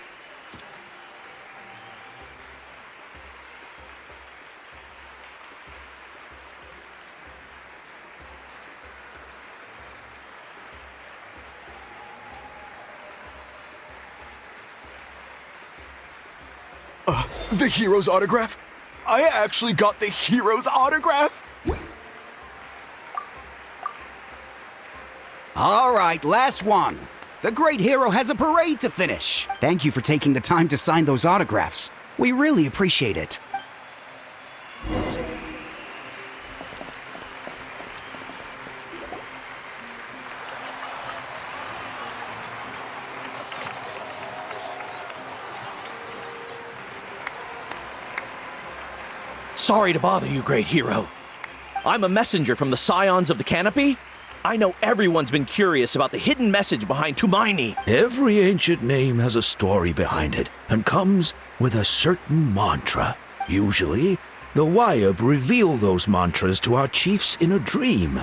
The hero's autograph? I actually got the hero's autograph? All right, last one. The great hero has a parade to finish. Thank you for taking the time to sign those autographs. We really appreciate it. Sorry to bother you, great hero. I'm a messenger from the Scions of the Canopy. I know everyone's been curious about the hidden message behind Tumaini. Every ancient name has a story behind it and comes with a certain mantra. Usually, the Wayab reveal those mantras to our chiefs in a dream.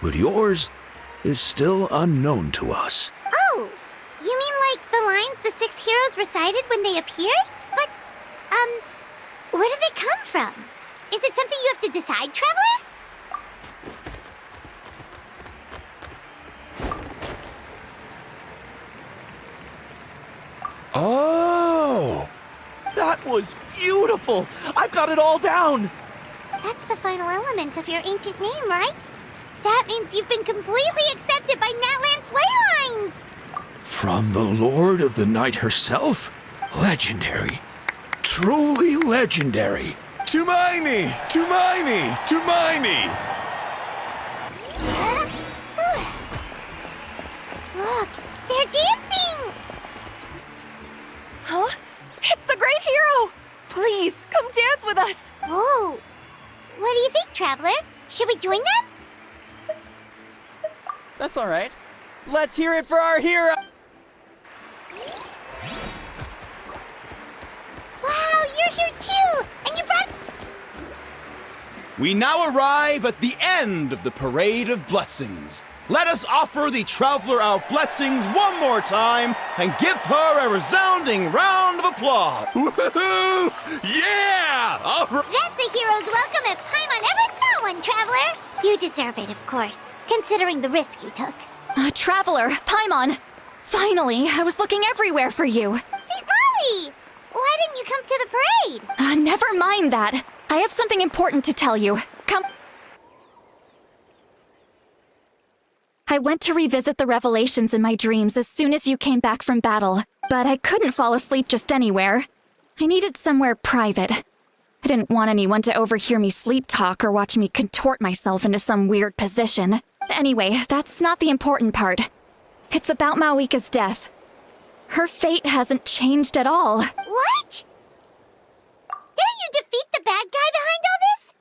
But yours is still unknown to us. Oh, you mean like the lines the 6 heroes recited when they appeared? But, where do they come from? Is it something you have to decide, Traveler? Oh! That was beautiful! I've got it all down! That's the final element of your ancient name, right? That means you've been completely accepted by Natland's ley lines! From the Lord of the Night herself? Legendary. Truly legendary. Tumaini! Tumaini! Tumaini! Look, they're dancing! Huh? It's the great hero! Please, come dance with us! Whoa! What do you think, Traveler? Should we join them? That's all right. Let's hear it for our hero! Wow, you're here too! And you brought... We now arrive at the end of the Parade of Blessings. Let us offer the Traveler our blessings one more time and give her a resounding round of applause. Woohoo! Yeah! All right. That's a hero's welcome if Paimon ever saw one, Traveler! You deserve it, of course, considering the risk you took. Traveler, Paimon! Finally, I was looking everywhere for you. St. Molly! Why didn't you come to the parade? Never mind that. I have something important to tell you. Come. I went to revisit the revelations in my dreams as soon as you came back from battle, but I couldn't fall asleep just anywhere. I needed somewhere private. I didn't want anyone to overhear me sleep talk or watch me contort myself into some weird position. Anyway, that's not the important part. It's about Mawika's death. Her fate hasn't changed at all. What? Didn't you defeat the bad guy behind all this?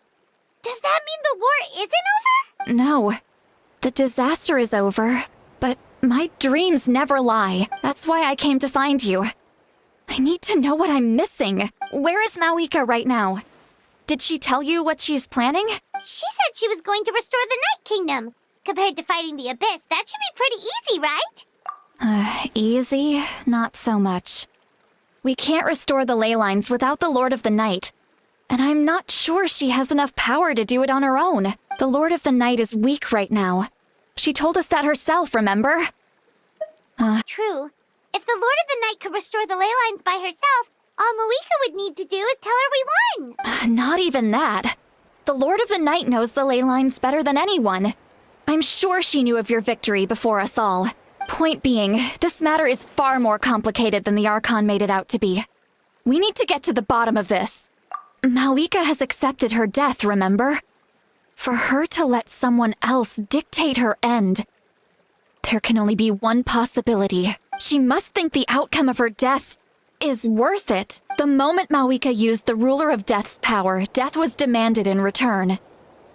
Does that mean the war isn't over? No. The disaster is over, but my dreams never lie. That's why I came to find you. I need to know what I'm missing. Where is Mawika right now? Did she tell you what she's planning? She said she was going to restore the Night Kingdom. Compared to fighting the Abyss, that should be pretty easy, right? Easy? Not so much. We can't restore the ley lines without the Lord of the Night. And I'm not sure she has enough power to do it on her own. The Lord of the Night is weak right now. She told us that herself, remember? True. If the Lord of the Night could restore the ley lines by herself, all Mawika would need to do is tell her we won. Not even that. The Lord of the Night knows the ley lines better than anyone. I'm sure she knew of your victory before us all. Point being, this matter is far more complicated than the Archon made it out to be. We need to get to the bottom of this. Mawika has accepted her death, remember? For her to let someone else dictate her end, there can only be one possibility. She must think the outcome of her death is worth it. The moment Mawika used the Ruler of Death's power, death was demanded in return.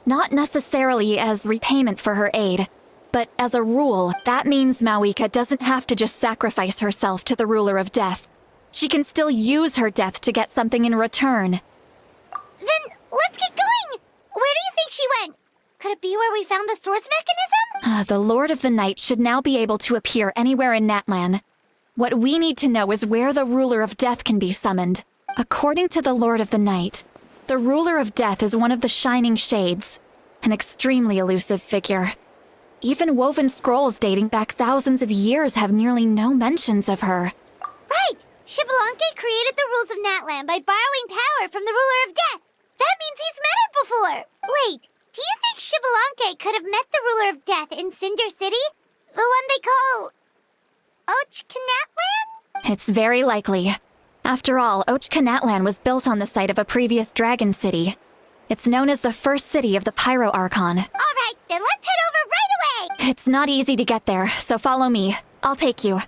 Not necessarily as repayment for her aid, but as a rule, that means Mawika doesn't have to just sacrifice herself to the Ruler of Death. She can still use her death to get something in return. Then let's get going! Where do you think she went? Could it be where we found the source mechanism? The Lord of the Night should now be able to appear anywhere in Natlan. What we need to know is where the Ruler of Death can be summoned. According to the Lord of the Night, the Ruler of Death is one of the Shining Shades, an extremely elusive figure. Even woven scrolls dating back thousands of years have nearly no mentions of her. Right! Xbalanque created the rules of Natlan by borrowing power from the Ruler of Death. That means he's met her before! Wait, do you think Xbalanque could have met the Ruler of Death in Cinder City? The one they call... Natlan? It's very likely. After all, Natlan was built on the site of a previous dragon city. It's known as the first city of the Pyro Archon. Alright, then let's head over right away! It's not easy to get there, so follow me. I'll take you.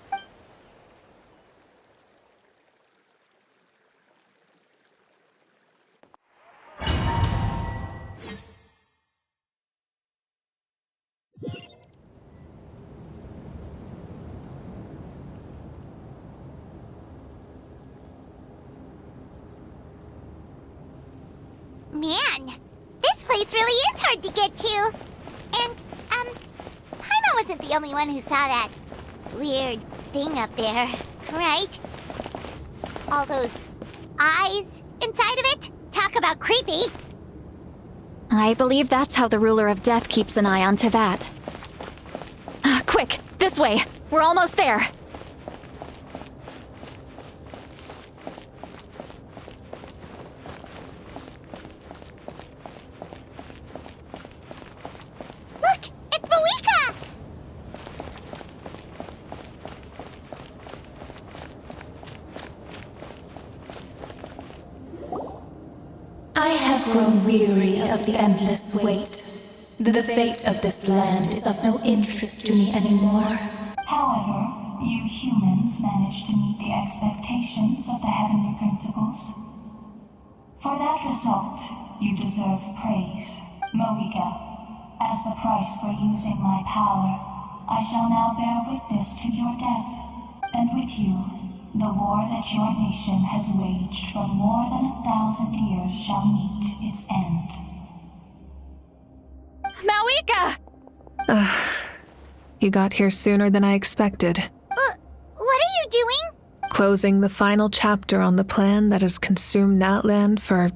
Man, this place really is hard to get to. And, Paimon wasn't the only one who saw that weird thing up there, right? All those eyes inside of it? Talk about creepy. I believe that's how the Ruler of Death keeps an eye on Tevat. Quick, this way. We're almost there. I have grown weary of the endless wait. The fate of this land is of no interest to me anymore. However, you humans managed to meet the expectations of the heavenly principles. For that result, you deserve praise. Moika, as the price for using my power, I shall now bear witness to your death, and with you, the war that your nation has waged for more than 1,000 years shall meet its end. Mawika! You got here sooner than I expected. What are you doing? Closing the final chapter on the plan that has consumed Natland for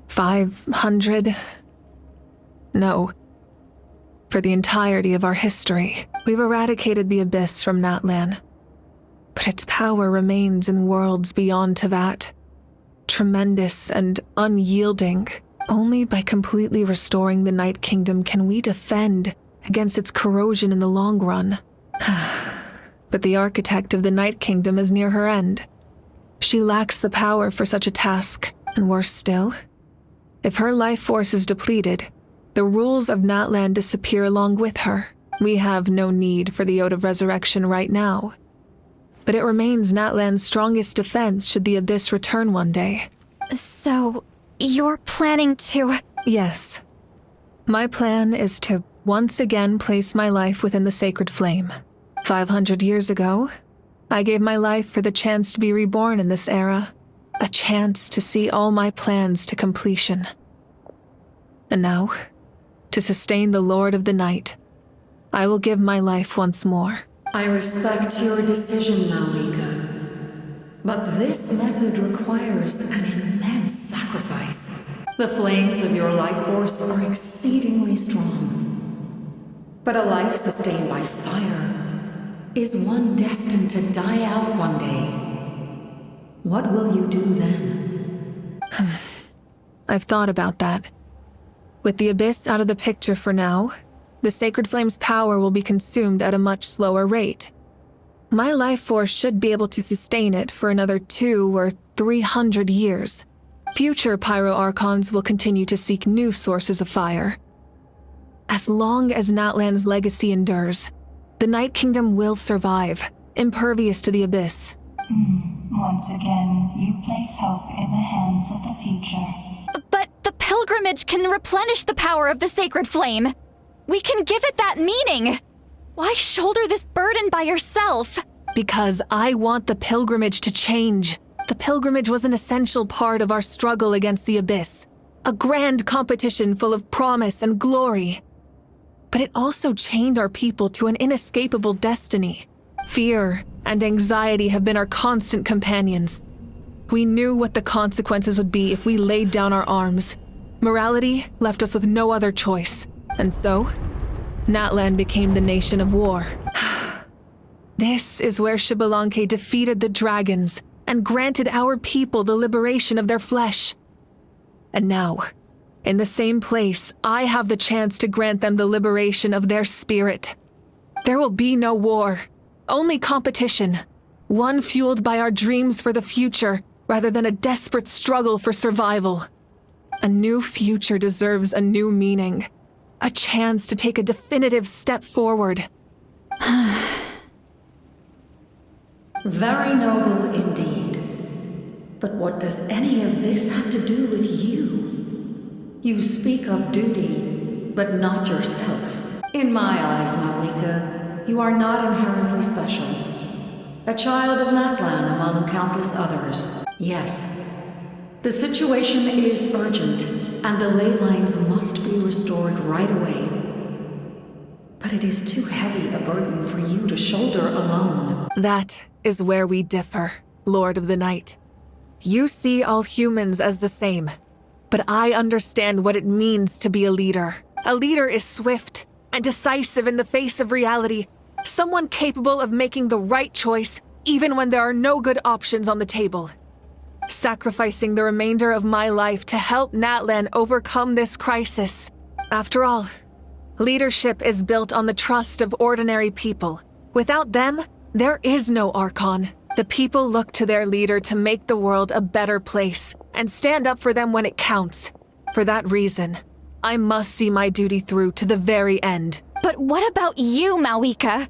500... No. For the entirety of our history. We've eradicated the Abyss from Natland. But its power remains in worlds beyond Tevat. Tremendous and unyielding. Only by completely restoring the Night Kingdom can we defend against its corrosion in the long run. But the architect of the Night Kingdom is near her end. She lacks the power for such a task, and worse still, if her life force is depleted, the rules of Natland disappear along with her. We have no need for the Ode of Resurrection right now. But it remains Natland's strongest defense should the Abyss return one day. So, you're planning to... Yes. My plan is to once again place my life within the sacred flame. 500 years ago, I gave my life for the chance to be reborn in this era. A chance to see all my plans to completion. And now, to sustain the Lord of the Night, I will give my life once more. I respect your decision, Mawika. But this method requires an immense sacrifice. The flames of your life force are exceedingly strong. But a life sustained by fire is one destined to die out one day. What will you do then? I've thought about that. With the Abyss out of the picture for now, the Sacred Flame's power will be consumed at a much slower rate. My life force should be able to sustain it for another 200 or 300 years. Future Pyro Archons will continue to seek new sources of fire. As long as Natland's legacy endures, the Night Kingdom will survive, impervious to the Abyss. Once again, you place hope in the hands of the future. But the pilgrimage can replenish the power of the Sacred Flame. We can give it that meaning. Why shoulder this burden by yourself? Because I want the pilgrimage to change. The pilgrimage was an essential part of our struggle against the Abyss. A grand competition full of promise and glory. But it also chained our people to an inescapable destiny. Fear and anxiety have been our constant companions. We knew what the consequences would be if we laid down our arms. Morality left us with no other choice. And so, Natland became the nation of war. This is where Xbalanque defeated the dragons and granted our people the liberation of their flesh. And now, in the same place, I have the chance to grant them the liberation of their spirit. There will be no war, only competition, one fueled by our dreams for the future rather than a desperate struggle for survival. A new future deserves a new meaning, a chance to take a definitive step forward. Very noble indeed. But what does any of this have to do with you? You speak of duty, but not yourself. In my eyes, Malika, you are not inherently special. A child of Natlan among countless others. Yes, the situation is urgent, and the ley lines must be restored right away. But it is too heavy a burden for you to shoulder alone. That is where we differ, Lord of the Night. You see all humans as the same, but I understand what it means to be a leader. A leader is swift and decisive in the face of reality, someone capable of making the right choice even when there are no good options on the table. Sacrificing the remainder of my life to help Natlan overcome this crisis. After all, leadership is built on the trust of ordinary people. Without them, there is no Archon. The people look to their leader to make the world a better place and stand up for them when it counts. For that reason, I must see my duty through to the very end. But what about you, Malika?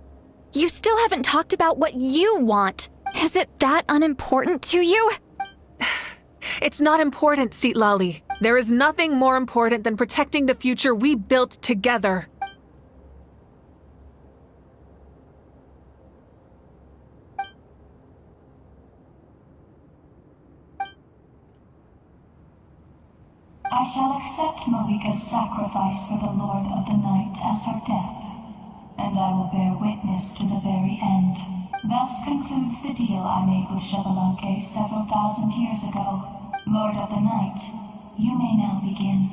You still haven't talked about what you want. Is it that unimportant to you? It's not important, Citlali. There is nothing more important than protecting the future we built together. I shall accept Malika's sacrifice for the Lord of the Night as her death, and I will bear witness to the very end. Thus concludes the deal I made with Xbalanque several thousand years ago. Lord of the Night, you may now begin.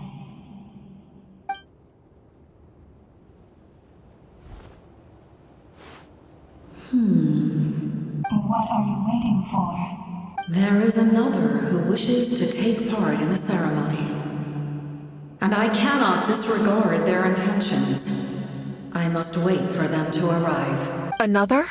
What are you waiting for? There is another who wishes to take part in the ceremony. And I cannot disregard their intentions. I must wait for them to arrive. Another?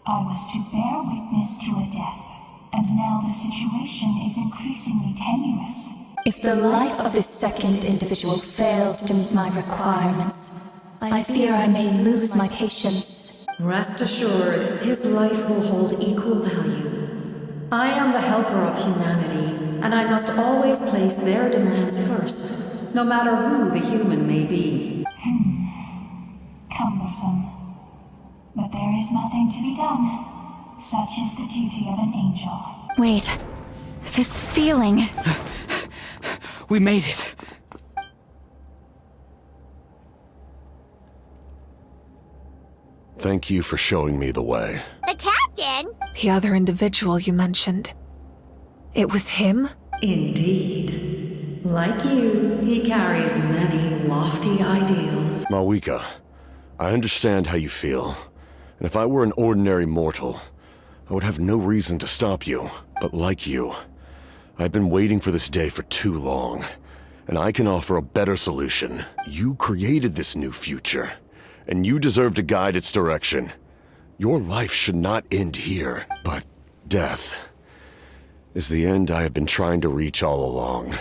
I was to bear witness to a death, and now the situation is increasingly tenuous. If the life of this second individual fails to meet my requirements, I fear I may lose my patience. Rest assured, his life will hold equal value. I am the helper of humanity, and I must always place their demands first, no matter who the human may be. Cumbersome. But there is nothing to be done. Such is the duty of an angel. Wait, this feeling. We made it. Thank you for showing me the way. The captain? The other individual you mentioned. It was him? Indeed. Like you, he carries many lofty ideals. Malika, I understand how you feel. And if I were an ordinary mortal, I would have no reason to stop you. But like you, I've been waiting for this day for too long. And I can offer a better solution. You created this new future, and you deserve to guide its direction. Your life should not end here, but death is the end I have been trying to reach all along.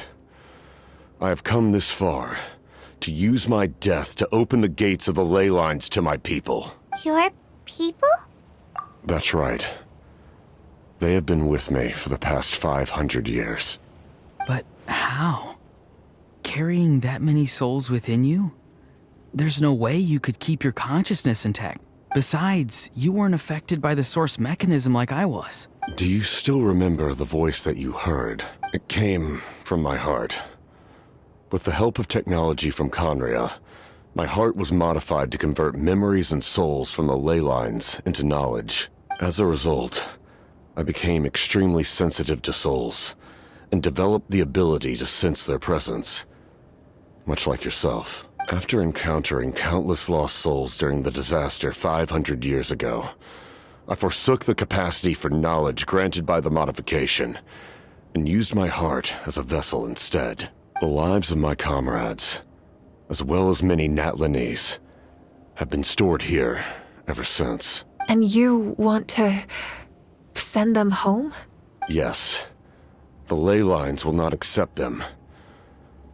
I have come this far to use my death to open the gates of the ley lines to my people. Your people? That's right. They have been with me for the past 500 years. But how? Carrying that many souls within you? There's no way you could keep your consciousness intact. Besides, you weren't affected by the source mechanism like I was. Do you still remember the voice that you heard? It came from my heart. With the help of technology from Conria, my heart was modified to convert memories and souls from the ley lines into knowledge. As a result, I became extremely sensitive to souls, and developed the ability to sense their presence, much like yourself. After encountering countless lost souls during the disaster 500 years ago, I forsook the capacity for knowledge granted by the modification, and used my heart as a vessel instead. The lives of my comrades, as well as many Natlanese, have been stored here ever since. And you want to send them home? Yes. The ley lines will not accept them.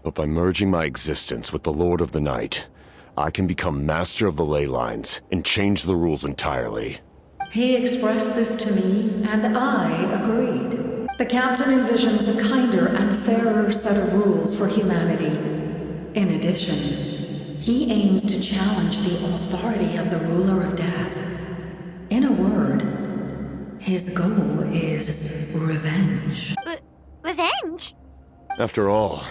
But by merging my existence with the Lord of the Night, I can become master of the ley lines and change the rules entirely. He expressed this to me, and I agreed. The captain envisions a kinder and fairer set of rules for humanity. In addition, he aims to challenge the authority of the ruler of death. In a word, his goal is revenge. Revenge? After all,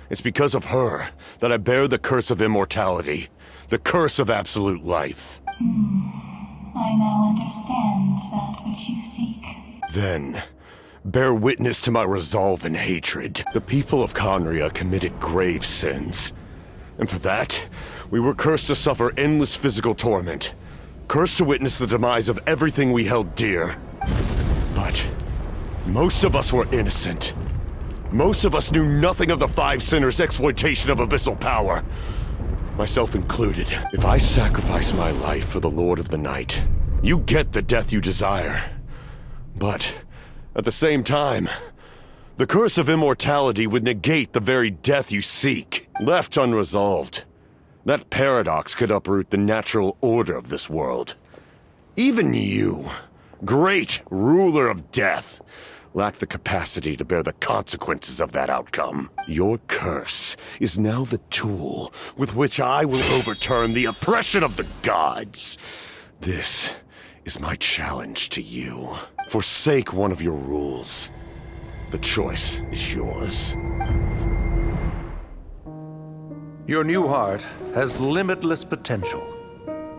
it's because of her that I bear the curse of immortality, the curse of absolute life. I now understand that which you seek. Then, bear witness to my resolve and hatred. The people of Conria committed grave sins. And for that, we were cursed to suffer endless physical torment. Cursed to witness the demise of everything we held dear. But most of us were innocent. Most of us knew nothing of the Five Sinners' exploitation of abyssal power. Myself included. If I sacrifice my life for the Lord of the Night, you get the death you desire. But at the same time, the curse of immortality would negate the very death you seek. Left unresolved, that paradox could uproot the natural order of this world. Even you, great ruler of death, lack the capacity to bear the consequences of that outcome. Your curse is now the tool with which I will overturn the oppression of the gods. This is my challenge to you. Forsake one of your rules. The choice is yours. Your new heart has limitless potential,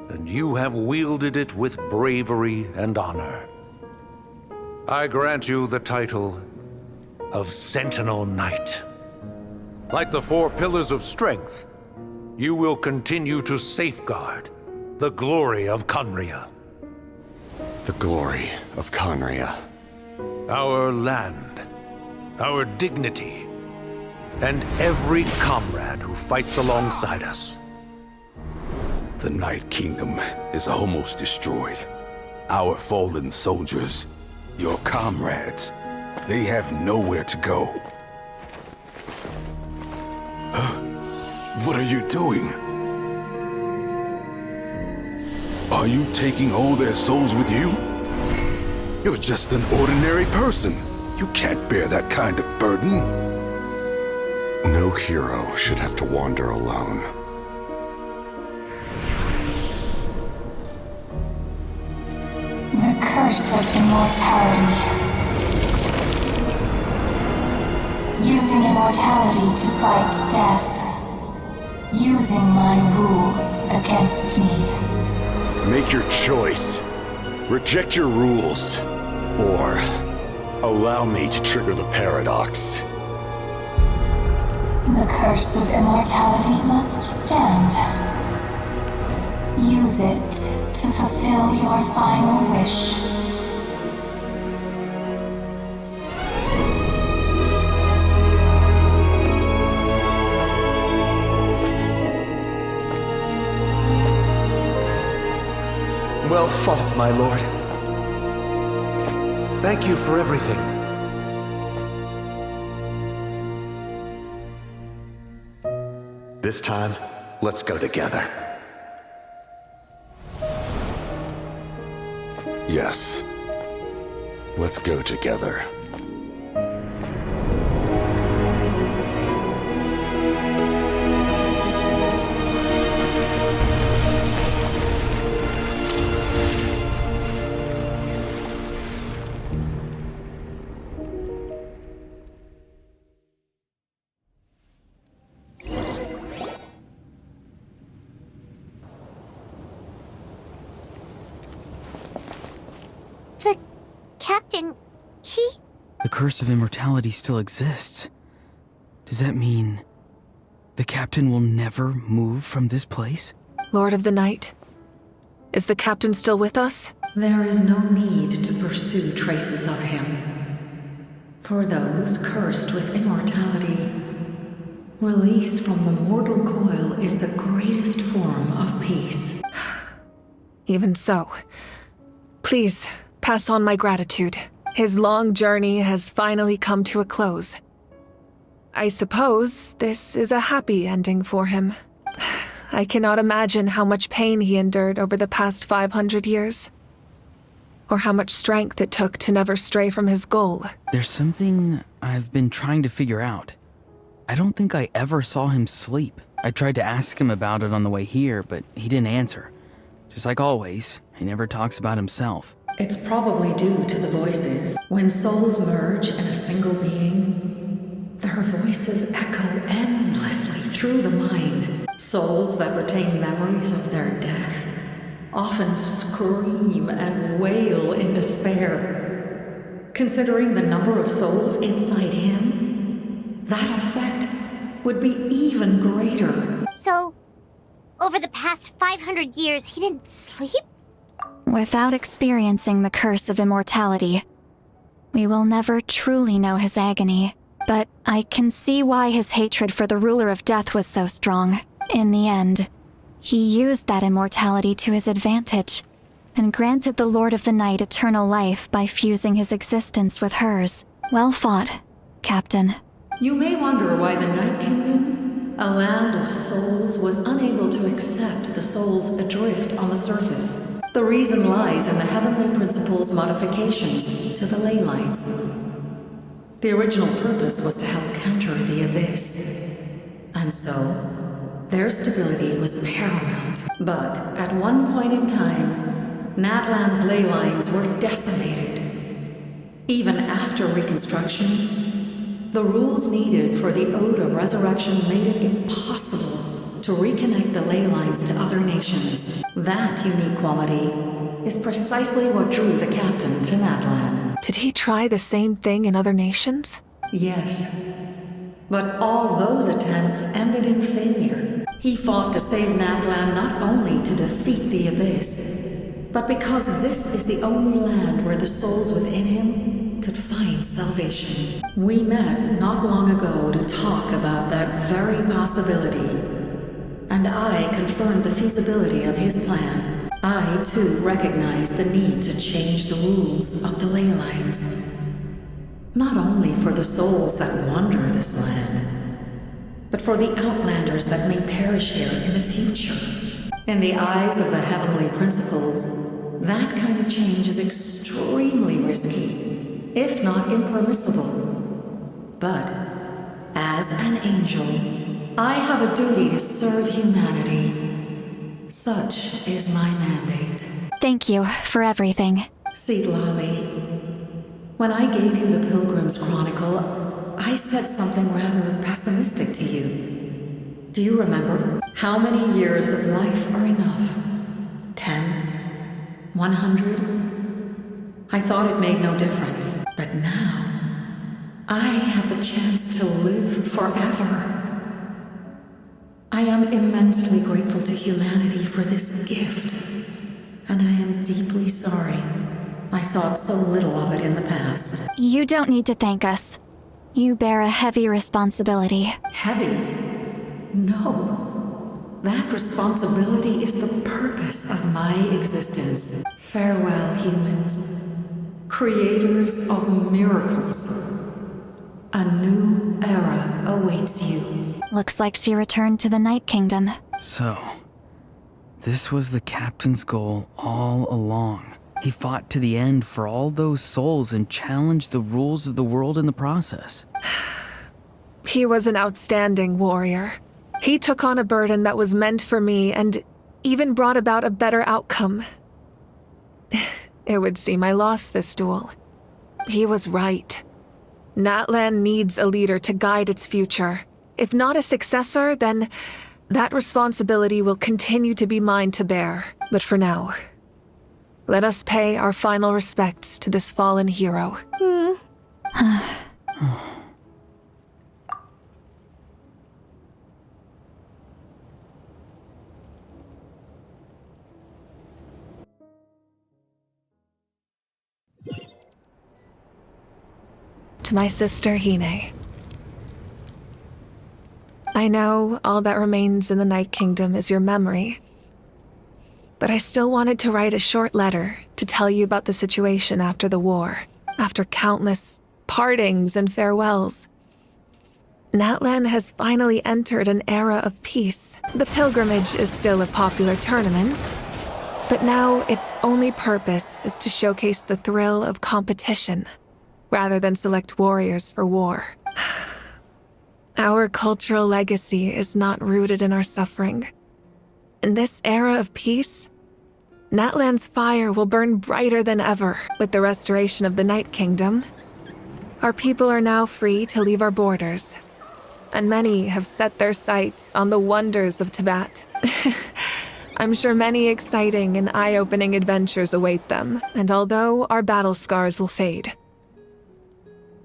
and you have wielded it with bravery and honor. I grant you the title of Sentinel Knight. Like the four pillars of strength, you will continue to safeguard the glory of Conria. The glory of Conria. Our land, our dignity, and every comrade who fights alongside us. The Night Kingdom is almost destroyed. Our fallen soldiers, your comrades, they have nowhere to go. What are you doing? Are you taking all their souls with you? You're just an ordinary person. You can't bear that kind of burden. No hero should have to wander alone. The curse of immortality. Using immortality to fight death. Using my rules against me. Make your choice. Reject your rules. Or allow me to trigger the paradox. The curse of immortality must stand. Use it to fulfill your final wish. Well fought, my lord. Thank you for everything. This time, let's go together. Yes. Let's go together. Captain, he... The curse of immortality still exists. Does that mean the captain will never move from this place? Lord of the Night, is the captain still with us? There is no need to pursue traces of him. For those cursed with immortality, release from the mortal coil is the greatest form of peace. Even so, please pass on my gratitude. His long journey has finally come to a close. I suppose this is a happy ending for him. I cannot imagine how much pain he endured over the past 500 years. Or how much strength it took to never stray from his goal. There's something I've been trying to figure out. I don't think I ever saw him sleep. I tried to ask him about it on the way here, but he didn't answer. Just like always, he never talks about himself. It's probably due to the voices. When souls merge in a single being, their voices echo endlessly through the mind. Souls that retain memories of their death often scream and wail in despair. Considering the number of souls inside him, that effect would be even greater. So, over the past 500 years, he didn't sleep? Without experiencing the curse of immortality, we will never truly know his agony. But I can see why his hatred for the ruler of death was so strong. In the end, he used that immortality to his advantage, and granted the Lord of the Night eternal life by fusing his existence with hers. Well fought, Captain. You may wonder why the Night Kingdom, a land of souls, was unable to accept the souls adrift on the surface. The reason lies in the Heavenly Principle's modifications to the ley lines. The original purpose was to help counter the abyss. And so, their stability was paramount. But at one point in time, Natland's ley lines were decimated. Even after reconstruction, the rules needed for the Ode of Resurrection made it impossible to reconnect the ley lines to other nations. That unique quality is precisely what drew the captain to Natland. Did he try the same thing in other nations? Yes. But all those attempts ended in failure. He fought to save Natland not only to defeat the abyss, but because this is the only land where the souls within him could find salvation. We met not long ago to talk about that very possibility, and I confirmed the feasibility of his plan. I, too, recognized the need to change the rules of the ley lines. Not only for the souls that wander this land, but for the outlanders that may perish here in the future. In the eyes of the Heavenly Principles, that kind of change is extremely risky, if not impermissible. But, as an angel, I have a duty to serve humanity. Such is my mandate. Thank you for everything. Seedlolly, when I gave you the Pilgrim's Chronicle, I said something rather pessimistic to you. Do you remember? How many years of life are enough? 10? 100? I thought it made no difference. But now, I have the chance to live forever. I am immensely grateful to humanity for this gift, and I am deeply sorry I thought so little of it in the past. You don't need to thank us. You bear a heavy responsibility. Heavy? No. That responsibility is the purpose of my existence. Farewell, humans. Creators of miracles. A new era awaits you. Looks like she returned to the Night Kingdom. So, this was the captain's goal all along. He fought to the end for all those souls and challenged the rules of the world in the process. He was an outstanding warrior. He took on a burden that was meant for me and even brought about a better outcome. It would seem I lost this duel. He was right. Natland needs a leader to guide its future. If not a successor, then that responsibility will continue to be mine to bear. But for now, Let us pay our final respects to this fallen hero. To my sister Hine. I know all that remains in the Night Kingdom is your memory, but I still wanted to write a short letter to tell you about the situation after the war, after countless partings and farewells. Natland has finally entered an era of peace. The pilgrimage is still a popular tournament, but now its only purpose is to showcase the thrill of competition, rather than select warriors for war. Our cultural legacy is not rooted in our suffering. In this era of peace, Natland's fire will burn brighter than ever. With the restoration of the Night Kingdom, our people are now free to leave our borders, and many have set their sights on the wonders of Tibet. I'm sure many exciting and eye-opening adventures await them, and although our battle scars will fade,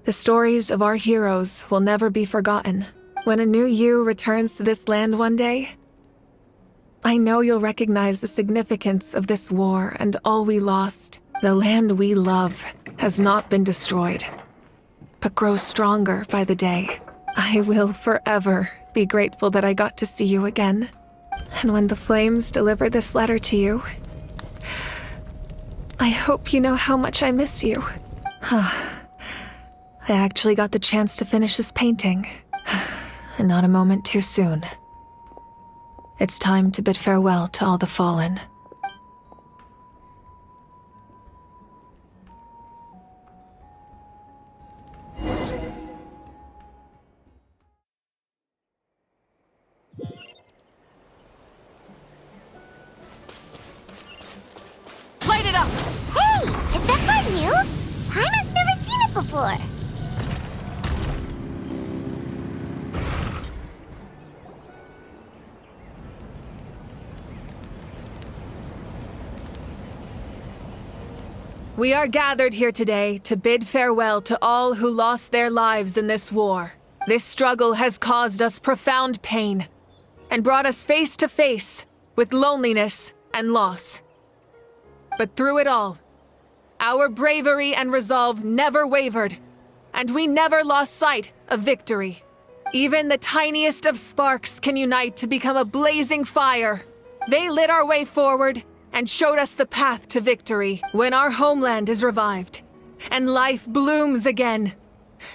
the stories of our heroes will never be forgotten. When a new you returns to this land one day, I know you'll recognize the significance of this war and all we lost. The land we love has not been destroyed, but grows stronger by the day. I will forever be grateful that I got to see you again. And when the flames deliver this letter to you, I hope you know how much I miss you. I actually got the chance to finish this painting, and not a moment too soon. It's time to bid farewell to all the fallen. Light it up! Hey! Is that part new? Paimon's never seen it before. We are gathered here today to bid farewell to all who lost their lives in this war. This struggle has caused us profound pain and brought us face to face with loneliness and loss. But through it all, our bravery and resolve never wavered, and we never lost sight of victory. Even the tiniest of sparks can unite to become a blazing fire. They lit our way forward and showed us the path to victory. When our homeland is revived and life blooms again,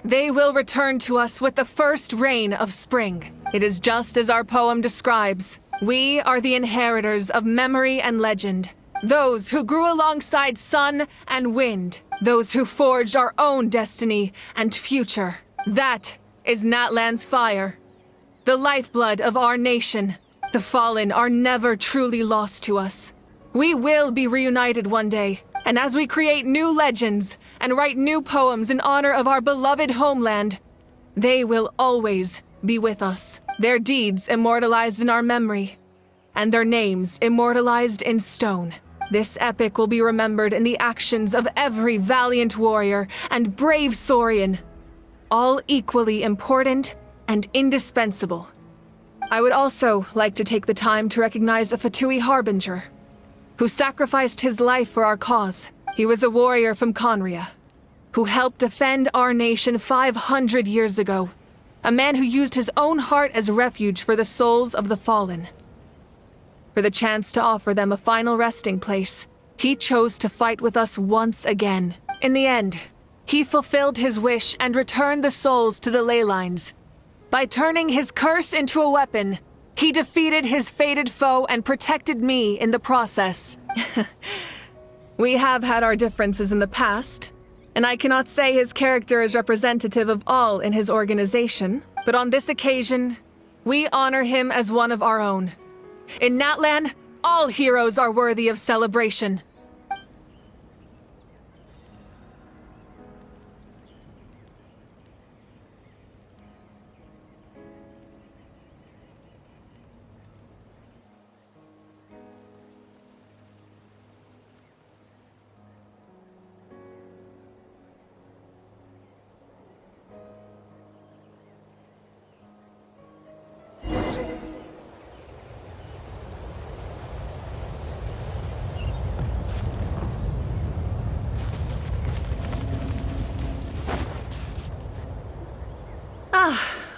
they will return to us with the first rain of spring. It is just as our poem describes. We are the inheritors of memory and legend, those who grew alongside sun and wind, those who forged our own destiny and future. That is Natland's fire, the lifeblood of our nation. The fallen are never truly lost to us. We will be reunited one day, and as we create new legends and write new poems in honor of our beloved homeland, they will always be with us. Their deeds immortalized in our memory, and their names immortalized in stone. This epic will be remembered in the actions of every valiant warrior and brave Saurian, all equally important and indispensable. I would also like to take the time to recognize a Fatui Harbinger, who sacrificed his life for our cause. He was a warrior from Conria, who helped defend our nation 500 years ago. A man who used his own heart as refuge for the souls of the fallen. For the chance to offer them a final resting place, he chose to fight with us once again. In the end, he fulfilled his wish and returned the souls to the ley lines. By turning his curse into a weapon, he defeated his fated foe and protected me in the process. We have had our differences in the past, and I cannot say his character is representative of all in his organization, but on this occasion, we honor him as one of our own. In Natland, all heroes are worthy of celebration.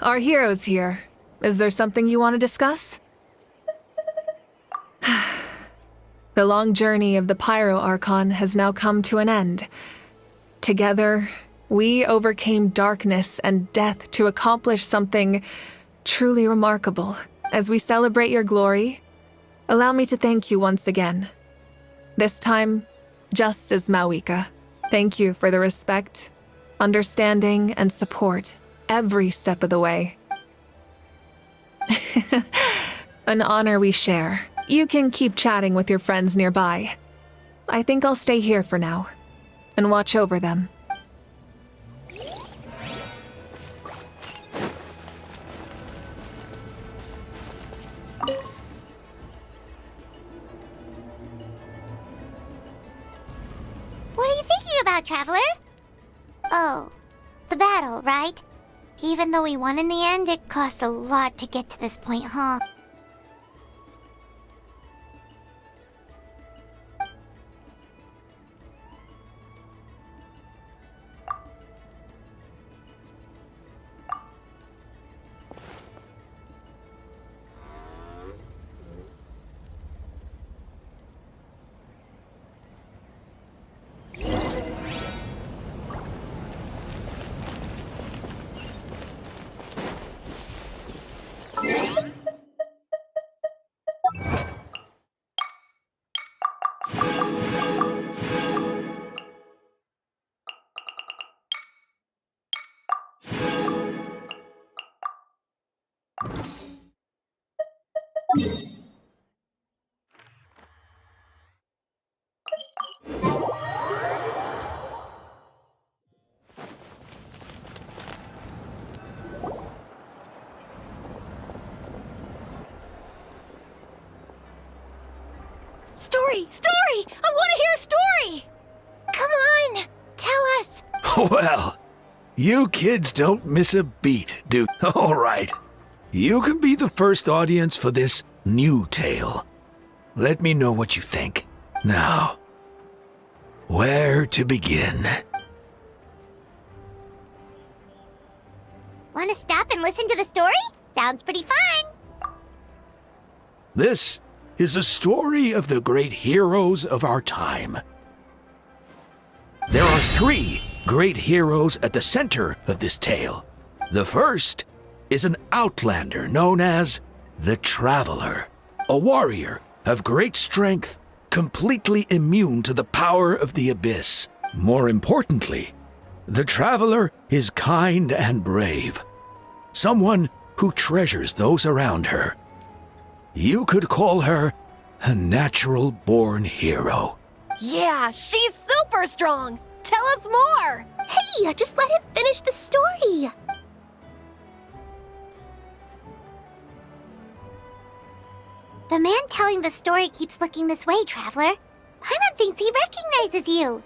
our hero's here. Is there something you want to discuss? The long journey of the pyro archon has now come to an end. Together, we overcame darkness and death to accomplish something truly remarkable. As we celebrate your glory, allow me to thank you once again. This time, just as Mawika. Thank you for the respect, understanding, and support every step of the way. An honor we share. You can keep chatting with your friends nearby. I think I'll stay here for now and watch over them. What are you thinking about, Traveler? Oh, the battle, right? Even though we won in the end, it cost a lot to get to this point, huh? Story! Story! I want to hear a story! Come on! Tell us! Well, you kids don't miss a beat, do? All right. You can be the first audience for this new tale. Let me know what you think. Now, where to begin? Want to stop and listen to the story? Sounds pretty fun! This is a story of the great heroes of our time. There are 3 great heroes at the center of this tale. The first is an outlander known as the Traveler, a warrior of great strength, completely immune to the power of the abyss. More importantly, the Traveler is kind and brave, someone who treasures those around her. You could call her a natural-born hero. Yeah, she's super strong! Tell us more! Hey, just let him finish the story! The man telling the story keeps looking this way, Traveler. Paimon thinks he recognizes you.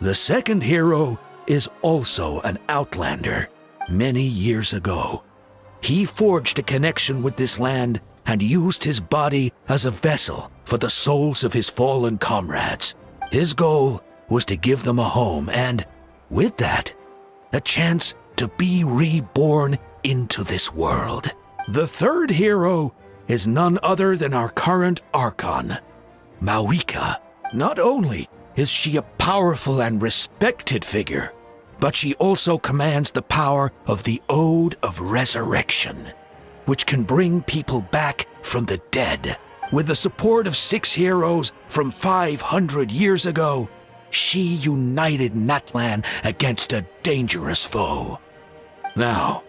The second hero is also an outlander. Many years ago, he forged a connection with this land and used his body as a vessel for the souls of his fallen comrades. His goal was to give them a home and, with that, a chance to be reborn into this world. The third hero is none other than our current Archon, Mawika. Not only is she a powerful and respected figure, but she also commands the power of the Ode of Resurrection, which can bring people back from the dead. With the support of 6 heroes from 500 years ago, she united Natland against a dangerous foe. Now,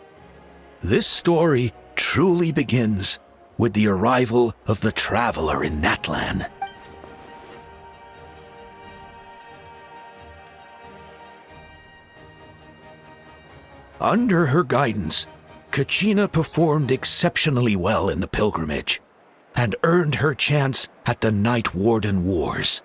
this story truly begins with the arrival of the Traveler in Natland. Under her guidance, Kachina performed exceptionally well in the pilgrimage and earned her chance at the Night Warden Wars.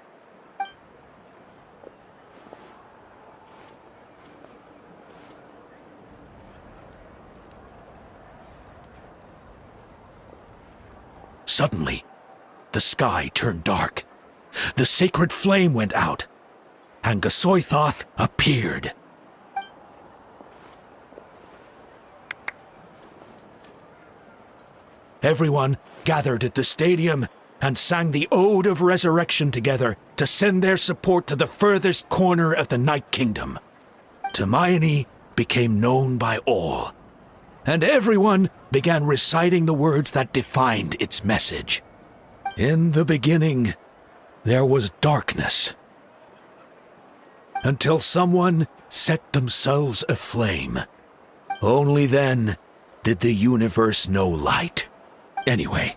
Suddenly, the sky turned dark. The sacred flame went out, and Gasoithoth appeared. everyone gathered at the stadium and sang the Ode of Resurrection together to send their support to the furthest corner of the Night Kingdom. Hermione became known by all, and everyone began reciting the words that defined its message. In the beginning, there was darkness, until someone set themselves aflame. Only then did the universe know light. Anyway,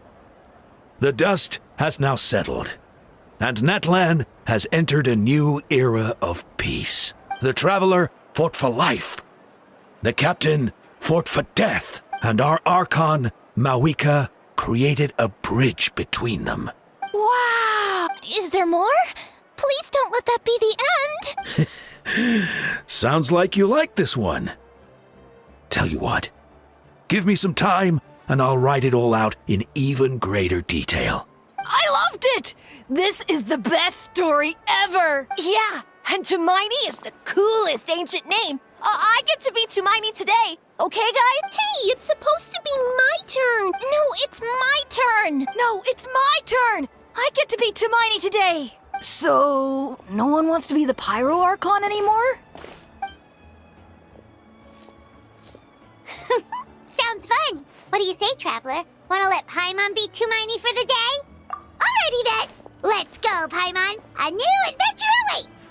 the dust has now settled, and Natland has entered a new era of peace. The Traveler fought for life, the Captain fought for death, and our Archon, Mawika, created a bridge between them. Wow! Is there more? Please don't let that be the end! Sounds like you like this one. Tell you what, give me some time and I'll write it all out in even greater detail. I loved it! This is the best story ever! Yeah, and Hermione is the coolest ancient name. I get to be Hermione today, okay, guys? Hey, it's supposed to be my turn! No, it's my turn! No, it's my turn! I get to be Hermione today! So, no one wants to be the Pyro Archon anymore? Sounds fun! What do you say, Traveler? Wanna let Paimon be Hermione for the day? Alrighty then! Let's go, Paimon! A new adventure awaits!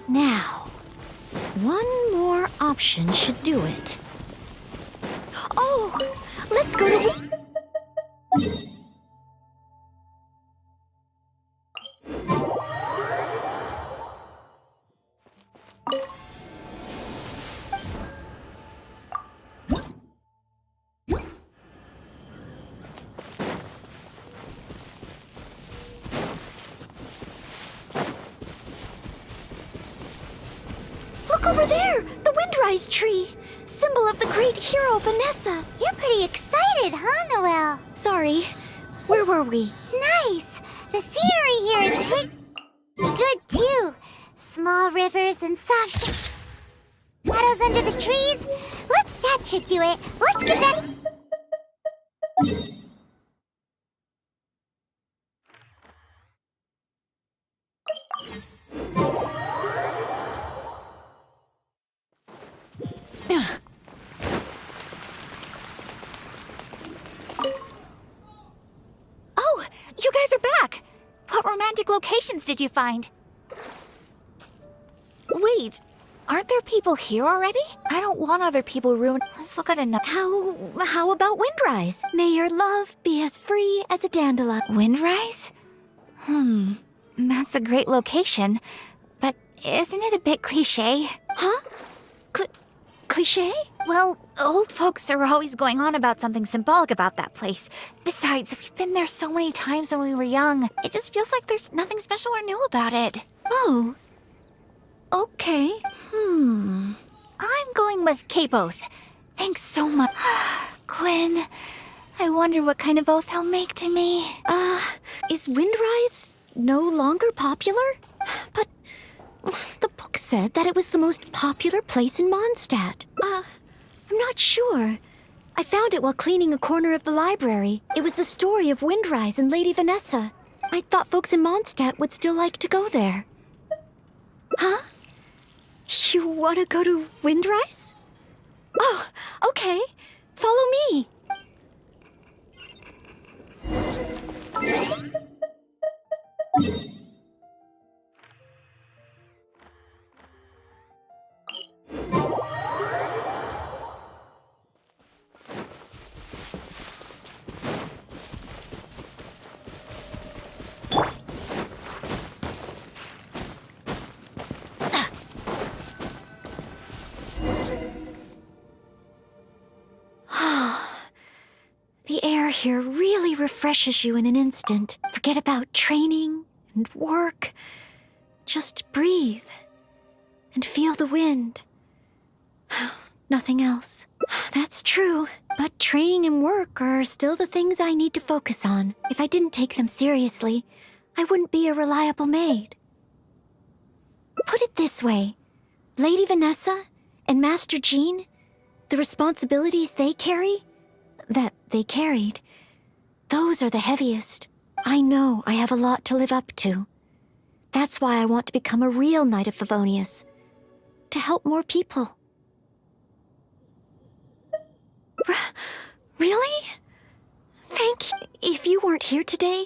Now, one more option should do it. Oh, let's go to... Look over there! The Windrise tree! Symbol of the great hero Vanessa! You're pretty excited, huh, Noelle? Sorry, where were we? Nice! The scenery here is pretty good, too. Small rivers and soft shadows under the trees. That should do it. Let's get back... Oh, you guys are back! What romantic locations did you find? Wait, aren't there people here already? I don't want other people ruin... Let's look at another... How about Windrise? May your love be as free as a dandelion. Windrise? That's a great location, but isn't it a bit cliché? Huh? Cliché? Well, old folks are always going on about something symbolic about that place. Besides, we've been there so many times when we were young. It just feels like there's nothing special or new about it. Oh. Okay. I'm going with Cape Oath. Thanks so much. Quinn, I wonder what kind of oath he'll make to me. Is Windrise no longer popular? But the book said that it was the most popular place in Mondstadt. I'm not sure. I found it while cleaning a corner of the library. It was the story of Windrise and Lady Vanessa. I thought folks in Mondstadt would still like to go there. Huh? You want to go to Windrise? Oh, okay. Follow me. The air here really refreshes you in an instant. Forget about training and work. Just breathe and feel the wind. Nothing else. That's true, but training and work are still the things I need to focus on. If I didn't take them seriously, I wouldn't be a reliable maid. Put it this way, Lady Vanessa and Master Jean, the responsibilities they carry, that they carried, those are the heaviest. I know I have a lot to live up to. That's why I want to become a real Knight of Favonius, to help more people. Really? Thank you. If you weren't here today,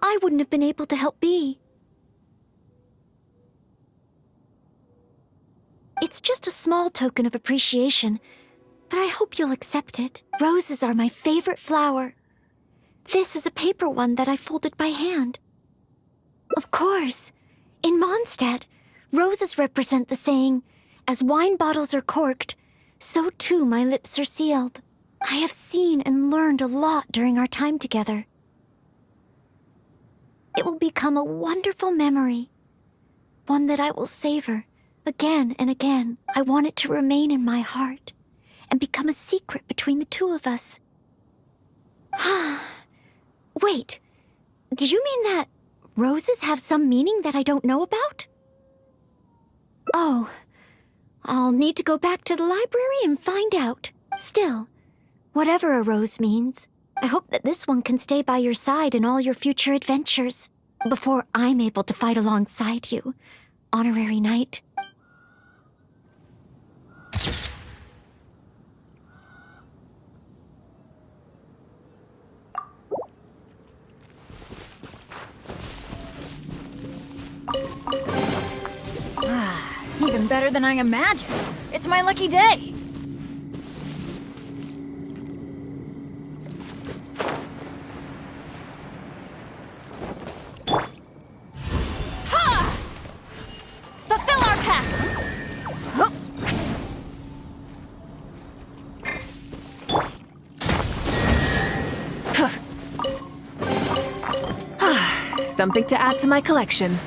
I wouldn't have been able to help Bee. It's just a small token of appreciation, but I hope you'll accept it. Roses are my favorite flower. This is a paper one that I folded by hand. Of course, in Mondstadt, roses represent the saying, "As wine bottles are corked, so too my lips are sealed." I have seen and learned a lot during our time together. It will become a wonderful memory, one that I will savor again and again. I want it to remain in my heart and become a secret between the two of us. Wait, do you mean that roses have some meaning that I don't know about? Oh, I'll need to go back to the library and find out. Still, whatever a rose means, I hope that this one can stay by your side in all your future adventures, before I'm able to fight alongside you, Honorary Knight. Even better than I imagined. It's my lucky day. Ha! Fulfill our pact! Something to add to my collection.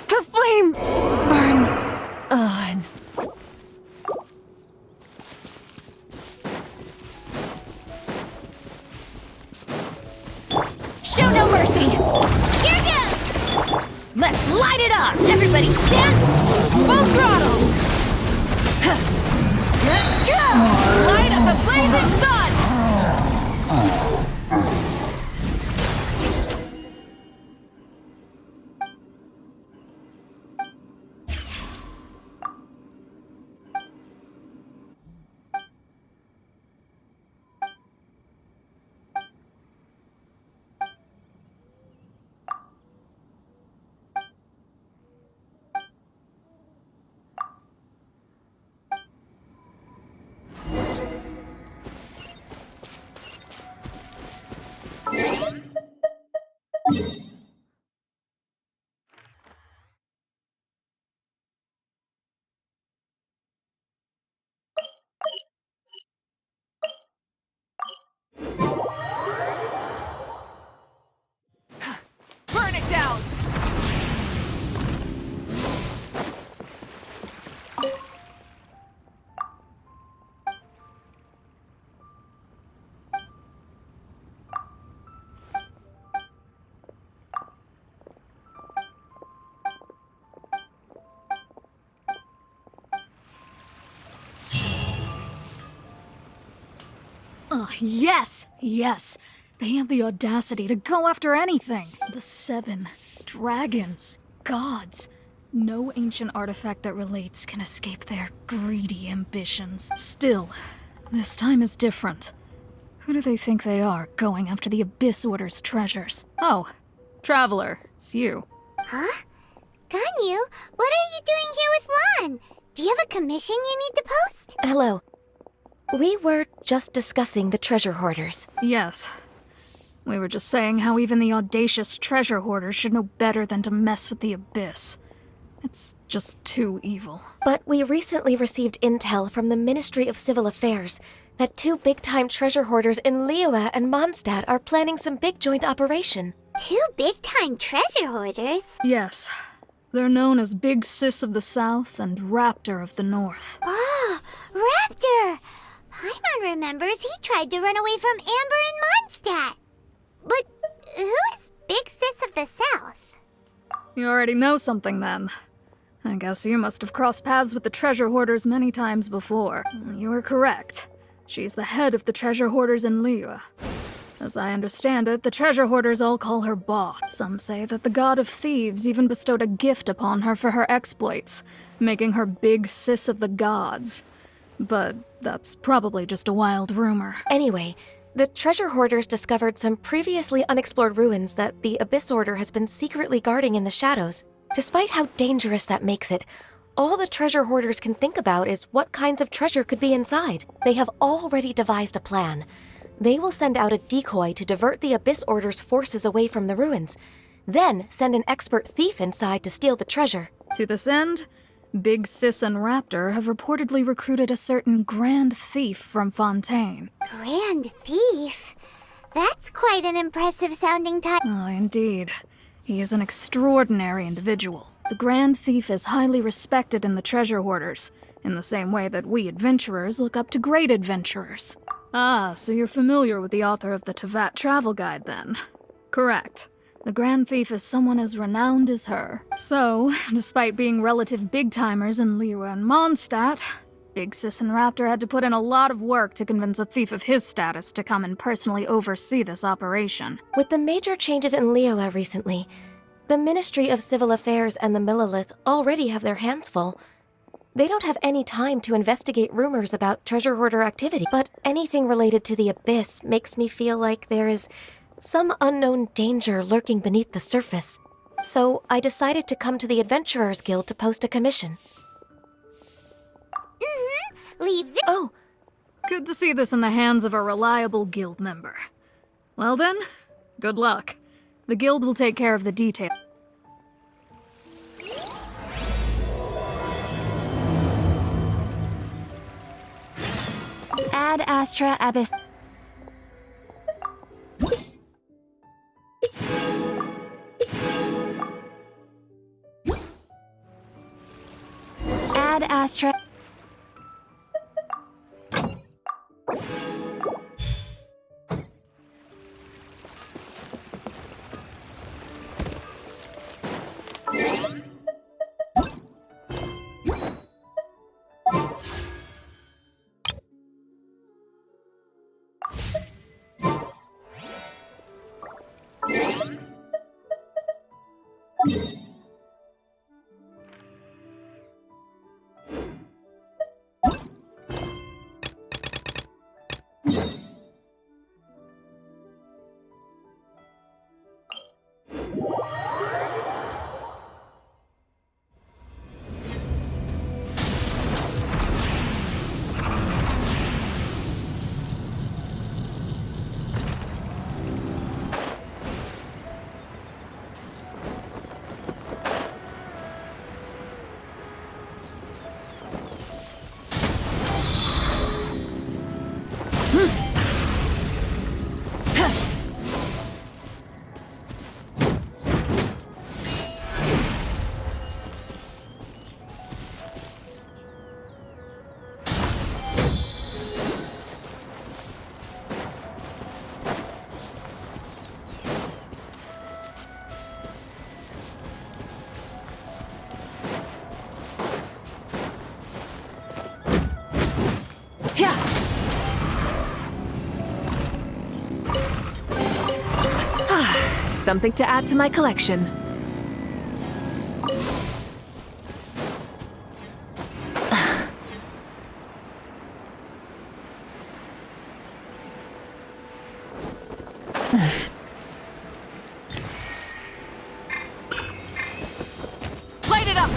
The flame burns on. Show no mercy! Here goes! Let's light it up! Everybody stand! Full throttle! Let's go! Light up the blazing sun! Burn it down! Oh, yes, yes. They have the audacity to go after anything. The 7 dragons, gods. No ancient artifact that relates can escape their greedy ambitions. Still, this time is different. Who do they think they are, going after the Abyss Order's treasures? Oh, Traveler, it's you. Huh? Ganyu, what are you doing here with Lan? Do you have a commission you need to post? Hello. We were just discussing the treasure hoarders. Yes. We were just saying how even the audacious treasure hoarders should know better than to mess with the Abyss. It's just too evil. But we recently received intel from the Ministry of Civil Affairs that 2 big-time treasure hoarders in Liyue and Mondstadt are planning some big joint operation. 2 big-time treasure hoarders? Yes. They're known as Big Sis of the South and Raptor of the North. Oh, Raptor! Paimon remembers he tried to run away from Amber in Mondstadt. But who is Big Sis of the South? You already know something then. I guess you must have crossed paths with the treasure hoarders many times before. You are correct. She's the head of the treasure hoarders in Liyue. As I understand it, the treasure hoarders all call her boss. Some say that the god of thieves even bestowed a gift upon her for her exploits, making her Big Sis of the gods. But that's probably just a wild rumor. Anyway, the treasure hoarders discovered some previously unexplored ruins that the Abyss Order has been secretly guarding in the shadows. Despite how dangerous that makes it, all the treasure hoarders can think about is what kinds of treasure could be inside. They have already devised a plan. They will send out a decoy to divert the Abyss Order's forces away from the ruins, then send an expert thief inside to steal the treasure. To this end, Big Sis and Raptor have reportedly recruited a certain Grand Thief from Fontaine. Grand Thief? That's quite an impressive sounding title. Oh, indeed. He is an extraordinary individual. The Grand Thief is highly respected in the treasure hoarders, in the same way that we adventurers look up to great adventurers. Ah, so you're familiar with the author of the Tevat Travel Guide, then? Correct. The Grand Thief is someone as renowned as her. So, despite being relative big-timers in Liyue and Mondstadt, Big Sis and Raptor had to put in a lot of work to convince a thief of his status to come and personally oversee this operation. With the major changes in Liyue recently, the Ministry of Civil Affairs and the Millelith already have their hands full. They don't have any time to investigate rumors about treasure hoarder activity, but anything related to the Abyss makes me feel like there is some unknown danger lurking beneath the surface. So I decided to come to the Adventurers Guild to post a commission. Leave it. Oh, good to see this in the hands of a reliable guild member. Well then, good luck. The guild will take care of the details. Ad Astra Abyss. Ad Astra. Something to add to my collection. Light it up!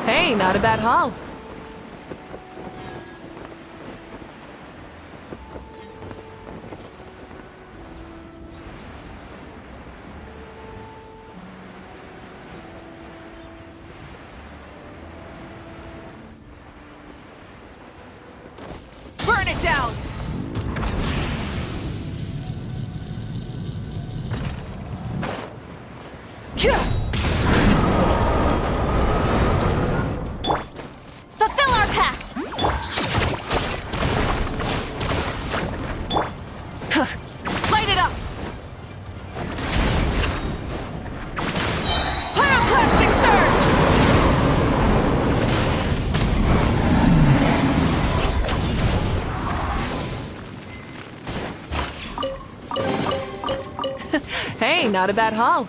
Hey, not a bad haul. Burn it down! Fulfill our pact! Light it up! Pyroclastic surge! Hey, not a bad haul.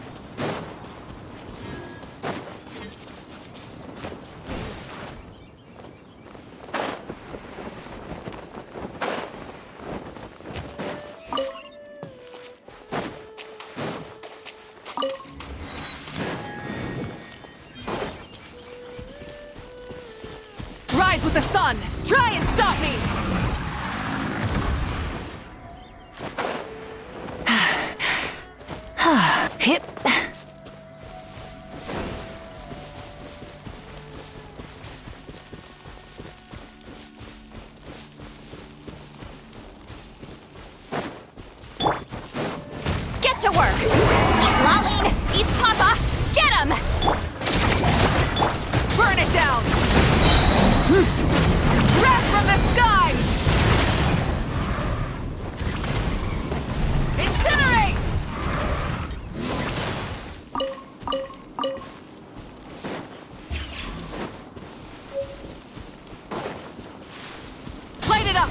Rise with the sun! Try and stop me! Hip. Get to work! Eat Laline! Eat Papa! Get him! Burn it down! Wrath from the sky! Incinerate! Light it up!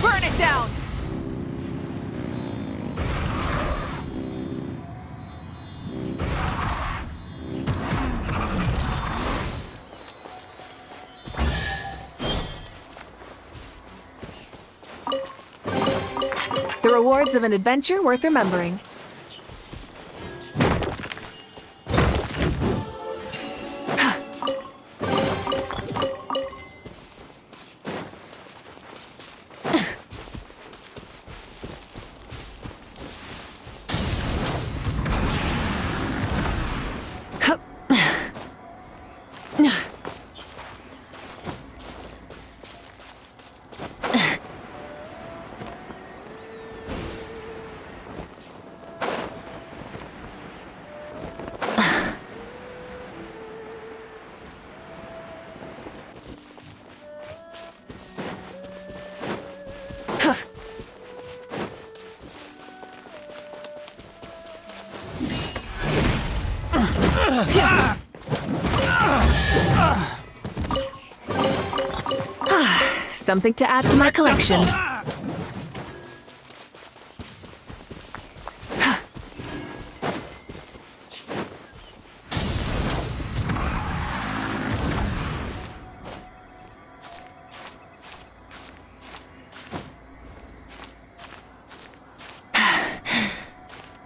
Burn it down! The rewards of an adventure worth remembering. Something to add to my collection.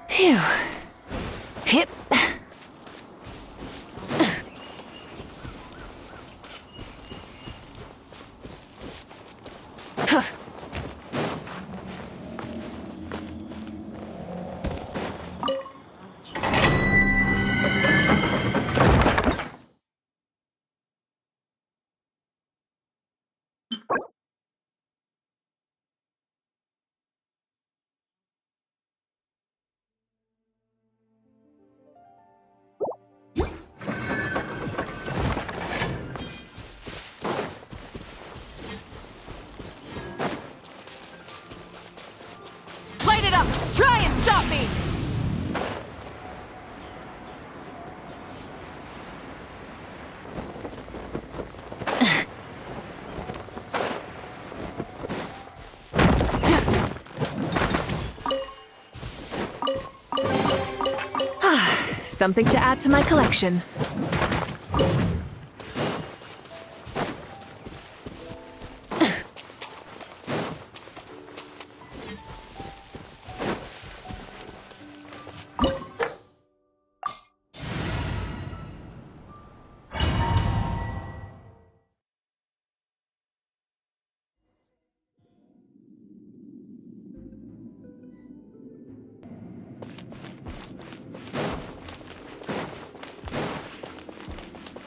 Phew. Hip. Light it up! Try and stop me! Something to add to my collection.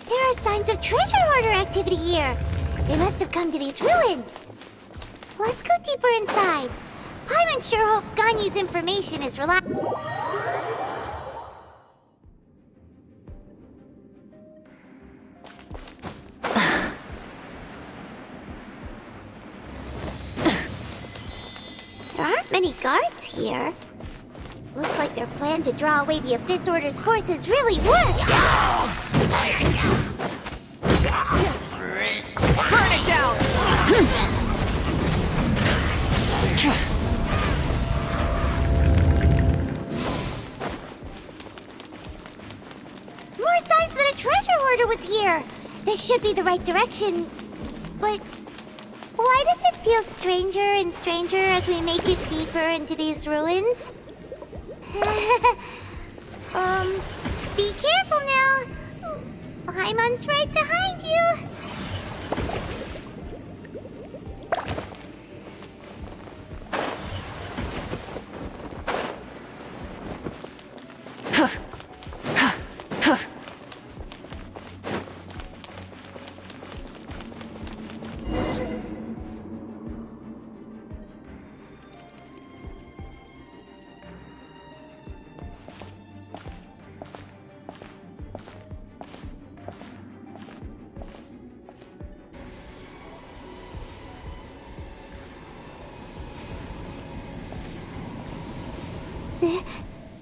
There are signs of treasure hoarder activity here. They must have come to these ruins. Let's go deeper inside. Paimon sure hopes Ganyu's information is reliable. There aren't many guards here. Looks like their plan to draw away the Abyss Order's forces really worked. Burn it down! More signs that a treasure hoarder was here. This should be the right direction. But why does it feel stranger and stranger as we make it deeper into these ruins? Be careful now. Paimon's right behind you.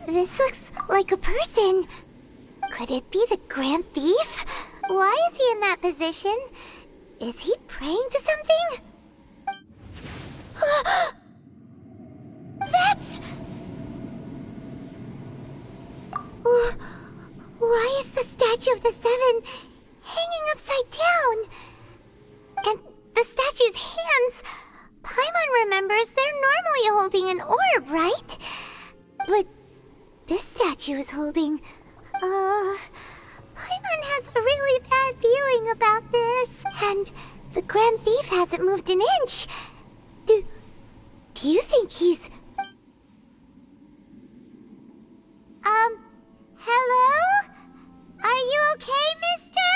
This looks like a person. Could it be the Grand Thief? Why is he in that position? Is he praying to something? That's... Why is the Statue of the Seven hanging upside down? And the statue's hands... Paimon remembers they're normally holding an orb, right? But this statue is holding... Paimon has a really bad feeling about this. And the Grand Thief hasn't moved an inch. Do you think he's... Hello? Are you okay, mister?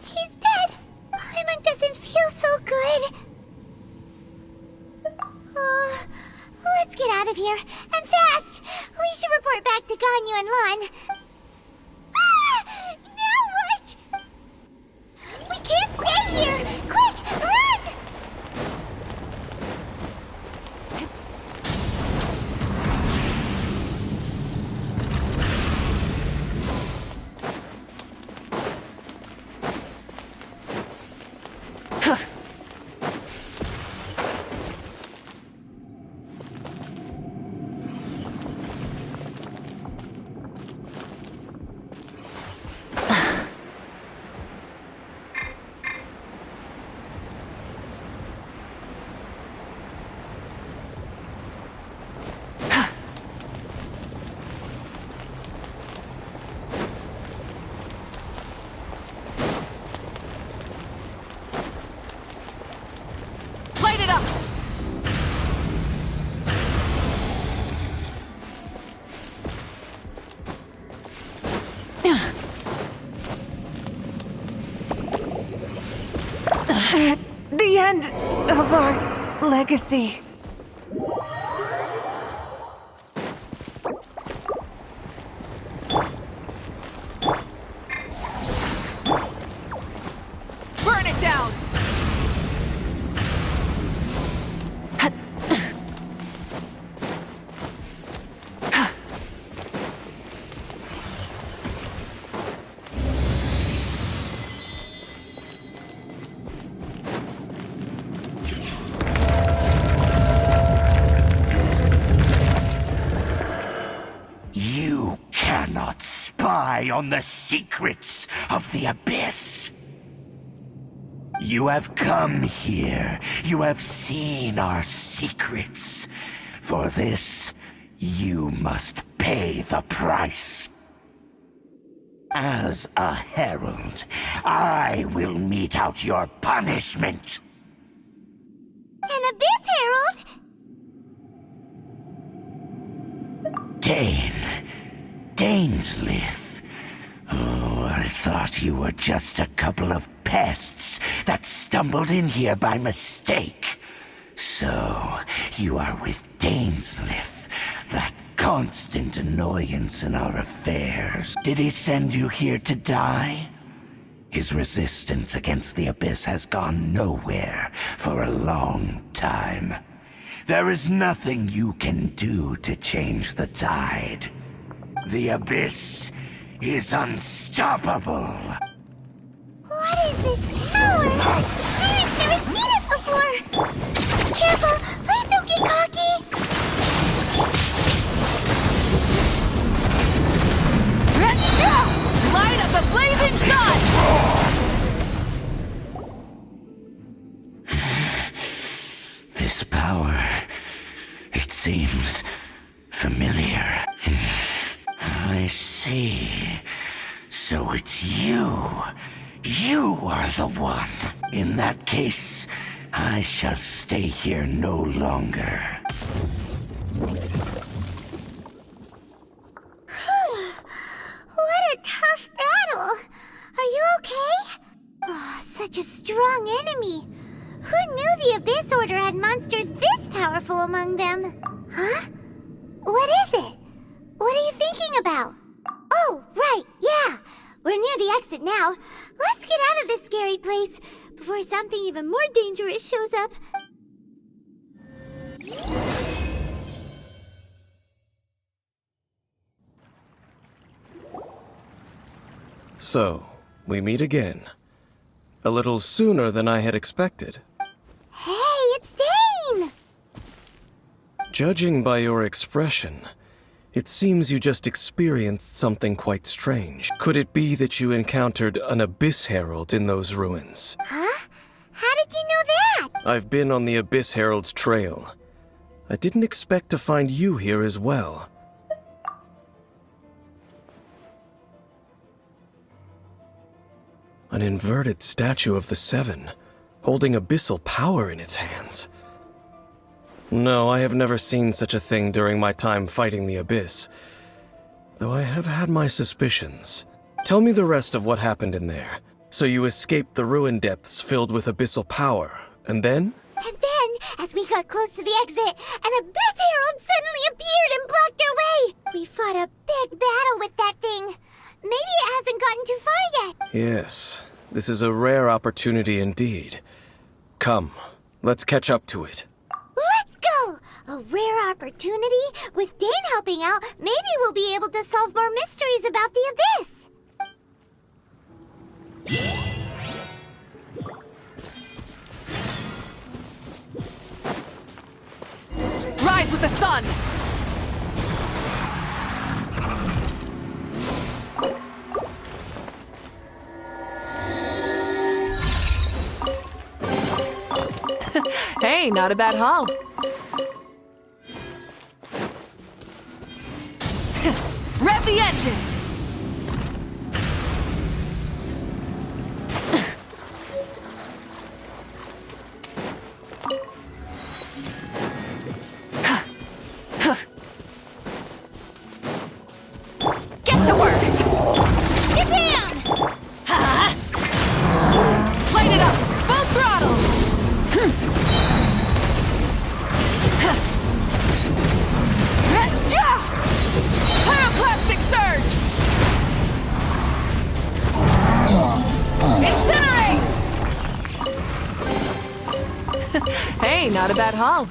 He's dead. Paimon doesn't feel so good. Let's get out of here, and fast! We should report back to Ganyu and Lan. Ah! Now what? We can't stay here! Quick, run! end of our legacy. Burn it down! You cannot spy on the secrets of the Abyss. You have come here. You have seen our secrets. For this, you must pay the price. As a herald, I will mete out your punishment. An Abyss Herald? Dainsliff. Oh, I thought you were just a couple of pests that stumbled in here by mistake. So, you are with Dainsliff, that constant annoyance in our affairs. Did he send you here to die? His resistance against the Abyss has gone nowhere for a long time. There is nothing you can do to change the tide. The Abyss is unstoppable. What is this power? I've never seen it before! Careful! Please don't get cocky! Light up the blazing sun! This power, it seems familiar. I see. So it's you. You are the one. In that case, I shall stay here no longer. What a tough battle! Are you okay? Oh, such a strong enemy. Who knew the Abyss Order had monsters this powerful among them? Huh? What is it? What are you thinking about? Oh, right, yeah. We're near the exit now. Let's get out of this scary place before something even more dangerous shows up. So, we meet again. A little sooner than I had expected. Hey, it's Dane! Judging by your expression, it seems you just experienced something quite strange. Could it be that you encountered an Abyss Herald in those ruins? Huh? How did you know that? I've been on the Abyss Herald's trail. I didn't expect to find you here as well. An inverted statue of the Seven, holding abyssal power in its hands. No, I have never seen such a thing during my time fighting the Abyss, though I have had my suspicions. Tell me the rest of what happened in there. So you escaped the ruin depths filled with abyssal power, and then? And then, as we got close to the exit, an Abyss Herald suddenly appeared and blocked our way! We fought a big battle with that thing. Maybe it hasn't gotten too far yet. Yes, this is a rare opportunity indeed. Come, let's catch up to it. Let's go! A rare opportunity? With Dane helping out, maybe we'll be able to solve more mysteries about the Abyss. Rise with the sun! Hey, not a bad haul. Rev the engines! Get to work! Get down! Ha! Light it up! Full throttle! Hey, not a bad haul.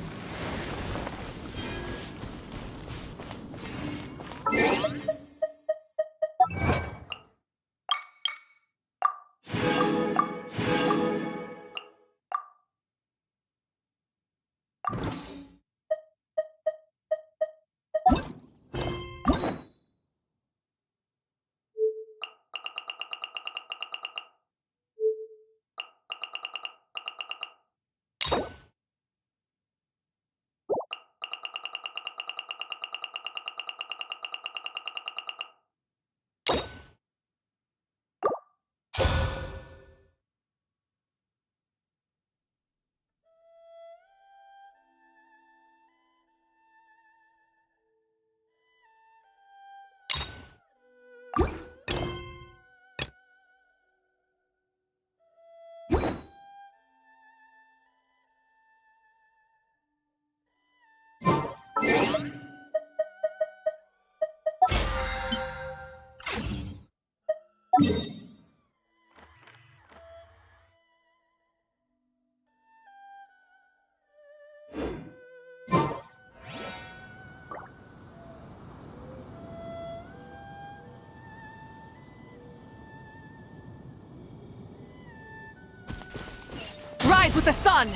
Rise with the sun!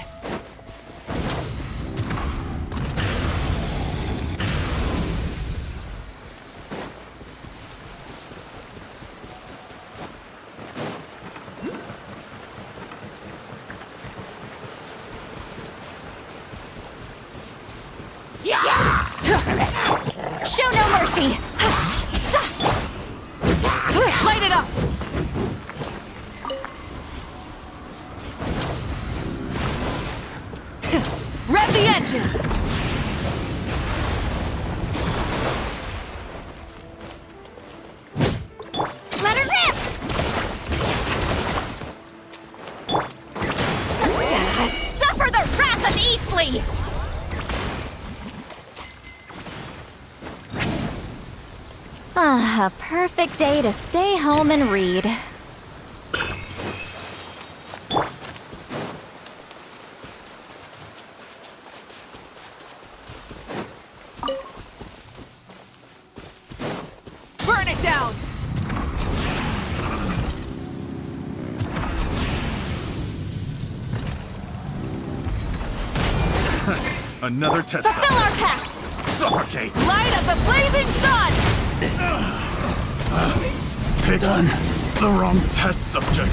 Show no mercy! Light it up! Rev the engines! Let her rip! Suffer the wrath of Eastleigh! Ah, a perfect day to stay home and read. Burn it down! Another test. Fulfill our pact! Suffocate! Light of the blazing sun! Picked the wrong test subject.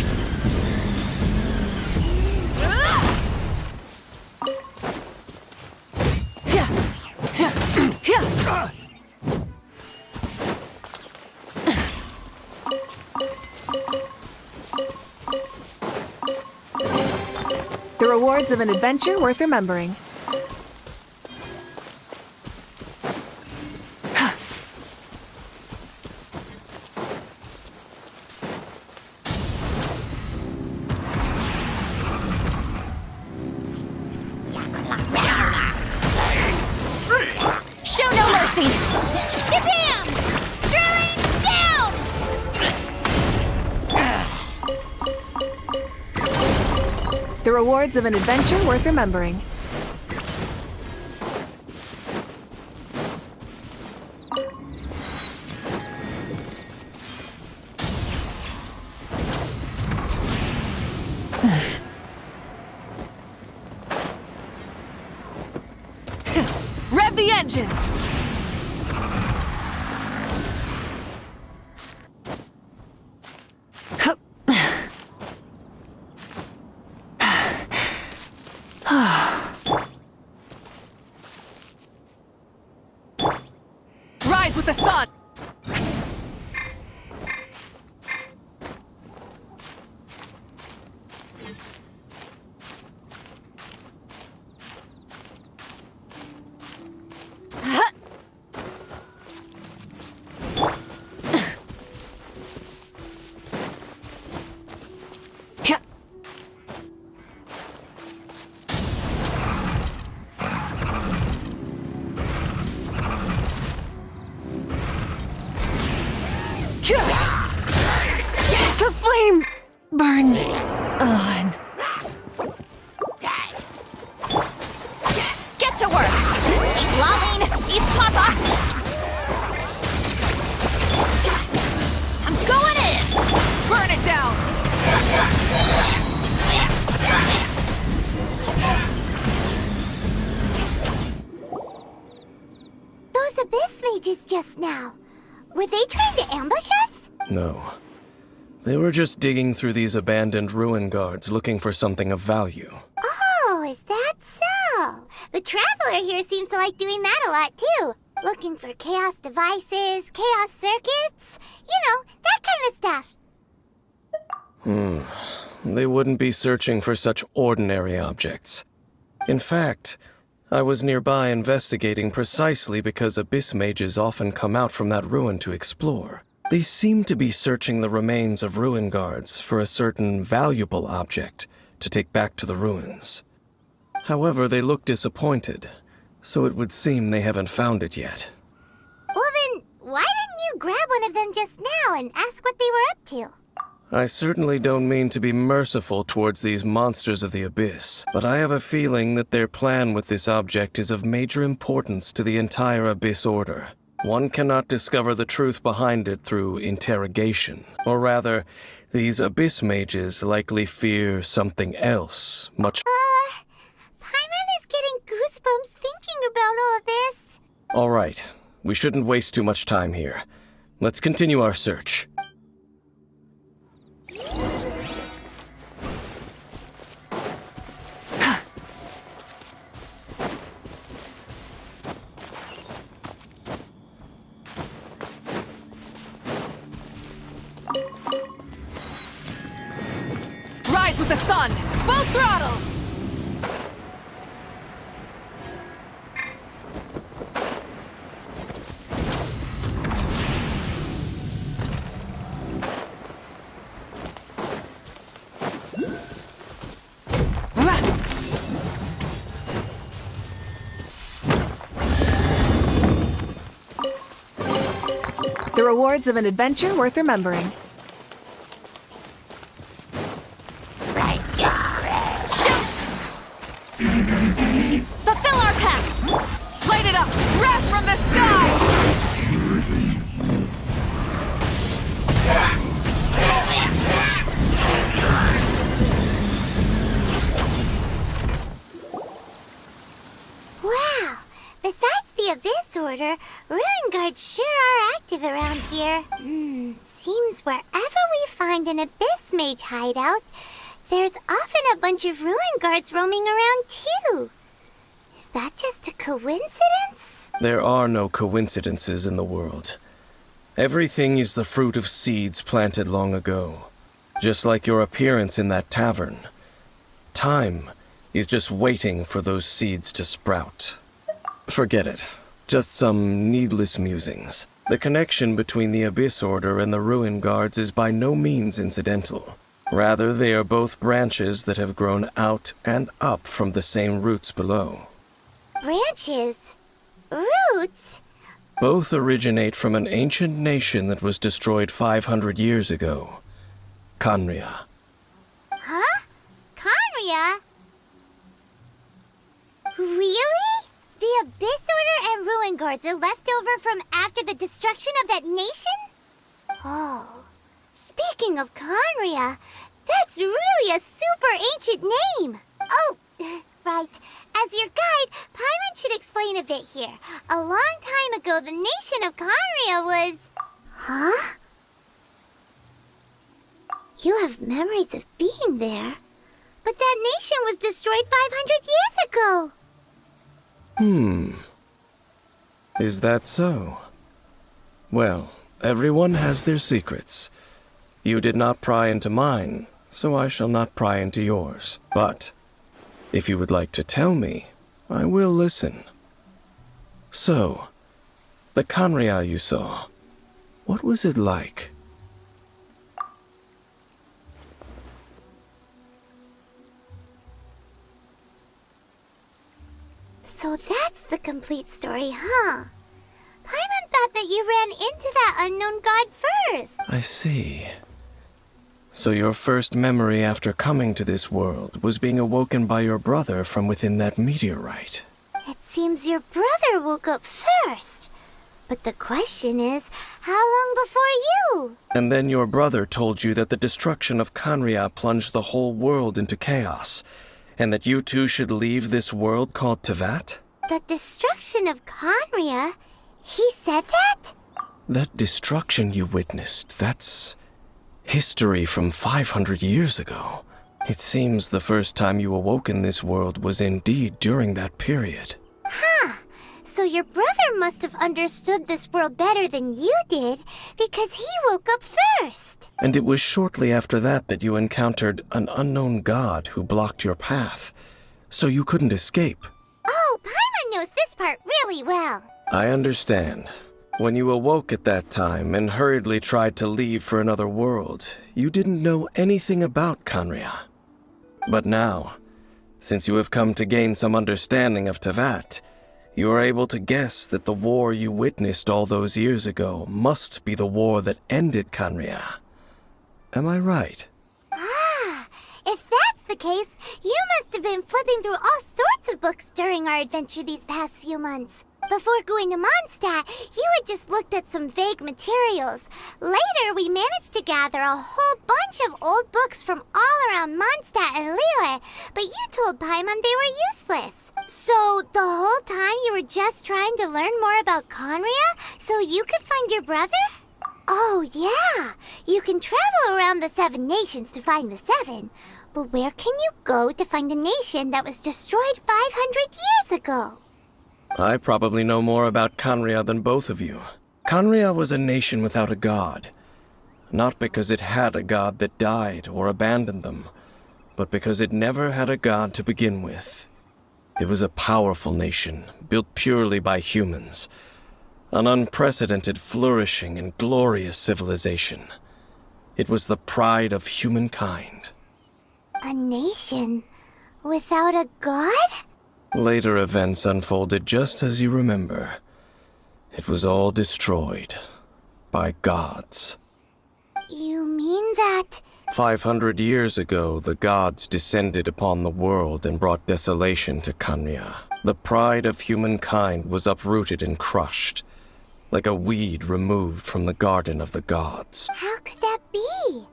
The rewards of an adventure worth remembering. Show no mercy! Shabam! Drilling down! The rewards of an adventure worth remembering. Rev the engines! Rise with the sun! The flame burns on. just now? Were they trying to ambush us? No. They were just digging through these abandoned ruin guards looking for something of value. Oh, is that so? The Traveler here seems to like doing that a lot too. Looking for chaos devices, chaos circuits, that kind of stuff. They wouldn't be searching for such ordinary objects. In fact, I was nearby investigating precisely because abyss mages often come out from that ruin to explore. They seem to be searching the remains of ruin guards for a certain valuable object to take back to the ruins. However, they look disappointed, so it would seem they haven't found it yet. Well then, why didn't you grab one of them just now and ask what they were up to? I certainly don't mean to be merciful towards these monsters of the abyss, but I have a feeling that their plan with this object is of major importance to the entire Abyss Order. One cannot discover the truth behind it through interrogation. Or rather, these abyss mages likely fear something else, much— Paimon is getting goosebumps thinking about all this. All right, we shouldn't waste too much time here. Let's continue our search. Rise with the sun! Full throttle! The rewards of an adventure worth remembering. Fulfill our pact! Light it up! Wrath from the sky! Wow! Besides the Abyss Order, Ruin Guards sure are active around here. Seems wherever we find an Abyss Mage hideout, there's often a bunch of Ruin Guards roaming around too. Is that just a coincidence? There are no coincidences in the world. Everything is the fruit of seeds planted long ago. Just like your appearance in that tavern. Time is just waiting for those seeds to sprout. Forget it. Just some needless musings. The connection between the Abyss Order and the Ruin Guards is by no means incidental. Rather, they are both branches that have grown out and up from the same roots below. Branches? Roots? Both originate from an ancient nation that was destroyed 500 years ago. Khaenri'ah. Huh? Khaenri'ah? Really? The Abyss Order and Ruin Guards are left over from after the destruction of that nation? Oh. Speaking of Khaenri'ah, that's really a super ancient name. Oh, right. As your guide, Paimon should explain a bit here. A long time ago, the nation of Khaenri'ah was... Huh? You have memories of being there. But that nation was destroyed 500 years ago. Is that so? Well, everyone has their secrets. You did not pry into mine, so I shall not pry into yours. But if you would like to tell me, I will listen. So, the Khaenri'ah you saw, what was it like? So that's the complete story, huh? Paimon thought that you ran into that unknown god first. I see. So your first memory after coming to this world was being awoken by your brother from within that meteorite. It seems your brother woke up first. But the question is, how long before you? And then your brother told you that the destruction of Khaenri'ah plunged the whole world into chaos, and that you two should leave this world called Tevat? The destruction of Khaenri'ah? He said that? That destruction you witnessed, that's history from 500 years ago. It seems the first time you awoke in this world was indeed during that period. Huh. So your brother must have understood this world better than you did, because he woke up first. And it was shortly after that that you encountered an unknown god who blocked your path, so you couldn't escape. Oh, Paimon knows this part really well. I understand. When you awoke at that time and hurriedly tried to leave for another world, you didn't know anything about Khaenri'ah. But now, since you have come to gain some understanding of Teyvat, you are able to guess that the war you witnessed all those years ago must be the war that ended Khaenri'ah. Am I right? Ah, if that's the case, you must have been flipping through all sorts of books during our adventure these past few months. Before going to Mondstadt, you had just looked at some vague materials. Later, we managed to gather a whole bunch of old books from all around Mondstadt and Liyue, but you told Paimon they were useless. So, the whole time you were just trying to learn more about Khaenri'ah so you could find your brother? Oh, yeah. You can travel around the 7 nations to find the 7. But where can you go to find a nation that was destroyed 500 years ago? I probably know more about Khaenri'ah than both of you. Khaenri'ah was a nation without a god. Not because it had a god that died or abandoned them, but because it never had a god to begin with. It was a powerful nation, built purely by humans. An unprecedented, flourishing, and glorious civilization. It was the pride of humankind. A nation without a god? Later events unfolded just as you remember. It was all destroyed by gods. You mean that... 500 years ago, the gods descended upon the world and brought desolation to Khaenri'ah. The pride of humankind was uprooted and crushed, like a weed removed from the garden of the gods. How could that be?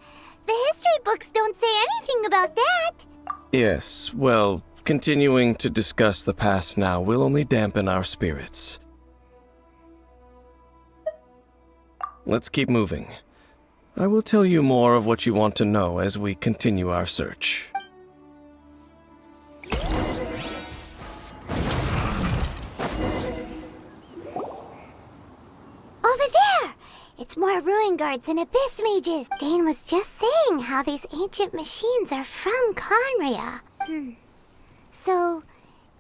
The history books don't say anything about that. Yes, well, continuing to discuss the past now will only dampen our spirits. Let's keep moving. I will tell you more of what you want to know as we continue our search. Over there! It's more ruin guards and abyss mages. Dane was just saying how these ancient machines are from Khaenri'ah. So,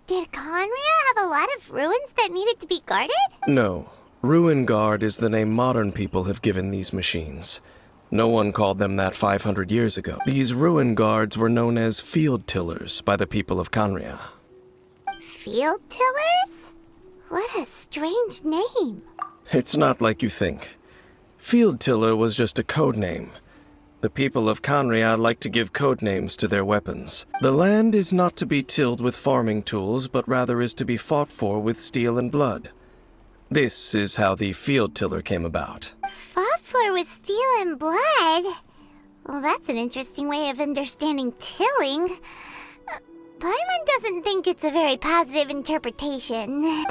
did Khaenri'ah have a lot of ruins that needed to be guarded? No. Ruin Guard is the name modern people have given these machines. No one called them that 500 years ago. These Ruin Guards were known as Field Tillers by the people of Khaenri'ah. Field Tillers? What a strange name. It's not like you think. Field Tiller was just a code name. The people of Khaenri'ah like to give code names to their weapons. The land is not to be tilled with farming tools, but rather is to be fought for with steel and blood. This is how the Field Tiller came about. Fought for with steel and blood? Well, that's an interesting way of understanding tilling. Paimon doesn't think it's a very positive interpretation.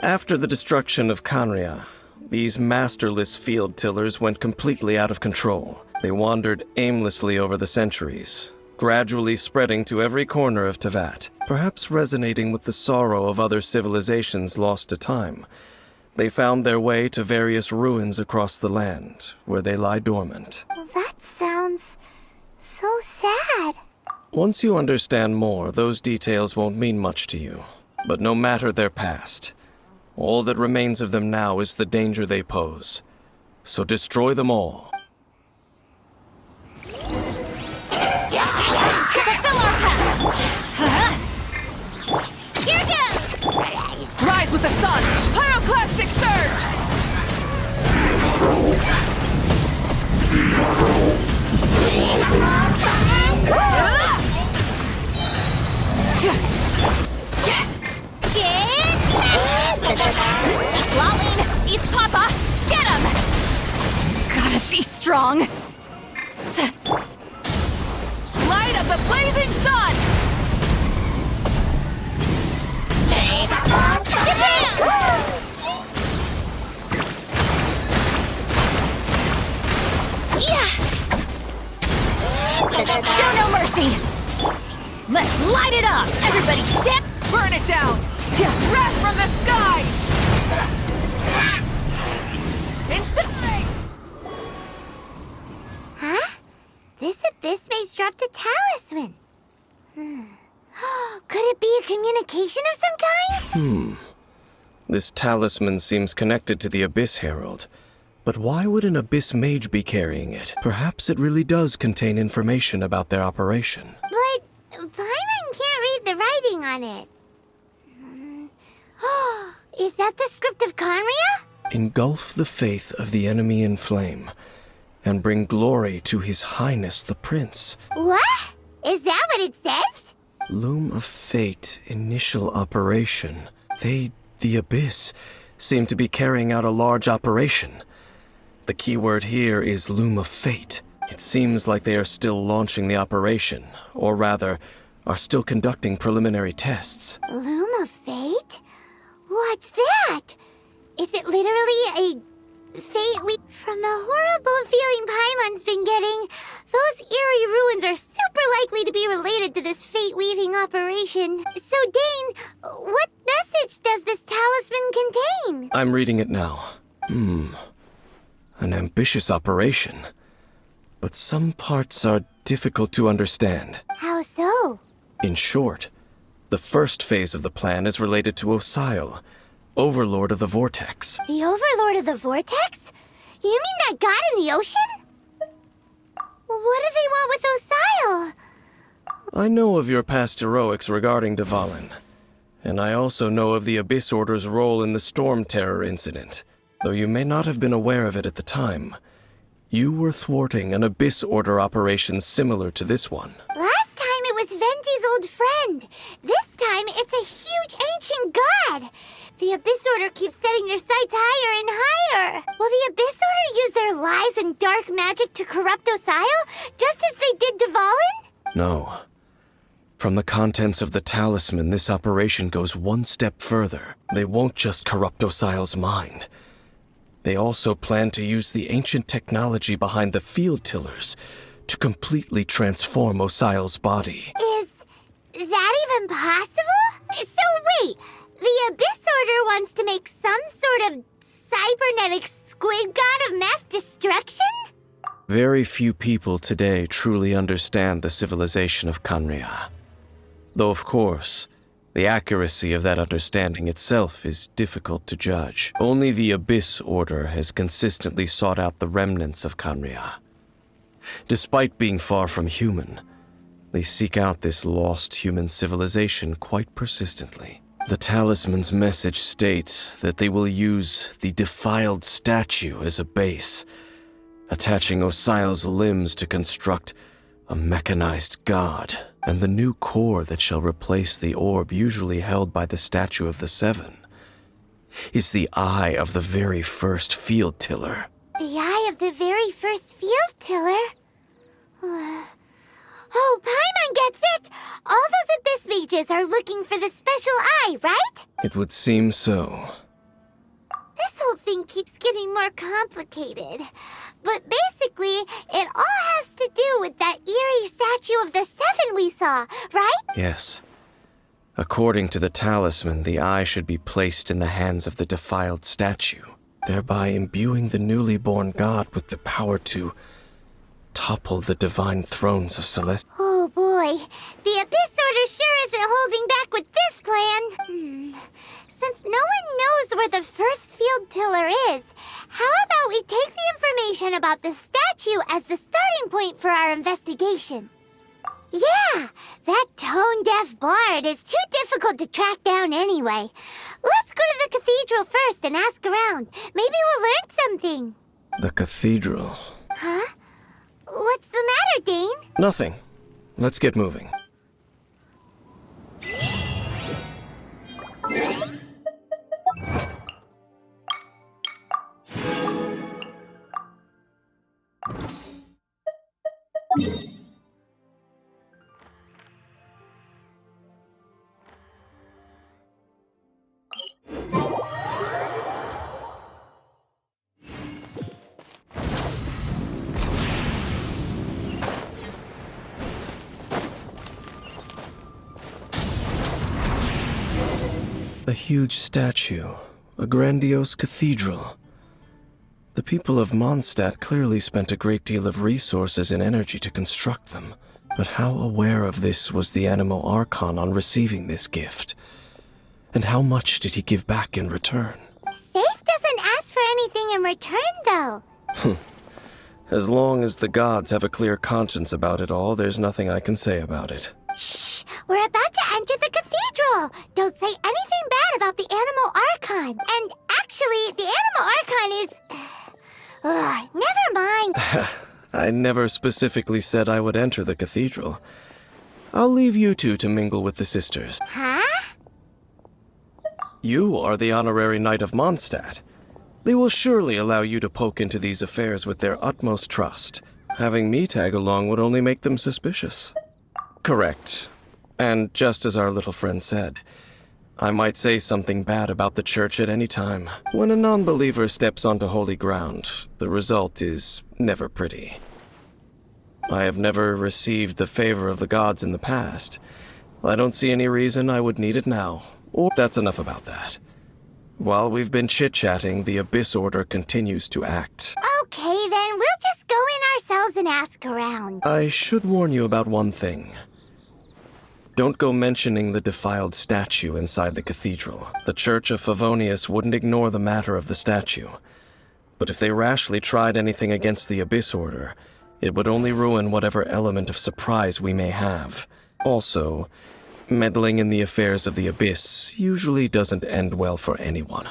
After the destruction of Khaenri'ah, these masterless field tillers went completely out of control. They wandered aimlessly over the centuries, gradually spreading to every corner of Teyvat, perhaps resonating with the sorrow of other civilizations lost to time. They found their way to various ruins across the land, where they lie dormant. Well, that sounds so sad. Once you understand more, those details won't mean much to you. But no matter their past, all that remains of them now is the danger they pose. So destroy them all. Fulfill our pact! Here goes! Rise with the sun! Pyroclastic surge! Lolline! East Papa! Get him! Gotta be strong! Light of the blazing sun! Show no mercy! Let's light it up! Everybody step! Burn it down! Wrath from the sky! Incinerate! Huh? This abyss maze dropped a talisman. Could it be a communication of some kind? This talisman seems connected to the Abyss Herald. But why would an Abyss Mage be carrying it? Perhaps it really does contain information about their operation. But Paimon can't read the writing on it. Is that the script of Conria? Engulf the faith of the enemy in flame, and bring glory to His Highness the Prince. What? Is that what it says? Loom of Fate, initial operation. They, the Abyss, seem to be carrying out a large operation. The keyword here is Loom of Fate. It seems like they are still launching the operation, or rather, are still conducting preliminary tests. Loom of Fate? What's that? Is it literally a fate leap? From the horrible feeling Paimon's been getting, those eerie ruins are super likely to be related to this fate-weaving operation. So, Dane, what message does this talisman contain? I'm reading it now. An ambitious operation. But some parts are difficult to understand. How so? In short, the first phase of the plan is related to Osile, Overlord of the Vortex. The Overlord of the Vortex? You mean that god in the ocean? What do they want with Osile? I know of your past heroics regarding Dvalin, and I also know of the Abyss Order's role in the Storm Terror incident. Though you may not have been aware of it at the time, you were thwarting an Abyss Order operation similar to this one. Last time it was Venti's old friend. This time it's a huge ancient god. The Abyss Order keeps setting their sights higher and higher. Will the Abyss Order use their lies and dark magic to corrupt Osile, just as they did Dvalin? No. From the contents of the talisman, this operation goes one step further. They won't just corrupt Osile's mind. They also plan to use the ancient technology behind the field tillers to completely transform Osile's body. Is that even possible? So wait, the Abyss Order wants to make some sort of cybernetic squid god of mass destruction? Very few people today truly understand the civilization of Conria. Though, of course, the accuracy of that understanding itself is difficult to judge. Only the Abyss Order has consistently sought out the remnants of Conria. Despite being far from human, they seek out this lost human civilization quite persistently. The talisman's message states that they will use the defiled statue as a base, attaching Osile's limbs to construct a mechanized god, and the new core that shall replace the orb usually held by the Statue of the Seven is the eye of the very first field tiller. The eye of the very first field tiller? Oh, Paimon gets it! All those Abyss mages are looking for the special eye, right? It would seem so. This whole thing keeps getting more complicated. But basically, it all has to do with that eerie Statue of the Seven we saw, right? Yes. According to the talisman, the eye should be placed in the hands of the defiled statue, thereby imbuing the newly born god with the power to topple the divine thrones of Celestia. Oh boy, the Abyss Order sure isn't holding back with this plan. Since no one knows where the first field tiller is, how about we take the information about the statue as the starting point for our investigation? Yeah, that tone-deaf bard is too difficult to track down anyway. Let's go to the cathedral first and ask around. Maybe we'll learn something. The cathedral. Huh? What's the matter, Dane? Nothing. Let's get moving. A huge statue, a grandiose cathedral. The people of Mondstadt clearly spent a great deal of resources and energy to construct them. But how aware of this was the Animo Archon on receiving this gift? And how much did he give back in return? Faith doesn't ask for anything in return, though. As long as the gods have a clear conscience about it all, there's nothing I can say about it. Shh! We're about to enter the cathedral! Don't say anything bad about the Animo Archon. And actually, the Animo Archon is... never mind. I never specifically said I would enter the cathedral. I'll leave you two to mingle with the sisters. Huh? You are the honorary knight of Mondstadt. They will surely allow you to poke into these affairs with their utmost trust. Having me tag along would only make them suspicious. Correct. And just as our little friend said, I might say something bad about the church at any time. When a non-believer steps onto holy ground, the result is never pretty. I have never received the favor of the gods in the past. I don't see any reason I would need it now. Or that's enough about that. While we've been chit-chatting, the Abyss Order continues to act. Okay, then we'll just go in ourselves and ask around. I should warn you about one thing. Don't go mentioning the defiled statue inside the cathedral. The Church of Favonius wouldn't ignore the matter of the statue. But if they rashly tried anything against the Abyss Order, it would only ruin whatever element of surprise we may have. Also, meddling in the affairs of the Abyss usually doesn't end well for anyone.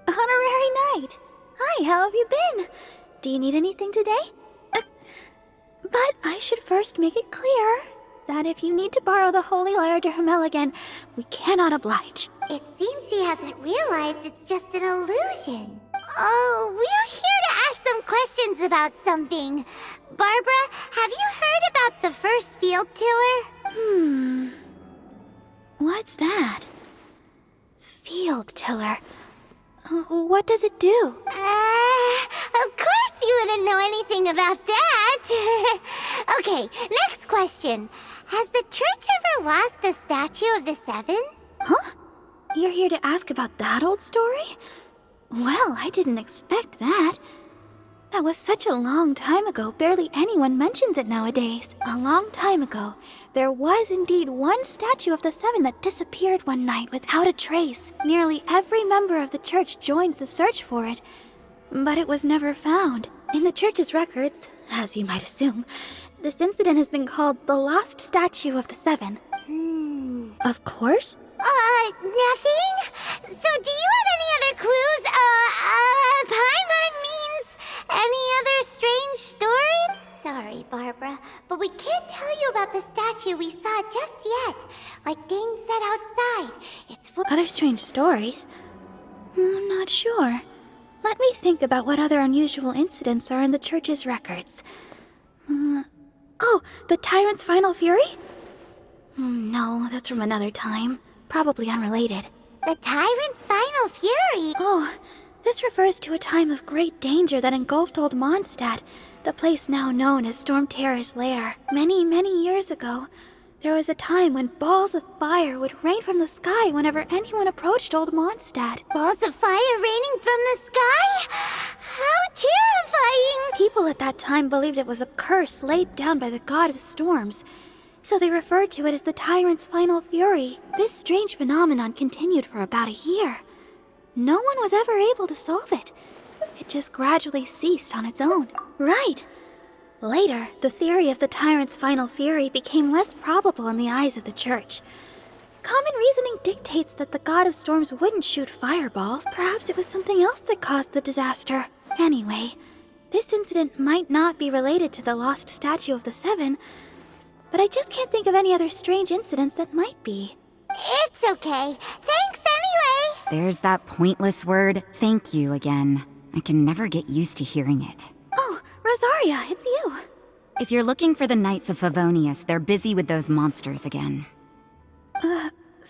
Honorary Knight! Hi, how have you been? Do you need anything today? But I should first make it clear that if you need to borrow the Holy Lyre to Hermel again, we cannot oblige. It seems she hasn't realized it's just an illusion. Oh, we're here to ask some questions about something. Barbara, have you heard about the first field tiller? What's that? Field tiller. What does it do? Of course you wouldn't know anything about that. Okay, next question. Has the church ever lost a statue of the Seven? Huh? You're here to ask about that old story? Well, I didn't expect that. That was such a long time ago, barely anyone mentions it nowadays. A long time ago, there was indeed one statue of the Seven that disappeared one night without a trace. Nearly every member of the church joined the search for it, but it was never found. In the church's records, as you might assume, this incident has been called the Lost Statue of the Seven. Of course. Nothing? So do you have any other clues? Paimon means any other strange story? Sorry, Barbara, but we can't tell you about the statue we saw just yet. Like Dane said outside, it's for— Other strange stories? I'm not sure. Let me think about what other unusual incidents are in the church's records. Oh, the Tyrant's Final Fury? No, that's from another time. Probably unrelated. The Tyrant's Final Fury? Oh, this refers to a time of great danger that engulfed old Mondstadt, the place now known as Storm Terror's lair. Many, many years ago, there was a time when balls of fire would rain from the sky whenever anyone approached old Mondstadt. Balls of fire raining from the sky? How terrifying! People at that time believed it was a curse laid down by the god of storms, so they referred to it as the Tyrant's Final Fury. This strange phenomenon continued for about a year. No one was ever able to solve it. It just gradually ceased on its own. Right. Later, the theory of the Tyrant's Final Fury became less probable in the eyes of the church. Common reasoning dictates that the god of storms wouldn't shoot fireballs. Perhaps it was something else that caused the disaster. Anyway, this incident might not be related to the lost statue of the Seven, but I just can't think of any other strange incidents that might be. It's okay. Thanks anyway. There's that pointless word, thank you, again. I can never get used to hearing it. Oh, Rosaria, it's you. If you're looking for the Knights of Favonius, they're busy with those monsters again.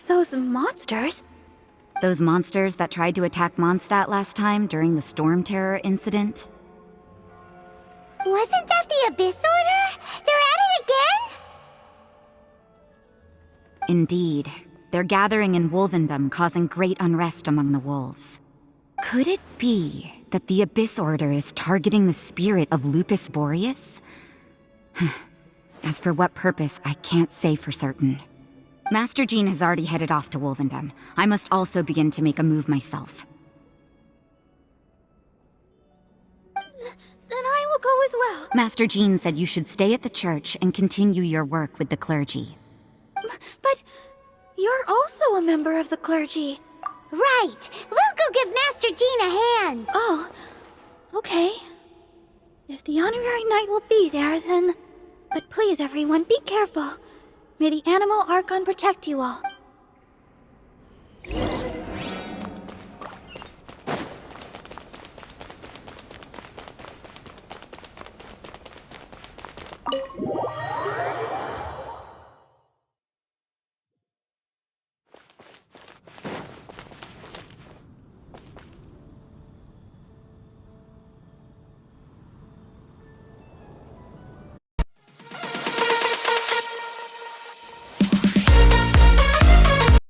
Those monsters? Those monsters that tried to attack Mondstadt last time during the Storm Terror incident? Wasn't that the Abyss Order? They're at it again? Indeed. They're gathering in Wolvendom, causing great unrest among the wolves. Could it be that the Abyss Order is targeting the spirit of Lupus Boreas? As for what purpose, I can't say for certain. Master Jean has already headed off to Wolvendom. I must also begin to make a move myself. Then I will go as well. Master Jean said you should stay at the church and continue your work with the clergy. But you're also a member of the clergy. Right! We'll go give Master Jean a hand! Oh, okay. If the honorary knight will be there, then... But please, everyone, be careful. May the animal Archon protect you all.